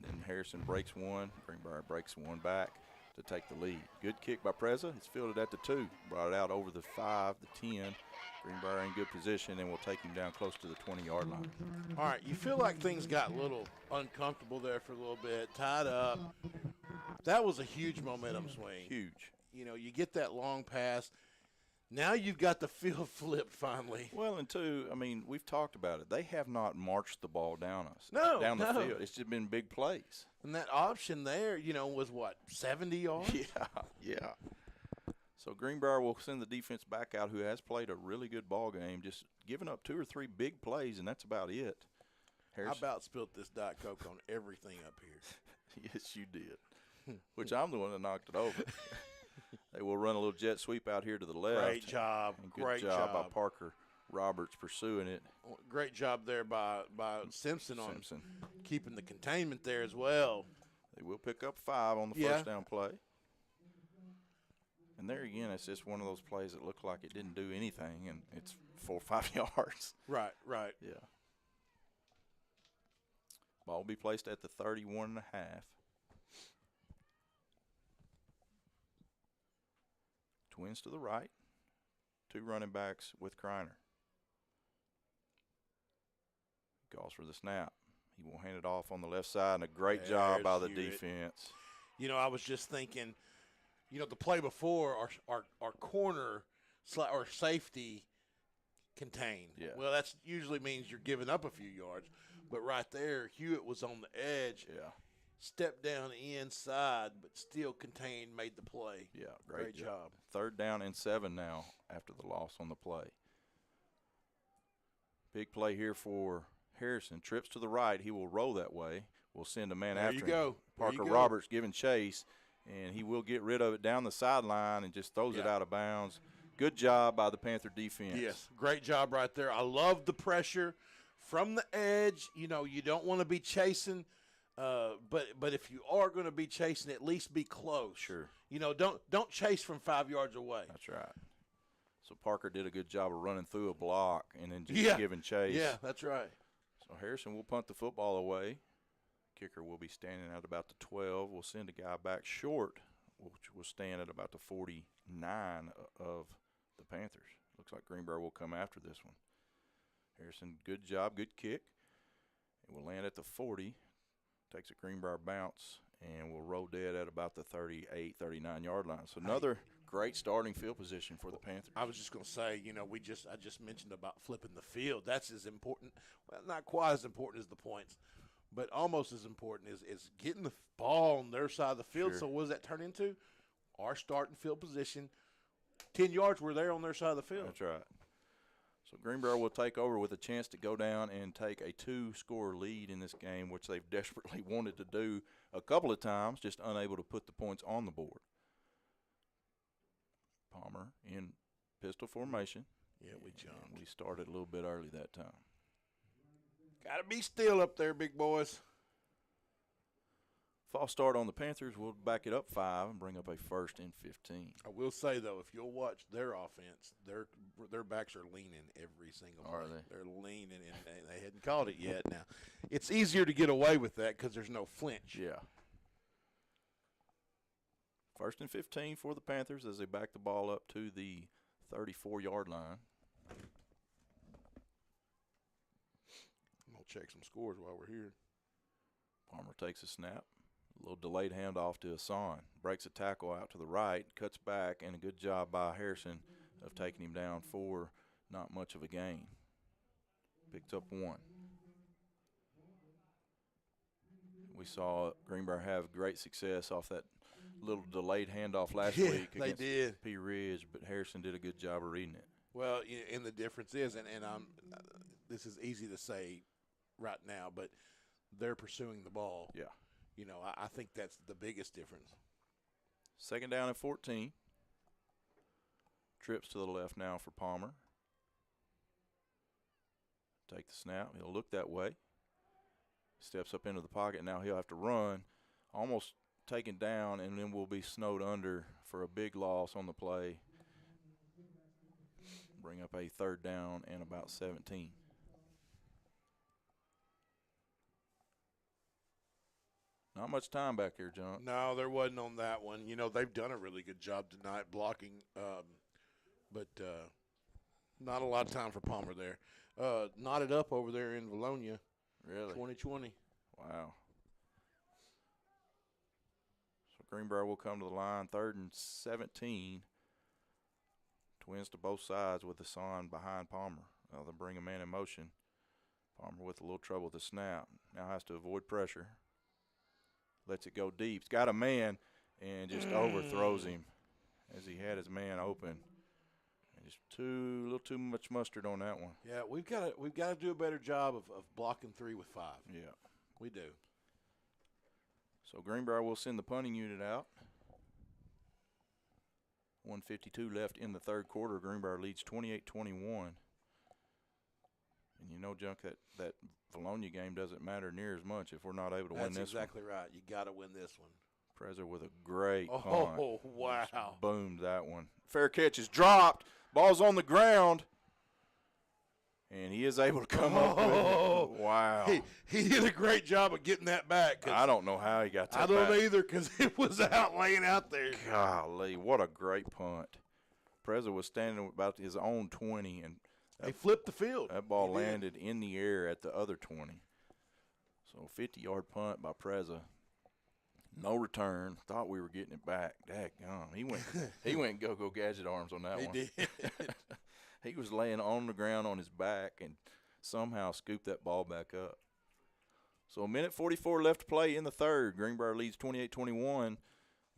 Then Harrison breaks one. Greenbrier breaks one back to take the lead. Good kick by Preza. It's fielded at the 2. Brought it out over the 5, the 10. Greenbrier in good position, and we'll take him down close to the 20-yard line. All right, you feel like things got a little uncomfortable there for a little bit, tied up. That was a huge momentum swing. Huge. You know, you get that long pass. Now you've got the field flipped finally. Well, and two, I mean, we've talked about it. They have not marched the ball down us. Down the field. It's just been big plays. And that option there, you know, was what, 70 yards? Yeah. So Greenbrier will send the defense back out, who has played a really good ball game, just giving up 2 or 3 big plays, and that's about it. I about spilled this Diet Coke on everything up here. Yes, you did, which I'm the one that knocked it over. They will run a little jet sweep out here to the left. Great job. Great job by Parker Roberts pursuing it. Great job there by Simpson on keeping the containment there as well. They will pick up 5 on the first down play. And there again, it's just one of those plays that looked like it didn't do anything, and it's 4 or 5 yards. Right. Yeah. Ball will be placed at the 31.5. Twins to the right. 2 running backs with Kreiner. Calls for the snap. He will hand it off on the left side, and a great job by the defense. You know, I was just thinking, you know, the play before our corner or safety contained. Yeah. Well, that usually means you're giving up a few yards. But right there, Hewitt was on the edge. Yeah. Stepped down inside, but still contained, made the play. Yeah, great job. 3rd down and 7 now after the loss on the play. Big play here for Harrison. Trips to the right. He will roll that way. We'll send a man after him. Parker Roberts giving chase, and he will get rid of it down the sideline and just throws it out of bounds. Good job by the Panther defense. Yes, great job right there. I love the pressure from the edge. You know, you don't want to be chasing, but if you are going to be chasing, at least be close. Sure. You know, don't chase from 5 yards away. That's right. So Parker did a good job of running through a block and then just giving chase. Yeah, that's right. So Harrison will punt the football away. Kicker will be standing at about the 12. We'll send a guy back short, which will stand at about the 49 of the Panthers. Looks like Greenbrier will come after this one. Harrison, good job, good kick. It will land at the 40. Takes a Greenbrier bounce and will roll dead at about the 38, 39-yard line. So another great starting field position for the Panthers. I was just going to say, you know, I just mentioned about flipping the field. That's as important. Well, not quite as important as the points, but almost as important is getting the ball on their side of the field. Sure. So what does that turn into? Our starting field position, 10 yards, we're there on their side of the field. That's right. So Greenbrier will take over with a chance to go down and take a 2-score lead in this game, which they've desperately wanted to do a couple of times, just unable to put the points on the board. Palmer in pistol formation. Yeah, we jumped. We started a little bit early that time. Got to be still up there, big boys. False start on the Panthers. We'll back it up 5 and bring up a 1st and 15. I will say, though, if you'll watch their offense, their backs are leaning every single play. Are they? They're leaning, and they hadn't caught it yet. Now, it's easier to get away with that because there's no flinch. Yeah. 1st and 15 for the Panthers as they back the ball up to the 34-yard line. I'm going to check some scores while we're here. Palmer takes a snap. A little delayed handoff to Hassan. Breaks a tackle out to the right, cuts back, and a good job by Harrison of taking him down for not much of a gain. Picked up 1. We saw Greenbrier have great success off that little delayed handoff last week against P. Ridge, but Harrison did a good job of reading it. Well, and the difference is, and this is easy to say right now, but they're pursuing the ball. Yeah. You know, I think that's the biggest difference. 2nd down and 14. Trips to the left now for Palmer. Take the snap. He'll look that way. Steps up into the pocket. Now he'll have to run. Almost taken down, and then will be snowed under for a big loss on the play. Bring up a 3rd down and about 17. Not much time back here, John. No, there wasn't on that one. You know, they've done a really good job tonight blocking, but not a lot of time for Palmer there. Knotted up over there in Valonia. Really? 2020. Wow. So Greenbrier will come to the line, 3rd and 17. Twins to both sides with Hassan behind Palmer. Now they'll bring a man in motion. Palmer with a little trouble with the snap. Now has to avoid pressure. Lets it go deep. He's got a man and just overthrows him as he had his man open. And just a little too much mustard on that one. Yeah, we've got to do a better job of blocking 3 with 5. Yeah. We do. So Greenbrier will send the punting unit out. 1:52 left in the 3rd quarter. Greenbrier leads 28-21. And you know, Junk, that Valonia game doesn't matter near as much if we're not able to win this one. That's exactly right. You got to win this one. Preza with a great punt. Oh, wow. Just boomed that one. Fair catch is dropped. Ball's on the ground. And he is able to come up with it. Wow. He did a great job of getting that back. I don't know how he got that back. I don't back. either because it was laying out there. Golly, what a great punt. Preza was standing about his own 20, and they flipped the field. That ball landed in the air at the other 20. So 50-yard punt by Preza. No return. Thought we were getting it back. Daggone. He went go gadget arms on that one. He did. He was laying on the ground on his back and somehow scooped that ball back up. So 1:44 left to play in the 3rd. Greenbrier leads 28-21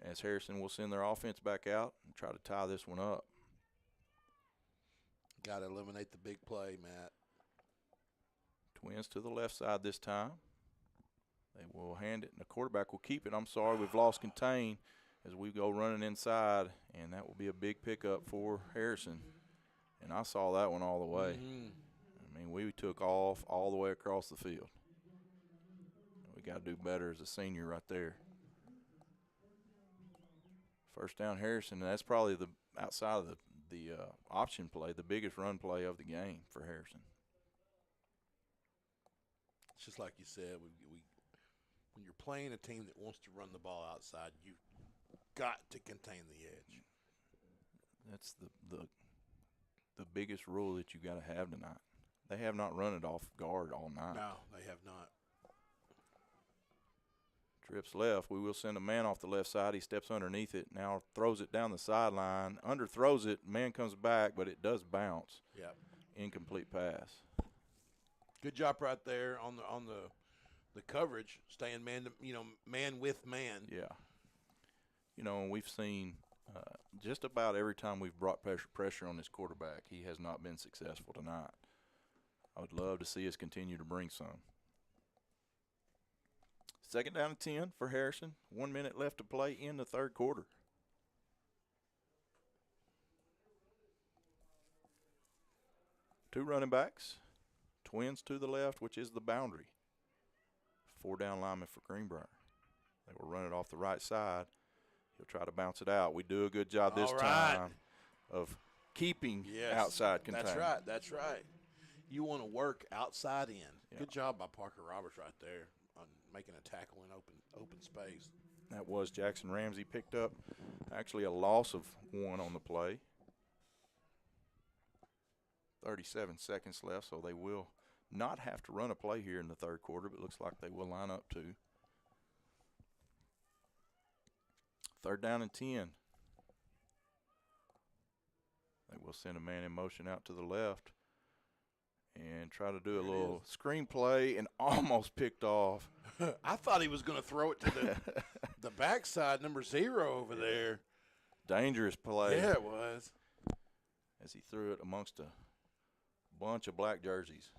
as Harrison will send their offense back out and try to tie this one up. Got to eliminate the big play, Matt. Twins to the left side this time. They will hand it, and the quarterback will keep it. I'm sorry, we've lost contain as we go running inside, and that will be a big pickup for Harrison. And I saw that one all the way. I mean, we took off all the way across the field. We got to do better as a senior right there. 1st down Harrison, and that's probably the outside of the option play, the biggest run play of the game for Harrison. It's just like you said, we when you're playing a team that wants to run the ball outside, you've got to contain the edge. That's the biggest rule that you got to have tonight. They have not run it off guard all night. No, they have not. Trips left. We will send a man off the left side. He steps underneath it. Now throws it down the sideline. Underthrows it. Man comes back, but it does bounce. Yeah. Incomplete pass. Good job right there on the coverage, staying man with man. Yeah. And we've seen just about every time we've brought pressure on this quarterback, he has not been successful tonight. I would love to see us continue to bring some. 2nd down and 10 for Harrison. 1 minute left to play in the third quarter. Two running backs. Twins to the left, which is the boundary. 4 down linemen for Greenbrier. They will run it off the right side. He'll try to bounce it out. We do a good job this time of keeping outside containment. That's right. You want to work outside in. Yeah. Good job by Parker Roberts right there on making a tackle in open space. That was Jackson Ramsey picked up actually a loss of 1 on the play. 37 seconds left, so they will not have to run a play here in the third quarter, but it looks like they will line up to. 3rd down and 10. They will send a man in motion out to the left and try to do a little screen play and almost picked off. I thought he was going to throw it to the backside, number 0 over there. Dangerous play. Yeah, it was. As he threw it amongst a bunch of black jerseys.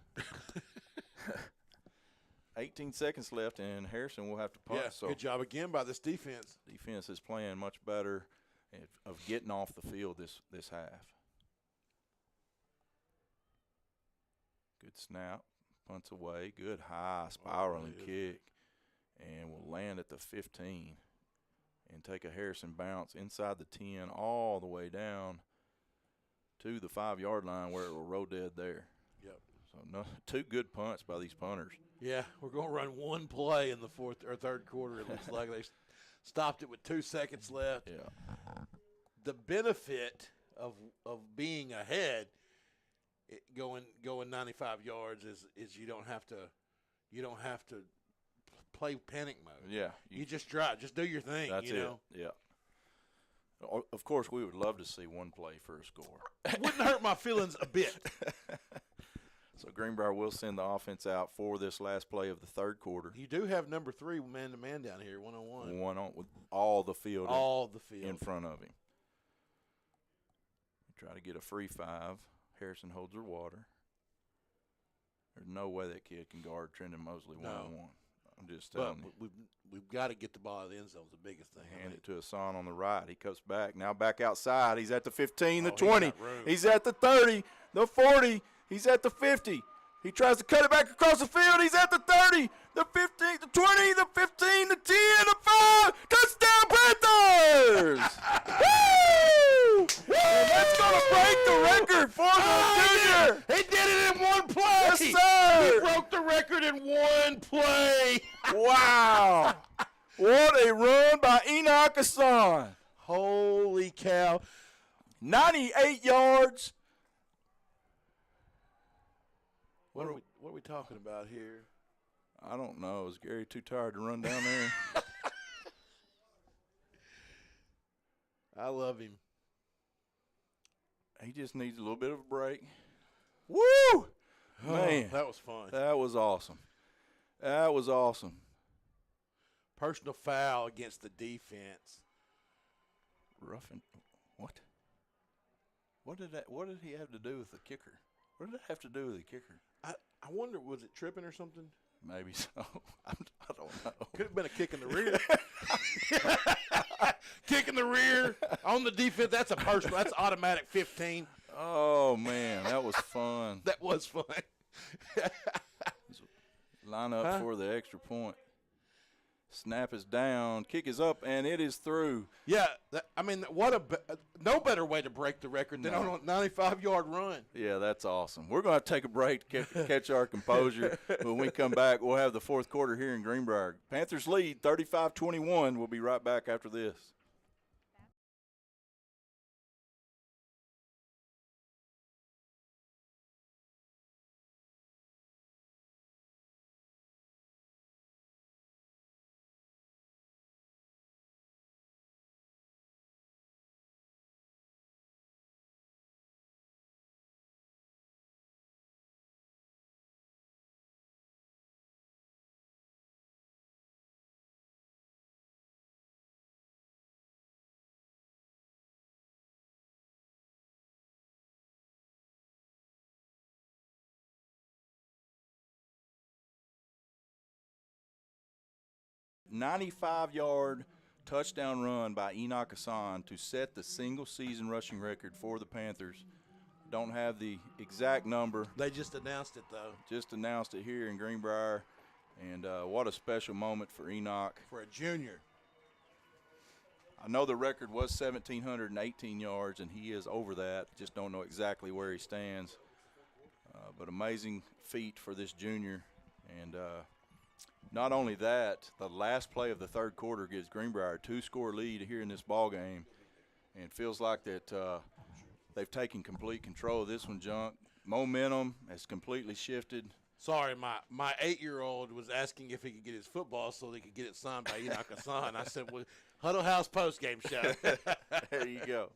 18 seconds left, and Harrison will have to punt. Yeah, so good job again by this defense. Defense is playing much better of getting off the field this half. Good snap, punts away, good high spiraling kick, and will land at the 15 and take a Harrison bounce inside the 10 all the way down to the 5-yard line where it will roll dead there. Yep. So 2 good punts by these punters. Yeah, we're going to run 1 play in the third quarter. It looks like they stopped it with 2 seconds left. Yeah. The benefit of being ahead, going 95 yards is you don't have to play panic mode. Yeah. You just drive, just do your thing. That's you know? it. Yeah. Of course, we would love to see 1 play for a score. Wouldn't hurt my feelings a bit. So Greenbrier will send the offense out for this last play of the third quarter. You do have number 3 man-to-man down here, 1-on-1. 1 on with all the field in front of him. Try to get a free 5. Harrison holds her water. There's no way that kid can guard Trendon Mosley one-on-one. I'm just telling you. We've got to get the ball out of the end zone is the biggest thing. Hand it to Hassan on the right. He comes back. Now back outside. He's at the 15, the 20. He's He's at the 30, the 40. He's at the 50. He tries to cut it back across the field. He's at the 30, the 15, the 20, the 15, the 10, the 5. Touchdown Panthers! Woo! And that's going to break the record for the junior. He did it in 1 play. Yes, sir. He broke the record in 1 play. Wow. What a run by Enoch Hassan. Holy cow. 98 yards. What are we talking about here? I don't know. Is Gary too tired to run down there? I love him. He just needs a little bit of a break. Woo! Man. That was fun. That was awesome. That was awesome. Personal foul against the defense. Roughing. What? What did he have to do with the kicker? What did that have to do with the kicker? I wonder, was it tripping or something? Maybe so. I don't know. Could have been a kick in the rear. Kick in the rear on the defense. That's a personal. That's automatic 15. Oh, man. That was fun. That was fun. Line up for the extra point. Snap is down, kick is up, and it is through. Yeah, no better way to break the record than on a 95-yard run. Yeah, that's awesome. We're going to take a break to catch our composure. When we come back, we'll have the fourth quarter here in Greenbrier. Panthers lead 35-21. We'll be right back after this. .95-yard touchdown run by Enoch Hassan to set the single-season rushing record for the Panthers. Don't have the exact number. They just announced it, though. Just announced it here in Greenbrier, and what a special moment for Enoch. For a junior. I know the record was 1,718 yards, and he is over that. Just don't know exactly where he stands. But amazing feat for this junior. And not only that, the last play of the third quarter gives Greenbrier a 2-score lead here in this ball game, and feels like that they've taken complete control of this one, Junk. Momentum has completely shifted. Sorry, my 8-year-old was asking if he could get his football so they could get it signed by Enoch Hassan. I said, well, Huddle House postgame show. There you go.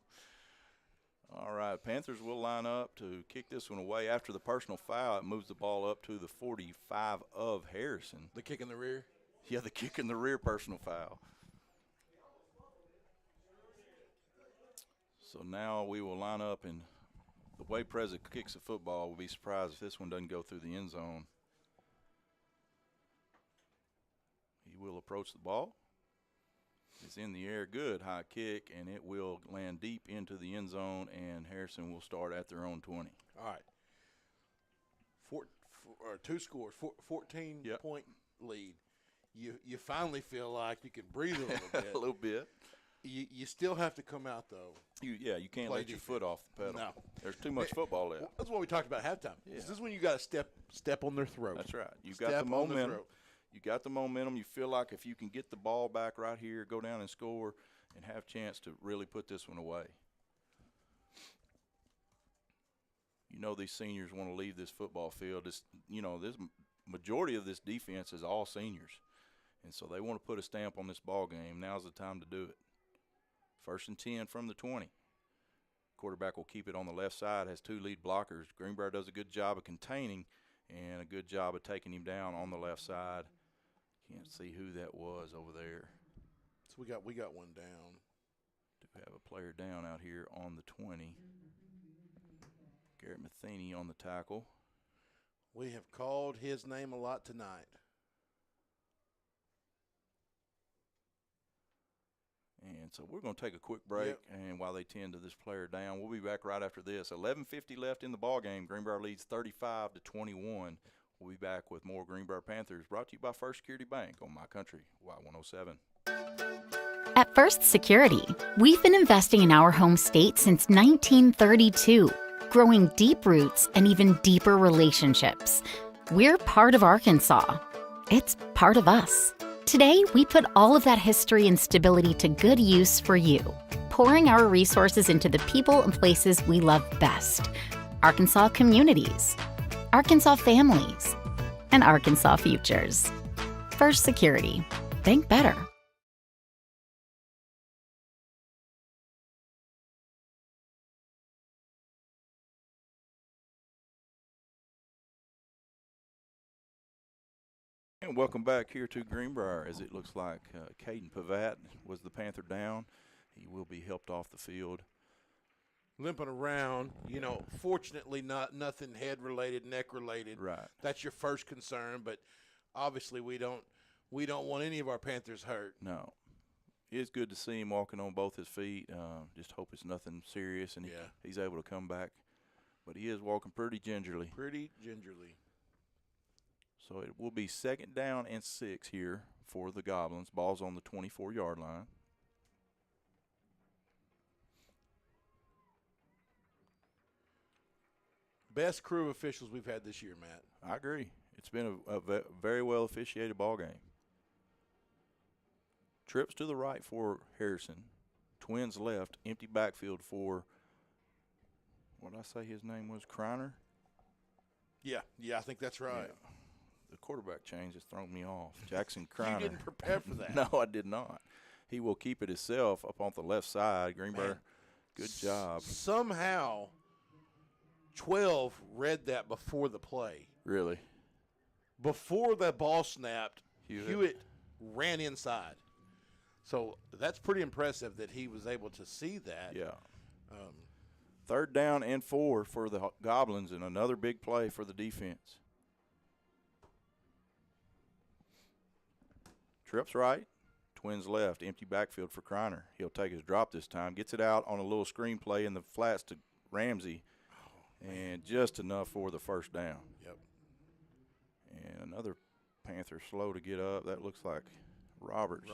All right, Panthers will line up to kick this one away. After the personal foul, it moves the ball up to the 45 of Harrison. The kick in the rear? Yeah, the kick in the rear personal foul. So now we will line up, and the way Preza kicks the football, we'll be surprised if this one doesn't go through the end zone. He will approach the ball. It's in the air, good high kick, and it will land deep into the end zone, and Harrison will start at their own 20. All right. 2 scores, 14-point lead. You finally feel like you can breathe a little bit. A little bit. You still have to come out, though. You can't let your foot off the pedal. No. There's too much football left. That's what we talked about halftime. Yeah. This is when you got to step on their throat. That's right. You got the momentum. You got the momentum. You feel like if you can get the ball back right here, go down and score, and have a chance to really put this one away. You know these seniors want to leave this football field. This majority of this defense is all seniors, and so they want to put a stamp on this ball game. Now's the time to do it. 1st and 10 from the 20. Quarterback will keep it on the left side, has 2 lead blockers. Greenbrier does a good job of containing and a good job of taking him down on the left side. Can't see who that was over there. So we got one down. Do have a player down out here on the 20. Garrett Matheny on the tackle. We have called his name a lot tonight. And so we're going to take a quick break, and while they tend to this player down, we'll be back right after this. 11:50 left in the ball game. Greenbrier leads 35-21. We'll be back with more Greenbrier Panthers, brought to you by First Security Bank on My Country, Y107. At First Security, we've been investing in our home state since 1932, growing deep roots and even deeper relationships. We're part of Arkansas. It's part of us. Today, we put all of that history and stability to good use for you, pouring our resources into the people and places we love best. Arkansas communities, Arkansas families, and Arkansas futures. First Security. Think better. And welcome back here to Greenbrier, as it looks like Caden Pavat was the Panther down. He will be helped off the field. Limping around, fortunately nothing head-related, neck-related. Right. That's your first concern, but obviously we don't want any of our Panthers hurt. No. It's good to see him walking on both his feet. Just hope it's nothing serious, and he's able to come back. But he is walking pretty gingerly. Pretty gingerly. So it will be 2nd down and 6 here for the Goblins. Ball's on the 24-yard line. Best crew of officials we've had this year, Matt. I agree. It's been a very well officiated ball game. Trips to the right for Harrison. Twins left. Empty backfield for, what did I say his name was? Kreiner? Yeah, I think that's right. Yeah. The quarterback change has thrown me off. Jackson Kreiner. You didn't prepare for that. No, I did not. He will keep it himself up on the left side. Greenbrier, good job. Somehow 12 read that before the play. Really? Before that ball snapped, Hewitt ran inside. So that's pretty impressive that he was able to see that. Yeah. 3rd down and 4 for the Goblins, and another big play for the defense. Trips right, Twins left, empty backfield for Kreiner. He'll take his drop this time, gets it out on a little screen play in the flats to Ramsey, and just enough for the 1st down. Yep. And another Panther slow to get up. That looks like Roberts.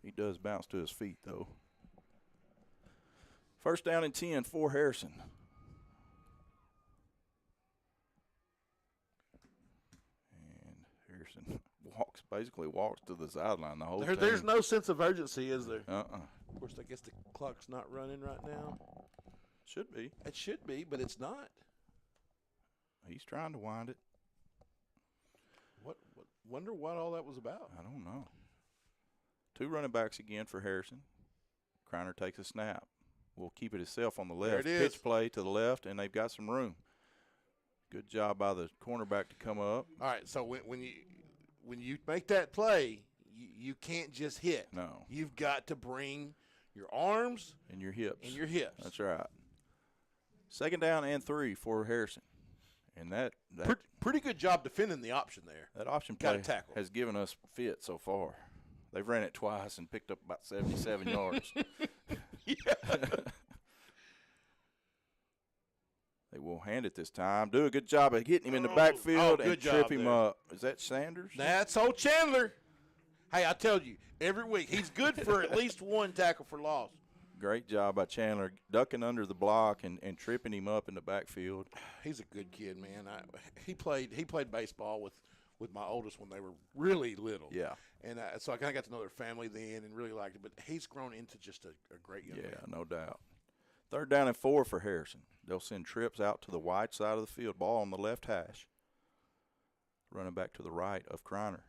He does bounce to his feet, though. 1st down and 10 for Harrison. And Harrison basically walks to the sideline the whole time. There's no sense of urgency, is there? Uh-uh. Of course, I guess the clock's not running right now. Should be. It should be, but it's not. He's trying to wind it. Wonder what all that was about. I don't know. 2 running backs again for Harrison. Kreiner takes a snap. Will keep it himself on the left. There it is. Pitch play to the left, and they've got some room. Good job by the cornerback to come up. All right, so when you make that play, you can't just hit. No. You've got to bring your arms and your hips. That's right. 2nd down and 3 for Harrison. And that pretty good job defending the option there. That option play has given us fit so far. They've ran it twice and picked up about 77 yards. They will hand it this time. Do a good job of hitting him in the backfield and trip him up. Is that Sanders? That's old Chandler. Hey, I tell you, every week he's good for at least 1 tackle for loss. Great job by Chandler, ducking under the block and tripping him up in the backfield. He's a good kid, man. He played baseball with my oldest when they were really little. Yeah. And so I kind of got to know their family then and really liked it. But he's grown into just a great young man. Yeah, no doubt. 3rd down and 4 for Harrison. They'll send trips out to the wide side of the field. Ball on the left hash. Running back to the right of Kreiner.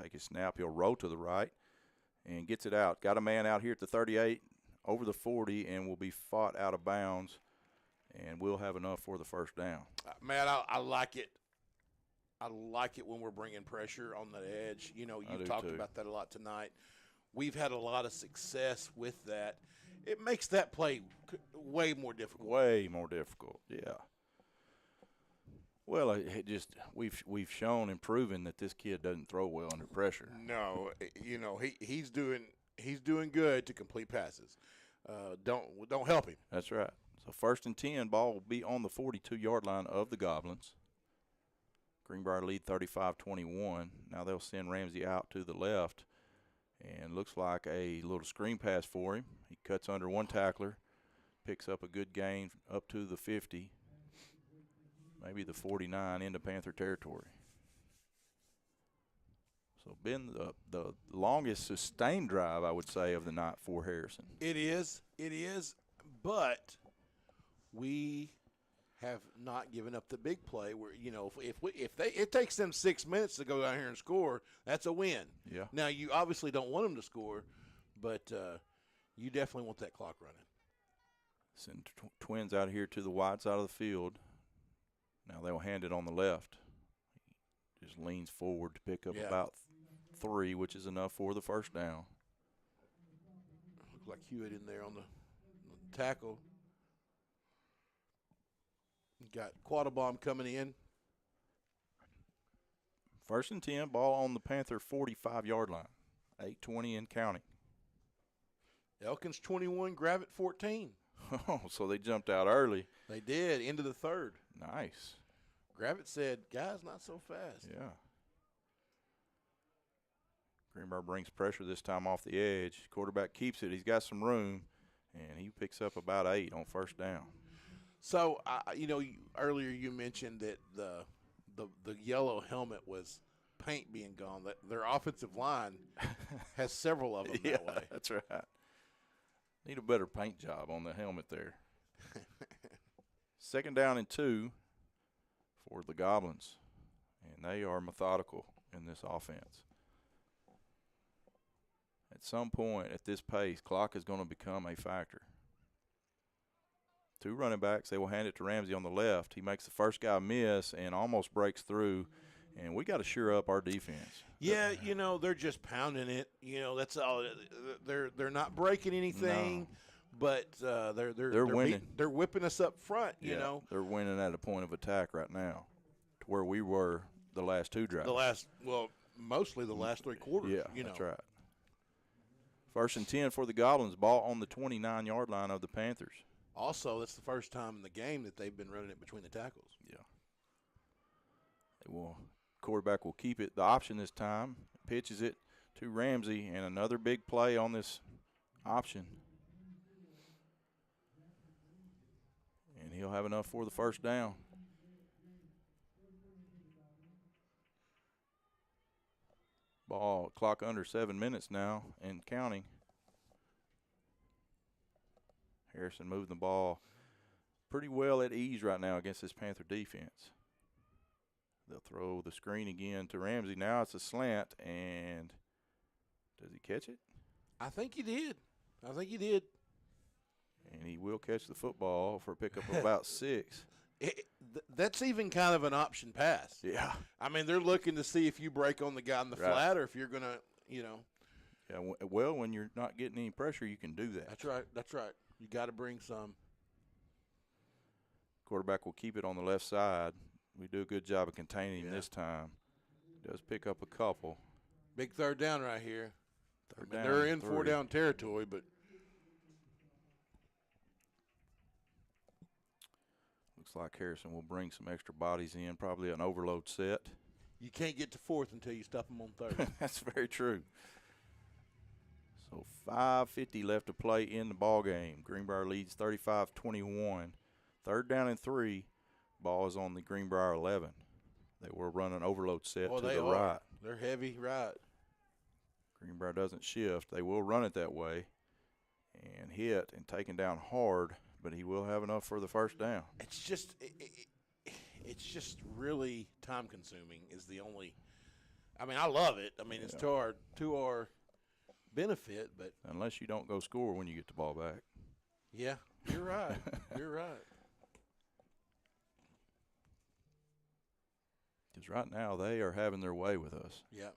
Take his snap. He'll roll to the right and gets it out. Got a man out here at the 38, over the 40, and will be fought out of bounds. And we'll have enough for the 1st down. Man, I like it. I like it when we're bringing pressure on the edge. You know, you've talked about that a lot tonight. We've had a lot of success with that. It makes that play way more difficult. Way more difficult, yeah. Well, we've shown and proven that this kid doesn't throw well under pressure. No, you know he's doing good to complete passes. Don't help him. That's right. So 1st and 10, ball will be on the 42-yard line of the Goblins. Greenbrier lead 35-21. Now they'll send Ramsey out to the left, and looks like a little screen pass for him. He cuts under 1 tackler, picks up a good gain up to the 50, maybe the 49 into Panther territory. So been the longest sustained drive, I would say, of the night for Harrison. It is, but we have not given up the big play. Where if it takes them 6 minutes to go down here and score, that's a win. Yeah. Now you obviously don't want them to score, but you definitely want that clock running. Send Twins out here to the wide side of the field. Now they'll hand it on the left. He just leans forward to pick up about 3, which is enough for the 1st down. Looks like Hewitt in there on the tackle. Got Quattlebaum coming in. 1st and 10, ball on the Panther 45-yard line. 8:20 and counting. Elkins 21, Gravett 14. Oh, so they jumped out early. They did, into the 3rd. Nice. Gravett said, guys, not so fast. Yeah. Greenbrier brings pressure this time off the edge. Quarterback keeps it. He's got some room, and he picks up about 8 on first down. So, earlier you mentioned that the yellow helmet was paint being gone. That their offensive line has several of them that way. That's right. Need a better paint job on the helmet there. 2nd down and 2 for the Goblins, and they are methodical in this offense. At some point at this pace, clock is going to become a factor. 2 running backs. They will hand it to Ramsey on the left. He makes the first guy miss and almost breaks through, and we got to shore up our defense. Yeah, they're just pounding it. That's all. They're not breaking anything, but they're winning. They're whipping us up front. They're winning at a point of attack right now, to where we were the last 2 drives. Mostly the last 3 quarters. Yeah, that's right. 1st and 10 for the Goblins. Ball on the 29-yard line of the Panthers. Also, that's the first time in the game that they've been running it between the tackles. Yeah. Quarterback will keep it. The option this time, pitches it to Ramsey, and another big play on this option. And he'll have enough for the first down. Ball clock under 7 minutes now and counting. Harrison moving the ball pretty well at ease right now against this Panther defense. They'll throw the screen again to Ramsey. Now it's a slant, and does he catch it? I think he did. And he will catch the football for a pickup of about 6. That's even kind of an option pass. Yeah. I mean, they're looking to see if you break on the guy in the flat or if you're going to, Yeah, well, when you're not getting any pressure, you can do that. That's right. You got to bring some. Quarterback will keep it on the left side. We do a good job of containing him this time. Does pick up a couple. Big 3rd down right here. They're in 4-down territory, but looks like Harrison will bring some extra bodies in, probably an overload set. You can't get to 4th until you stop them on 3rd. That's very true. So 5:50 left to play in the ball game. Greenbrier leads 35-21. 3rd down and 3. Ball is on the Greenbrier 11. They will run an overload set to the right. They're heavy right. Greenbrier doesn't shift. They will run it that way and hit and taken down hard, but he will have enough for the first down. It's just really time consuming is the only. I mean, I love it. I mean, it's to our benefit, but unless you don't go score when you get the ball back. Yeah, you're right. You're right. Because right now they are having their way with us. Yeah.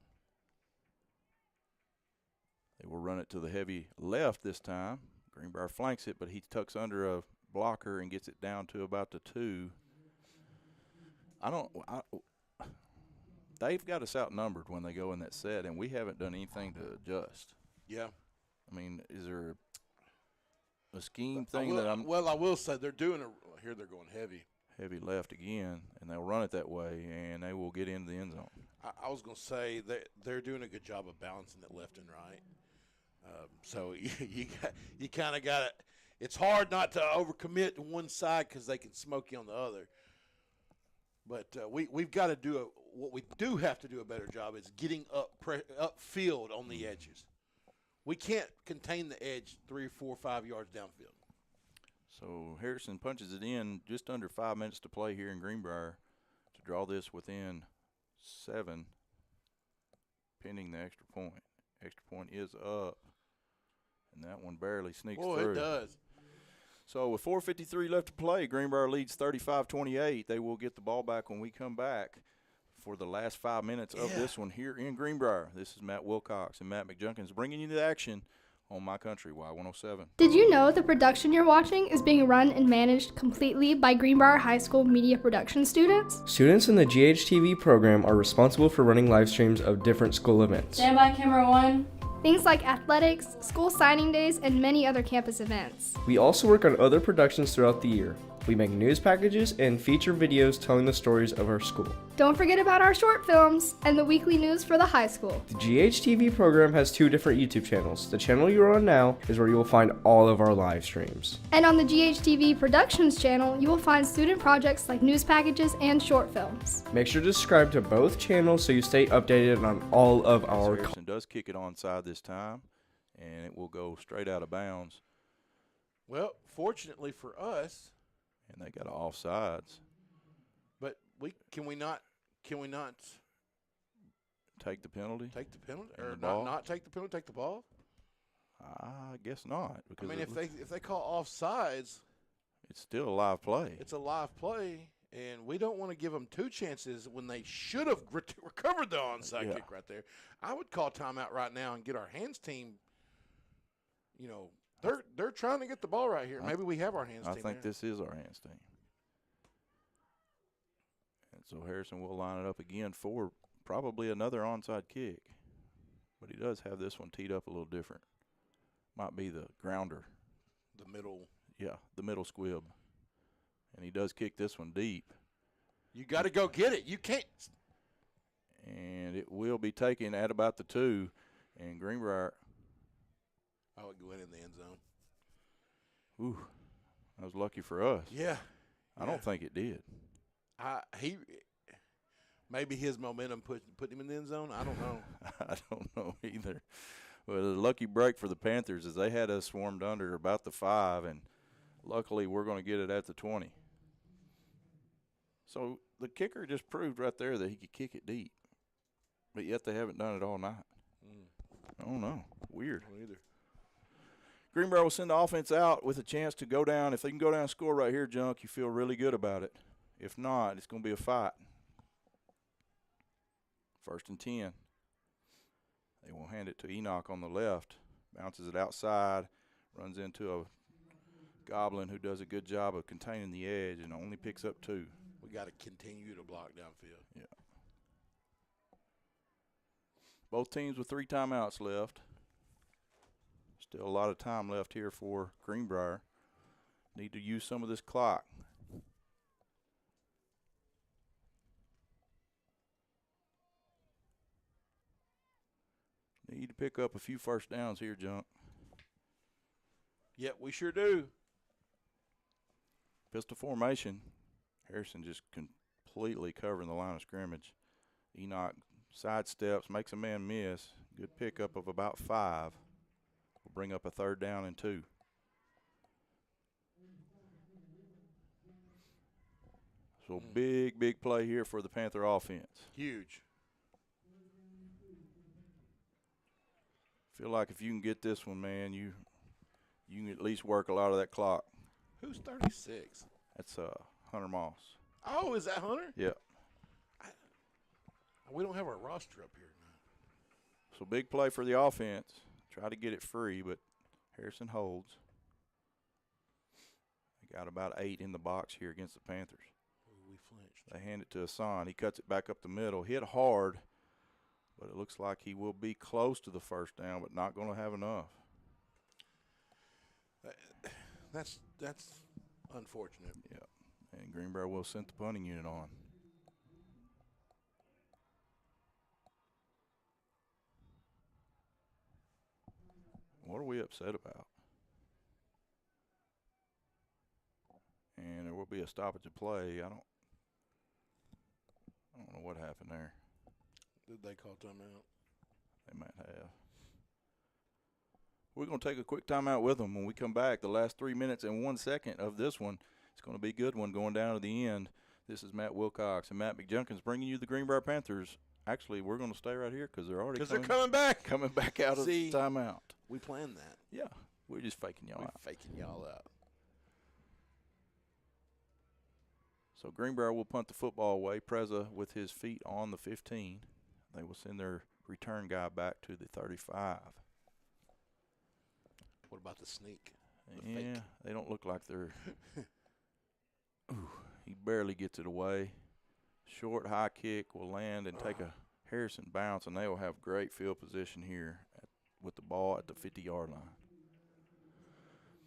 They will run it to the heavy left this time. Greenbrier flanks it, but he tucks under a blocker and gets it down to about the 2. They've got us outnumbered when they go in that set, and we haven't done anything to adjust. Yeah. I mean, is there a scheme thing that I'm – Well, I will say they're doing – here they're going heavy. Heavy left again, and they'll run it that way, and they will get into the end zone. I was going to say that they're doing a good job of balancing it left and right. So you kind of got to – it's hard not to overcommit to one side because they can smoke you on the other. But we've got to do what we do have to do a better job is getting upfield on the edges. We can't contain the edge 3, 4, 5 yards downfield. So Harrison punches it in just under 5 minutes to play here in Greenbrier to draw this within 7, pending the extra point. Extra point is up, and that one barely sneaks through. Boy, it does. So with 4:53 left to play, Greenbrier leads 35-28. They will get the ball back when we come back for the last 5 minutes of this one here in Greenbrier. This is Matt Wilcox and Matt McJunkins bringing you the action on My Country, Y107. Did you know the production you're watching is being run and managed completely by Greenbrier High School media production students? Students in the GHTV program are responsible for running live streams of different school events. Stand by, camera 1. Things like athletics, school signing days, and many other campus events. We also work on other productions throughout the year. We make news packages and feature videos telling the stories of our school. Don't forget about our short films and the weekly news for the high school. The GHTV program has 2 different YouTube channels. The channel you're on now is where you will find all of our live streams. And on the GHTV Productions channel, you will find student projects like news packages and short films. Make sure to subscribe to both channels so you stay updated on all of our Harrison does kick it onside this time, and it will go straight out of bounds. Well, fortunately for us, and they got offsides. But can we not take the penalty? Take the penalty, and or the ball? not take the penalty? Take the ball? I guess not. Because I mean, if they call offsides, it's still a live play. It's a live play, and we don't want to give them 2 chances when they should have recovered the onside kick right there. I would call timeout right now and get our hands team. You know, they're trying to get the ball right here. Maybe we have our hands team. I think this is our hands team. And so Harrison will line it up again for probably another onside kick. But he does have this one teed up a little different. Might be the grounder. The middle. Yeah, the middle squib. And he does kick this one deep. You got to go get it. You can't. And it will be taken at about the 2. And Greenbrier. I would go in the end zone. Ooh, that was lucky for us. Yeah. I don't think it did. Maybe his momentum put him in the end zone. I don't know. I don't know either. But a lucky break for the Panthers is they had us swarmed under about the 5, and luckily we're going to get it at the 20. So the kicker just proved right there that he could kick it deep, but yet they haven't done it all night. I don't know. Weird. I don't either. Greenbrier will send the offense out with a chance to go down. If they can go down and score right here, Junk, you feel really good about it. If not, it's going to be a fight. 1st and 10. They will hand it to Enoch on the left. Bounces it outside. Runs into a Goblin who does a good job of containing the edge and only picks up 2. We got to continue to block downfield. Yeah. Both teams with 3 timeouts left. Still a lot of time left here for Greenbrier. Need to use some of this clock. Need to pick up a few first downs here, Junk. Yep, we sure do. Pistol formation. Harrison just completely covering the line of scrimmage. Enoch sidesteps, makes a man miss. Good pickup of about 5. Will bring up a 3rd down and 2. So big play here for the Panther offense. Huge. Feel like if you can get this one, man, you can at least work a lot of that clock. Who's 36? That's Hunter Moss. Oh, is that Hunter? Yeah. We don't have our roster up here now. So big play for the offense. Try to get it free, but Harrison holds. They got about 8 in the box here against the Panthers. Ooh, we flinched. They hand it to Hassan. He cuts it back up the middle. Hit hard, but it looks like he will be close to the 1st down, but not going to have enough. That's unfortunate. Yeah, and Greenbrier will send the punting unit on. What are we upset about? And there will be a stoppage of play. I don't know what happened there. Did they call timeout? They might have. We're going to take a quick timeout with them. When we come back, the last 3 minutes and 1 second of this one, it's going to be a good one going down to the end. This is Matt Wilcox and Matt McJunkins bringing you the Greenbrier Panthers. Actually, we're going to stay right here because they're already coming back. Coming back out of the timeout. We planned that. Yeah, we're just faking y'all out. Faking y'all out. So Greenbrier will punt the football away. Preza with his feet on the 15. They will send their return guy back to the 35. What about the sneak? Yeah, they don't look like they're Ooh, he barely gets it away. Short high kick will land and take a Harrison bounce, and they will have great field position here with the ball at the 50-yard line.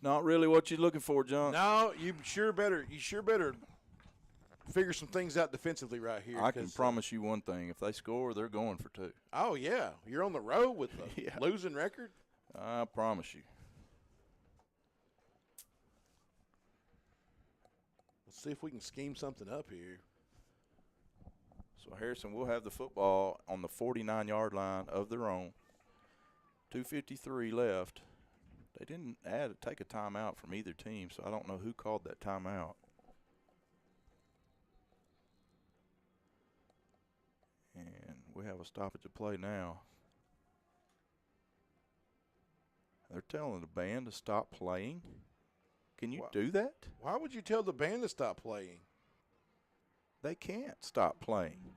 Not really what you're looking for, John. No, you sure better figure some things out defensively right here. I can promise you one thing. If they score, they're going for 2. Oh, yeah. You're on the road with a losing record? I promise you. Let's see if we can scheme something up here. So Harrison will have the football on the 49-yard line of their own. 2:53 left. They didn't take a timeout from either team, so I don't know who called that timeout. And we have a stoppage of play now. They're telling the band to stop playing. Can you do that? Why would you tell the band to stop playing? They can't stop playing.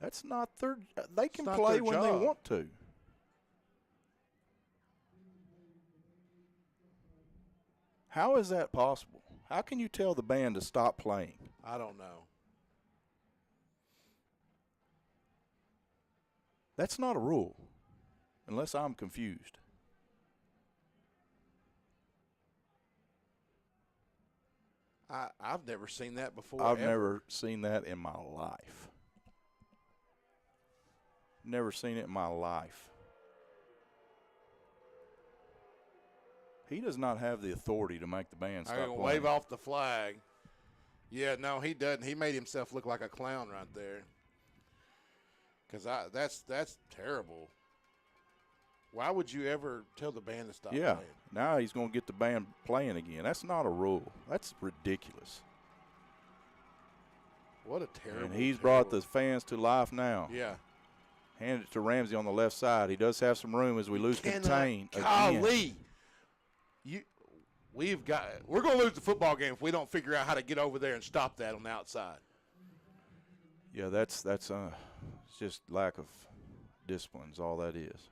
That's not their – they can play when they want to. How is that possible? How can you tell the band to stop playing? I don't know. That's not a rule, unless I'm confused. I've never seen that before. I've never seen that in my life. Never seen it in my life. He does not have the authority to make the band stop playing. Wave off the flag. Yeah, no, he doesn't. He made himself look like a clown right there. Because that's terrible. Why would you ever tell the band to stop playing? Now he's going to get the band playing again. That's not a rule. That's ridiculous. What a terrible. And he's brought the fans to life now. Yeah. Hand it to Ramsey on the left side. He does have some room as we lose contain again. Golly. We're going to lose the football game if we don't figure out how to get over there and stop that on the outside. Yeah, that's it's just lack of discipline is all that is.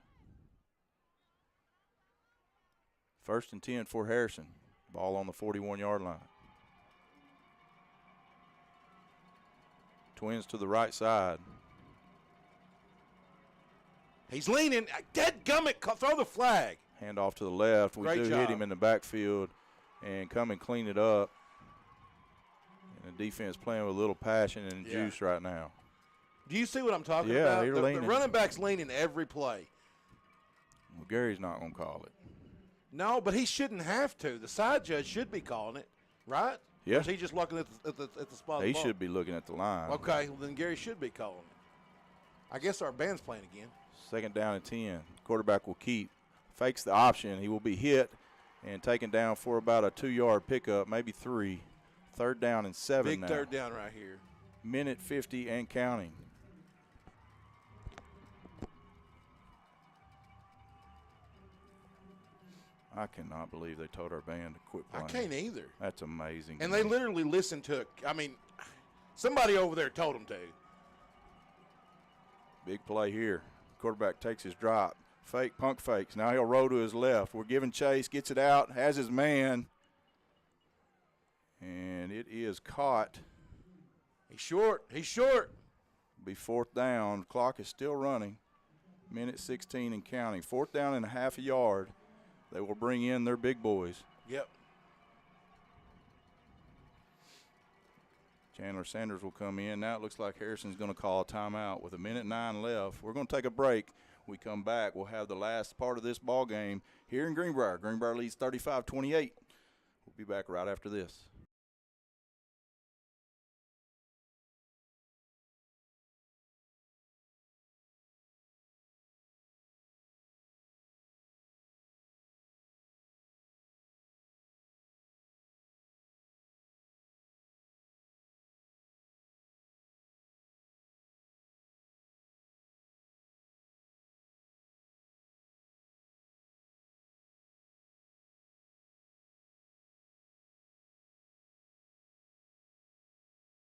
1st and 10 for Harrison. Ball on the 41-yard line. Twins to the right side. He's leaning. Dadgummit, throw the flag. Hand off to the left. We Great do job. hit him in the backfield and come and clean it up. And the defense playing with a little passion and juice right now. Do you see what I'm talking Yeah, about? they're The leaning. running back's leaning every play. Well, Gary's not going to call it. No, but he shouldn't have to. The side judge should be calling it, right? Yeah. Or is he just looking at the spot? He should be looking at the line. Okay, well, then Gary should be calling it. I guess our band's playing again. 2nd down and 10. Quarterback will keep. Fakes the option. He will be hit and taken down for about a 2-yard pickup, maybe 3. 3rd down and 7 now. Big 3rd down right here. Minute 50 and counting. I cannot believe they told our band to quit playing. I can't either. That's amazing. And they literally listened to it. I mean, somebody over there told them to. Big play here. Quarterback takes his drop. Fake, punk fakes. Now he'll roll to his left. We're giving chase, gets it out, has his man. And it is caught. He's short. He's short. Be 4th down. Clock is still running. Minute 16 and counting. 4th down and a half a yard. They will bring in their big boys. Yep. Chandler Sanders will come in. Now it looks like Harrison's going to call a timeout with 1:09 left. We're going to take a break. We come back. We'll have the last part of this ball game here in Greenbrier. Greenbrier leads 35-28. We'll be back right after this.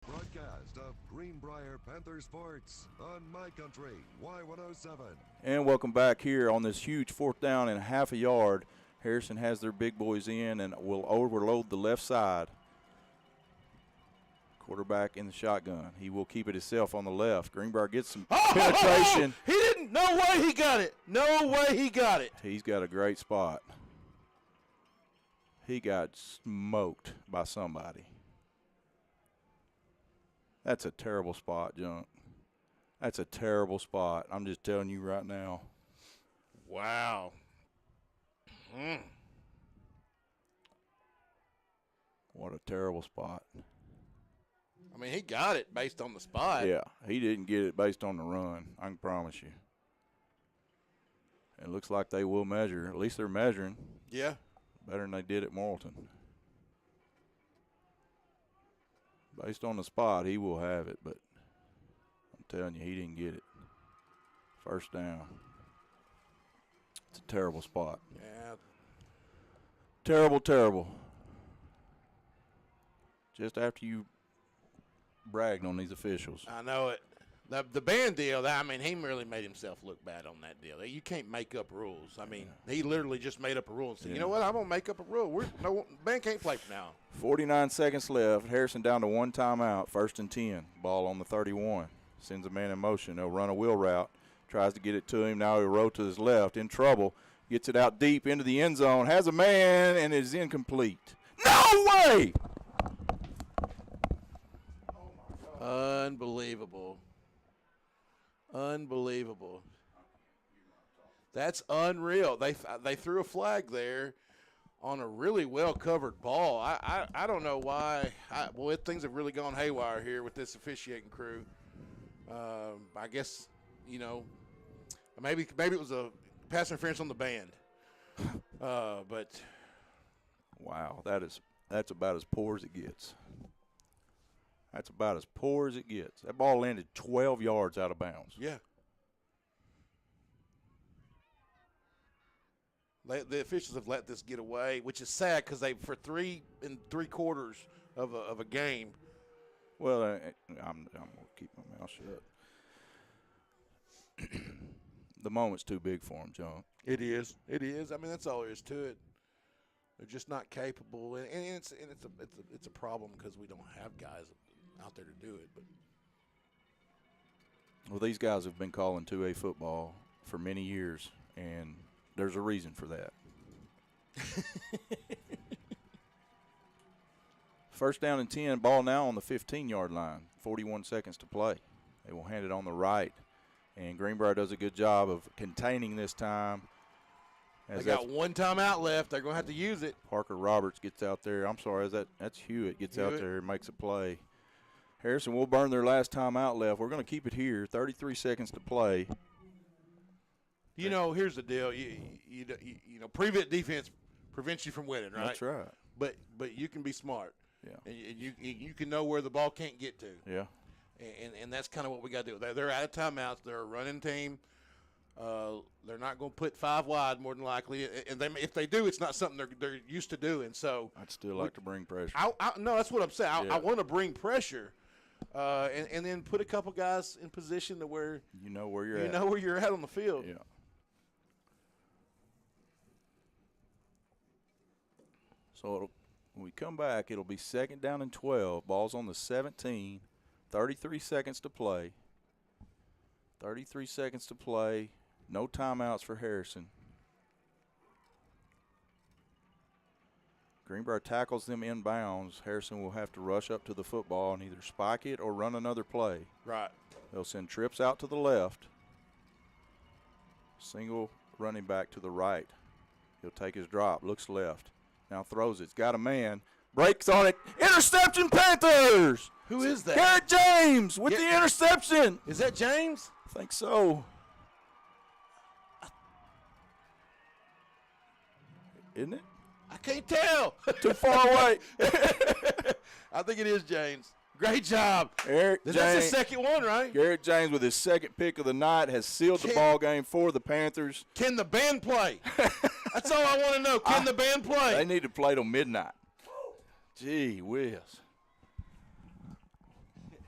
Broadcast of Greenbrier Panther Sports on My Country Y107. And welcome back here on this huge 4th down and a half a yard. Harrison has their big boys in and will overload the left side. Quarterback in the shotgun. He will keep it himself on the left. Greenbrier gets some penetration. He didn't. No way he got it. No way he got it. He's got a great spot. He got smoked by somebody. That's a terrible spot, Junk. That's a terrible spot. I'm just telling you right now. Wow. What a terrible spot. I mean, he got it based on the spot. Yeah, he didn't get it based on the run, I can promise you. It looks like they will measure. At least they're measuring. Yeah. Better than they did at Morrilton. Based on the spot, he will have it, but I'm telling you, he didn't get it. First down. It's a terrible spot. Yeah. Terrible, terrible. Just after you bragged on these officials. I know it. The band deal, I mean, he really made himself look bad on that deal. You can't make up rules. I mean, he literally just made up a rule and said, you know what, I'm going to make up a rule. Band can't play from now. 49 seconds left. Harrison down to one timeout. 1st and 10. Ball on the 31. Sends a man in motion. They'll run a wheel route. Tries to get it to him. Now he'll roll to his left. In trouble. Gets it out deep into the end zone. Has a man and is incomplete. No way! Unbelievable. Unbelievable. That's unreal. They threw a flag there on a really well-covered ball. I don't know why. Things have really gone haywire here with this officiating crew. I guess, maybe it was a pass interference on the band. But wow, that's about as poor as it gets. That's about as poor as it gets. That ball landed 12 yards out of bounds. Yeah. The officials have let this get away, which is sad because for 3 3/4 of a game. Well, I'm going to keep my mouth shut. The moment's too big for them, John. It is. It is. I mean, that's all there is to it. They're just not capable, and it's a problem because we don't have guys out there to do it. But well, these guys have been calling 2A football for many years, and there's a reason for that. First down and 10, ball now on the 15-yard line. 41 seconds to play. They will hand it on the right, and Greenbrier does a good job of containing this time. They got one timeout left. They're going to have to use it. Parker Roberts gets out there. I'm sorry, that's Hewitt gets out there and makes a play. Harrison will burn their last timeout left. We're going to keep it here. 33 seconds to play. Here's the deal. Prevent defense prevents you from winning, right? That's right. But you can be smart. Yeah. And you can know where the ball can't get to. Yeah. And that's kind of what we got to do. They're out of timeouts. They're a running team. They're not going to put 5 wide more than likely. And if they do, it's not something they're used to doing. So I'd still like to bring pressure. No, that's what I'm saying. I want to bring pressure. And then put a couple guys in position to where you know where you're at. You know where you're at on the field. Yeah. So when we come back, it'll be 2nd down and 12. Ball's on the 17. 33 seconds to play. 33 seconds to play. No timeouts for Harrison. Greenbrier tackles them inbounds. Harrison will have to rush up to the football and either spike it or run another play. Right. They'll send trips out to the left. Single running back to the right. He'll take his drop, looks left. Now throws it. It's got a man. Breaks on it. Interception, Panthers! Who is that? Garrett James with the interception. Is that James? I think so. Isn't it? I can't tell. Too far away. I think it is James. Great job. That's the second one, right? Garrett James with his second pick of the night has sealed the ball game for the Panthers. Can the band play? That's all I want to know. Can the band play? They need to play till midnight. Gee whiz.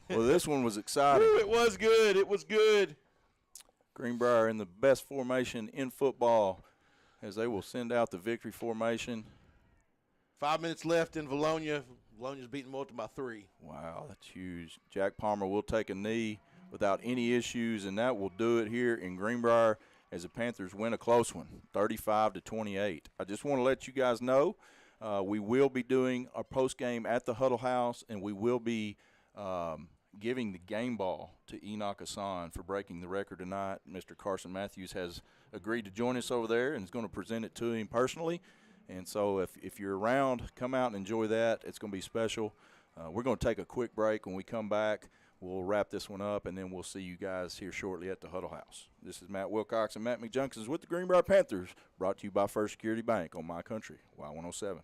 Well, this one was exciting. Ooh, it was good. It was good. Greenbrier in the best formation in football as they will send out the victory formation. 5 minutes left in Valonia. Bologna's beating Moulton by 3. Wow, that's huge. Jack Palmer will take a knee without any issues, and that will do it here in Greenbrier as the Panthers win a close one, 35-28. I just want to let you guys know we will be doing our post-game at the Huddle House, and we will be giving the game ball to Enoch Hassan for breaking the record tonight. Mr. Carson Matthews has agreed to join us over there and is going to present it to him personally. And so if you're around, come out and enjoy that. It's going to be special. We're going to take a quick break. When we come back, we'll wrap this one up, and then we'll see you guys here shortly at the Huddle House. This is Matt Wilcox and Matt McJunkins with the Greenbrier Panthers, brought to you by First Security Bank on My Country, Y107.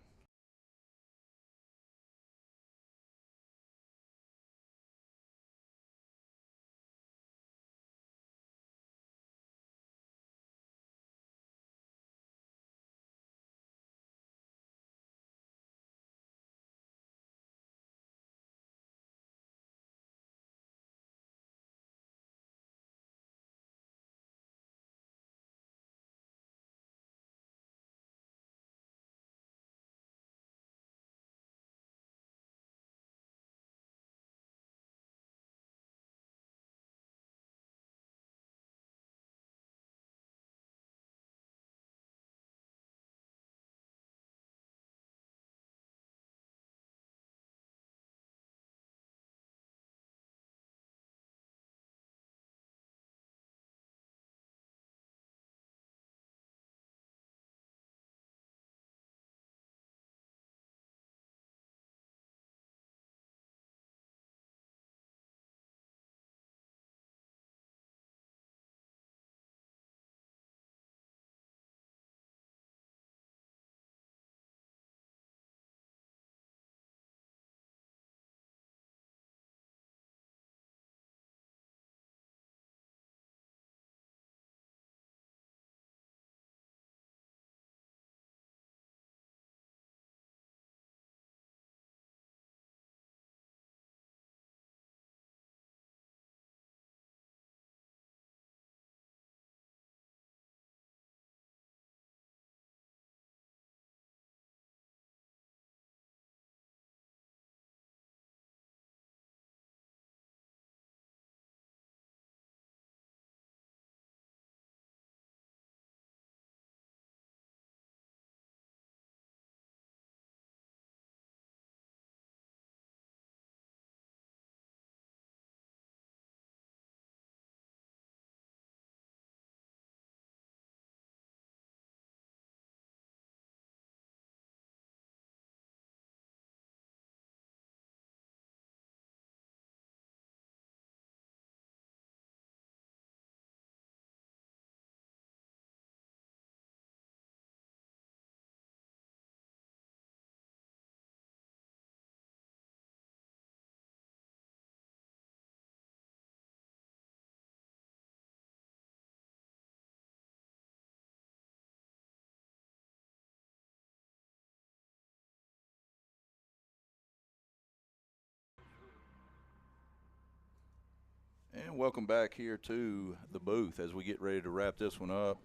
And welcome back here to the booth as we get ready to wrap this one up.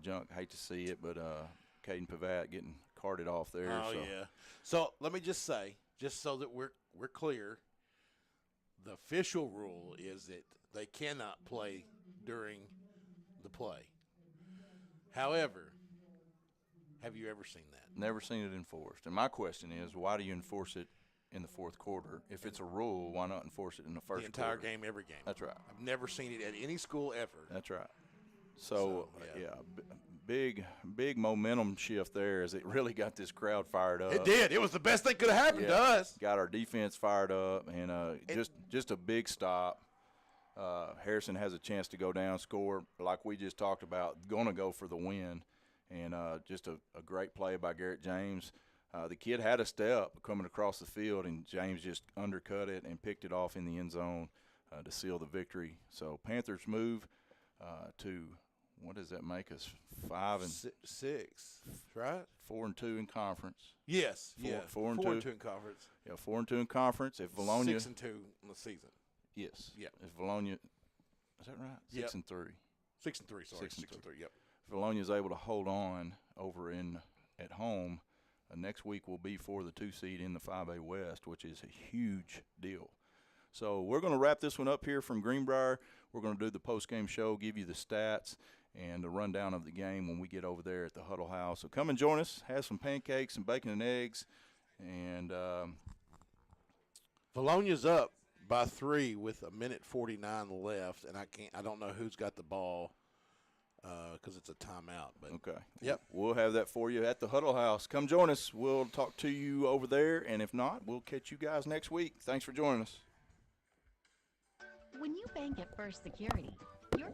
Junk, hate to see it, but Caden Pavat getting carted off there. Oh, so. yeah. So let me just say, just so that we're clear, the official rule is that they cannot play during the play. However, have you ever seen that? Never seen it enforced. And my question is, why do you enforce it in the fourth quarter? If it's a rule, why not enforce it in the first quarter? The entire game, every game. That's right. I've never seen it at any school ever. That's right. So big momentum shift there as it really got this crowd fired up. It did. It was the best thing could have happened to us. Got our defense fired up, and just a big stop. Harrison has a chance to go down, score, like we just talked about, going to go for the win. And just a great play by Garrett James. The kid had a step coming across the field, and James just undercut it and picked it off in the end zone to seal the victory. So Panthers move to, what does that make us, 5-6, right? 4-2 in conference. Yes, 4-2 in conference. Yeah, 4-2 in conference. If Bologna 6-2 in the season. Yes. Yeah. If Bologna, is that right? 6-3. 6-3. Sorry, 6-3. Yep. If Bologna is able to hold on over at home, next week will be for the 2 seed in the 5A West, which is a huge deal. So we're going to wrap this one up here from Greenbrier. We're going to do the post-game show, give you the stats and the rundown of the game when we get over there at the Huddle House. So come and join us. Have some pancakes and bacon and eggs. And Valonia's up by 3 with 1:49 left, and I don't know who's got the ball because it's a timeout. But okay. Yep. We'll have that for you at the Huddle House. Come join us. We'll talk to you over there, and if not, we'll catch you guys next week. Thanks for joining us. When you bank at First Security, you're